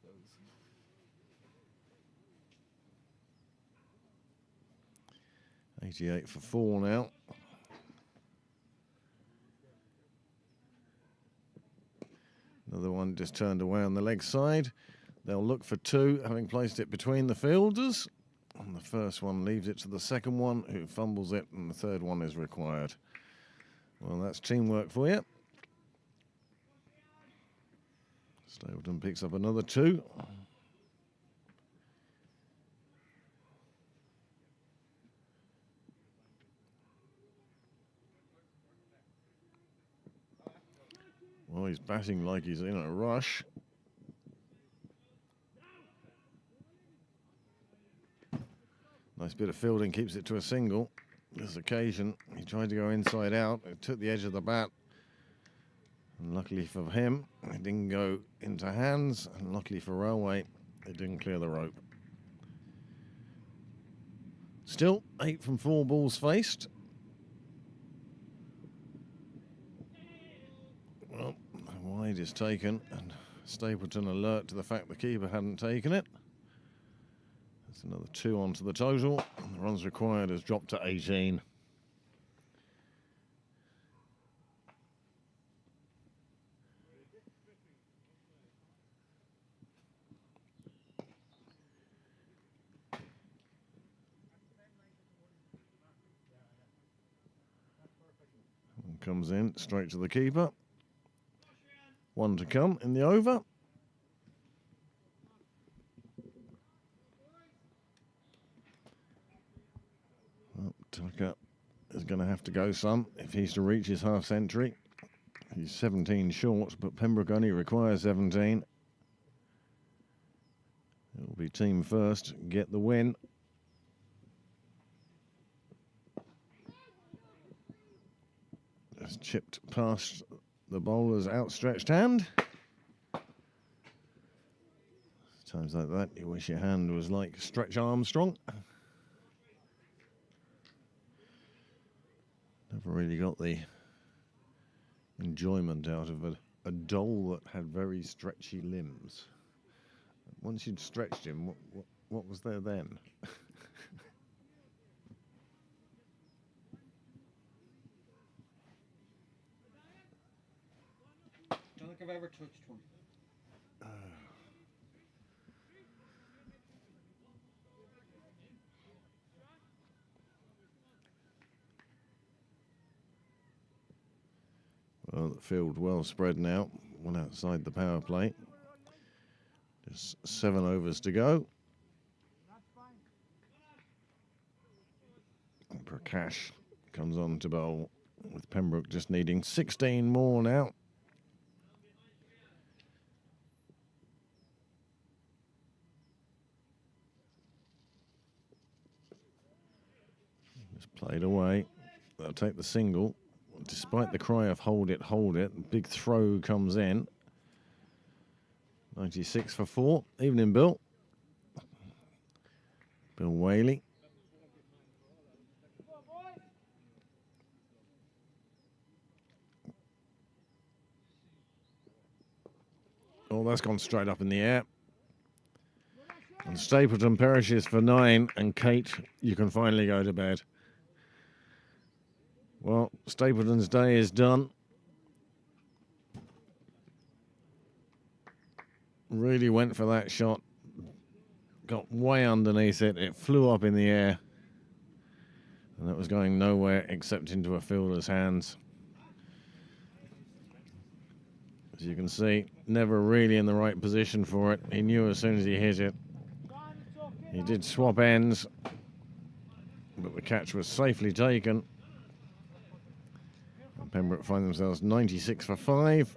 those. 88 for 4 now. Another one just turned away on the leg side. They'll look for 2, having placed it between the fielders. And the first one leaves it to the second one, who fumbles it, and the third one is required. Well, that's teamwork for you. Stapleton picks up another 2. Well, he's batting like he's in a rush. Nice bit of fielding, keeps it to a single. This occasion, he tried to go inside out. It took the edge of the bat. And luckily for him, it didn't go into hands. And luckily for Railway, it didn't clear the rope. Still, 8 from 4 balls faced. Well, wide is taken, and Stapleton alert to the fact the keeper hadn't taken it. That's another 2 onto the total, and the runs required has dropped to 18. And comes in straight to the keeper. 1 to come in the over. Well, Tucker is going to have to go some if he's to reach his half century. He's 17 short, but Pembroke only requires 17. It will be team first, get the win. Just chipped past the bowler's outstretched hand. Times like that, you wish your hand was like Stretch Armstrong. Never really got the enjoyment out of a doll that had very stretchy limbs. Once you'd stretched him, what was there then? Don't think I've ever touched one. Well, the field well spread now. 1 outside the power play. Just 7 overs to go. And Prakash comes on to bowl, with Pembroke just needing 16 more now. Just played away. They'll take the single. Despite the cry of hold it, big throw comes in. 96 for 4. Evening, Bill. Bill Whaley. Oh, that's gone straight up in the air. And Stapleton perishes for 9, and Kate, you can finally go to bed. Well, Stapleton's day is done. Really went for that shot. Got way underneath it. It flew up in the air. And that was going nowhere except into a fielder's hands. As you can see, never really in the right position for it. He knew as soon as he hit it. He did swap ends, but the catch was safely taken. And Pembroke find themselves 96 for 5.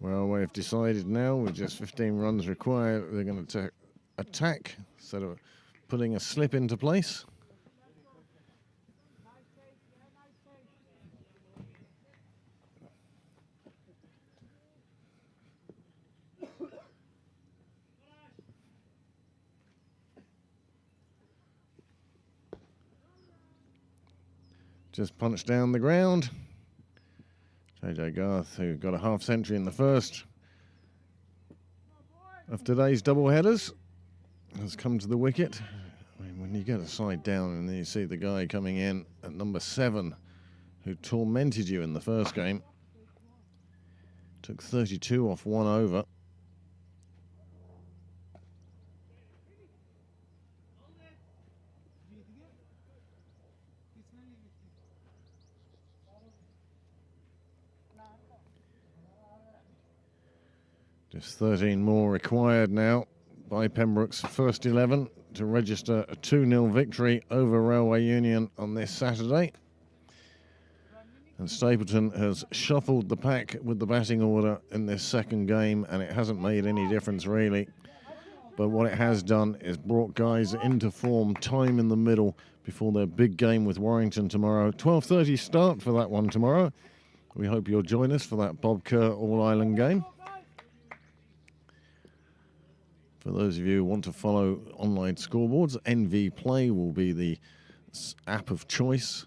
Well, we've decided now, with just 15 runs required, they're going to attack instead of putting a slip into place. Just punched down the ground. JJ Garth, who got a half century in the first of today's double headers, has come to the wicket. I mean, when you get a side down and then you see the guy coming in at number 7 who tormented you in the first game, took 32 off 1 over. Just 13 more required now by Pembroke's first 11 to register a 2-0 victory over Railway Union on this Saturday. And Stapleton has shuffled the pack with the batting order in this second game, and it hasn't made any difference really. But what it has done is brought guys into form time in the middle before their big game with Warrington tomorrow. 12:30 start for that one tomorrow. We hope you'll join us for that Bob Kerr All-Ireland game. For those of you who want to follow online scoreboards, NV Play will be the app of choice.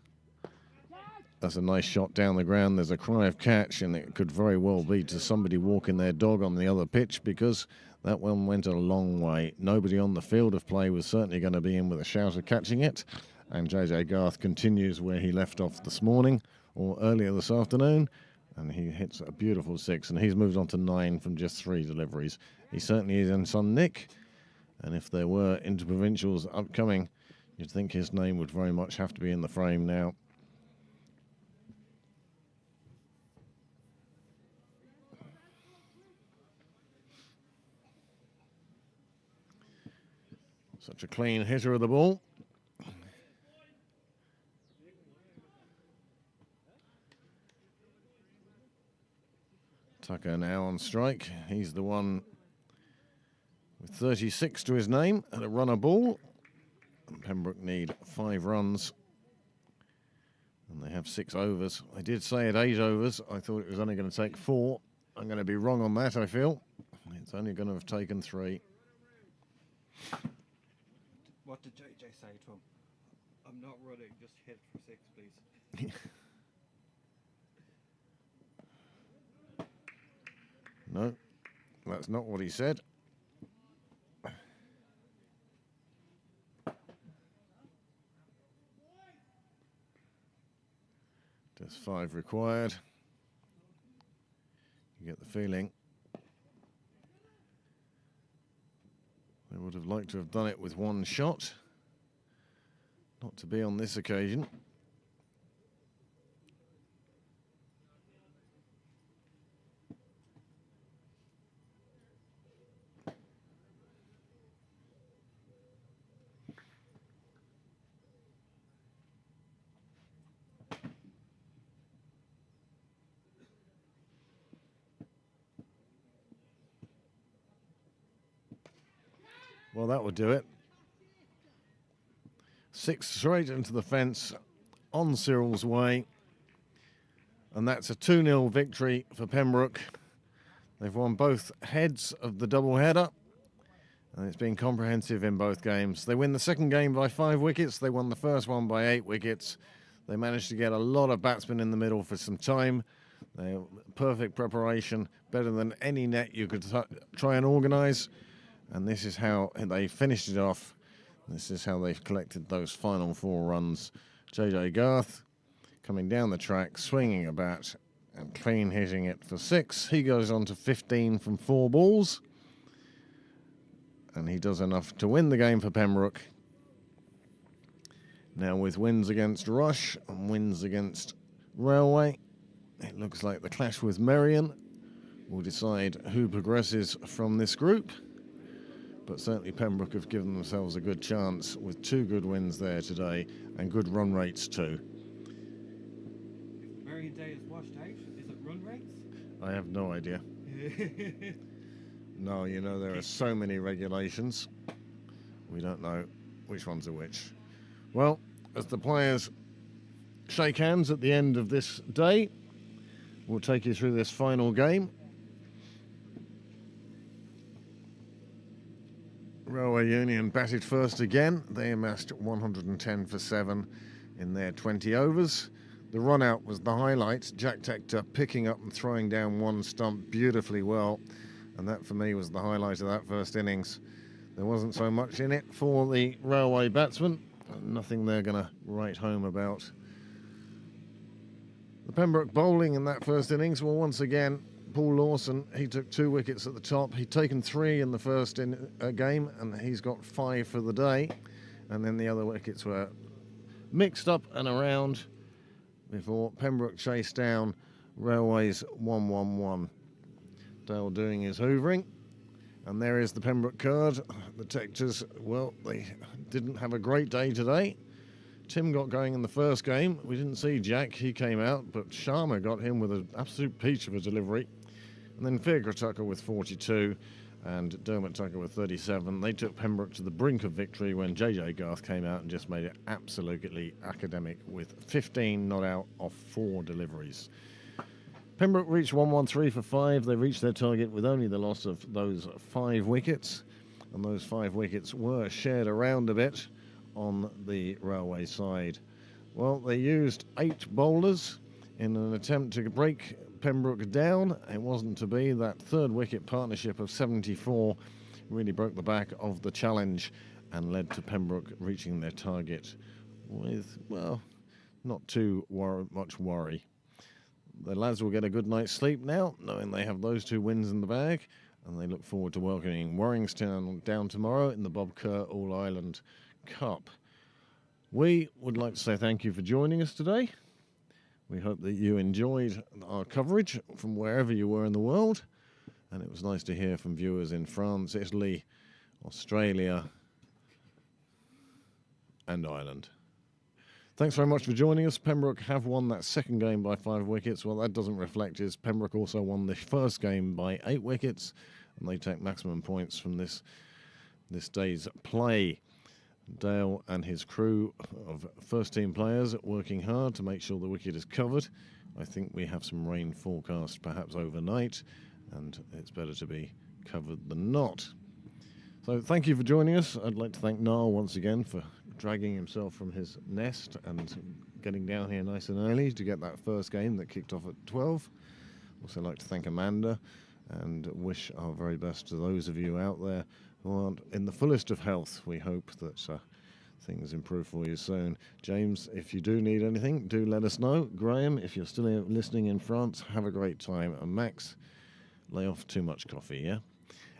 That's a nice shot down the ground. There's a cry of catch, and it could very well be to somebody walking their dog on the other pitch, because that one went a long way. Nobody on the field of play was certainly going to be in with a shout of catching it. And JJ Garth continues where he left off this morning, or earlier this afternoon, and he hits a beautiful 6, and he's moved on to 9 from just 3 deliveries. He certainly is in some nick, and if there were interprovincials upcoming, you'd think his name would very much have to be in the frame now. Such a clean hitter of the ball. Tucker now on strike. He's the one with 36 to his name and a runner ball. And Pembroke need 5 runs. And they have 6 overs. I did say at 8 overs, I thought it was only going to take 4. I'm going to be wrong on that, I feel. It's only going to have taken 3. What did JJ say to him? I'm not running, just hit for 6, please. No, that's not what he said. Just 5 required. You get the feeling they would have liked to have done it with 1 shot. Not to be on this occasion. Well, that would do it. 6 straight into the fence on Cyril's way. And that's a 2-0 victory for Pembroke. They've won both heads of the doubleheader, and it's been comprehensive in both games. They win the second game by 5 wickets. They won the first one by 8 wickets. They managed to get a lot of batsmen in the middle for some time. Perfect preparation, better than any net you could try and organise. And this is how they finished it off. This is how they've collected those final 4 runs JJ Garth coming down the track, swinging a bat and clean hitting it for 6. He goes on to 15 from 4 balls. And he does enough to win the game for Pembroke. Now with wins against Rush and wins against Railway, it looks like the clash with Merion will decide who progresses from this group. But certainly Pembroke have given themselves a good chance with 2 good wins there today and good run rates too. If Marion Day is washed out, is it run rates? I have no idea. No, you know, there are so many regulations. We don't know which ones are which. Well, as the players shake hands at the end of this day, we'll take you through this final game. Railway Union batted first again. They amassed 110 for 7 in their 20 overs. The run out was the highlight. Jack Tector picking up and throwing down one stump beautifully well. And that for me was the highlight of that first innings. There wasn't so much in it for the Railway batsmen. Nothing they're going to write home about. The Pembroke bowling in that first innings, well, once again, Paul Lawson, he took 2 wickets at the top. He'd taken 3 in the first game, and he's got 5 for the day. And then the other wickets were mixed up and around before Pembroke chased down Railway's 1-1-1. Dale doing his hoovering. And there is the Pembroke card. The Tectors, well, they didn't have a great day today. Tim got going in the first game. We didn't see Jack. He came out, but Sharma got him with an absolute peach of a delivery. And then Fiacre Tucker with 42 and Dermot Tucker with 37. They took Pembroke to the brink of victory when JJ Garth came out and just made it absolutely academic with 15 not out off 4 deliveries. Pembroke reached 113 for 5. They reached their target with only the loss of those 5 wickets. And those 5 wickets were shared around a bit on the Railway side. Well, they used 8 bowlers in an attempt to break Pembroke down. It wasn't to be. That 3rd wicket partnership of 74 really broke the back of the challenge and led to Pembroke reaching their target with, well, not too much worry. The lads will get a good night's sleep now, knowing they have those 2 wins in the bag, and they look forward to welcoming Warringstown down tomorrow in the Bob Kerr All-Ireland Cup. We would like to say thank you for joining us today. We hope that you enjoyed our coverage from wherever you were in the world, and it was nice to hear from viewers in France, Italy, Australia, and Ireland. Thanks very much for joining us. Pembroke have won that second game by 5 wickets. Well, that doesn't reflect is Pembroke also won the first game by 8 wickets, and they take maximum points from this day's play. Dale and his crew of first-team players working hard to make sure the wicket is covered. I think we have some rain forecast perhaps overnight, and it's better to be covered than not. So thank you for joining us. I'd like to thank Niall once again for dragging himself from his nest and getting down here nice and early to get that first game that kicked off at 12. Also like to thank Amanda and wish our very best to those of you out there who aren't in the fullest of health. We hope that things improve for you soon. James, if you do need anything, do let us know. Graham, if you're still listening in France, have a great time. And Max, lay off too much coffee, yeah?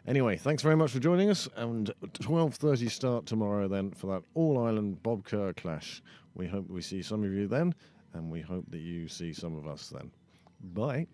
Anyway, thanks very much for joining us, and 12:30 start tomorrow then for that All-Ireland Bob Kerr clash. We hope we see some of you then, and we hope that you see some of us then. Bye.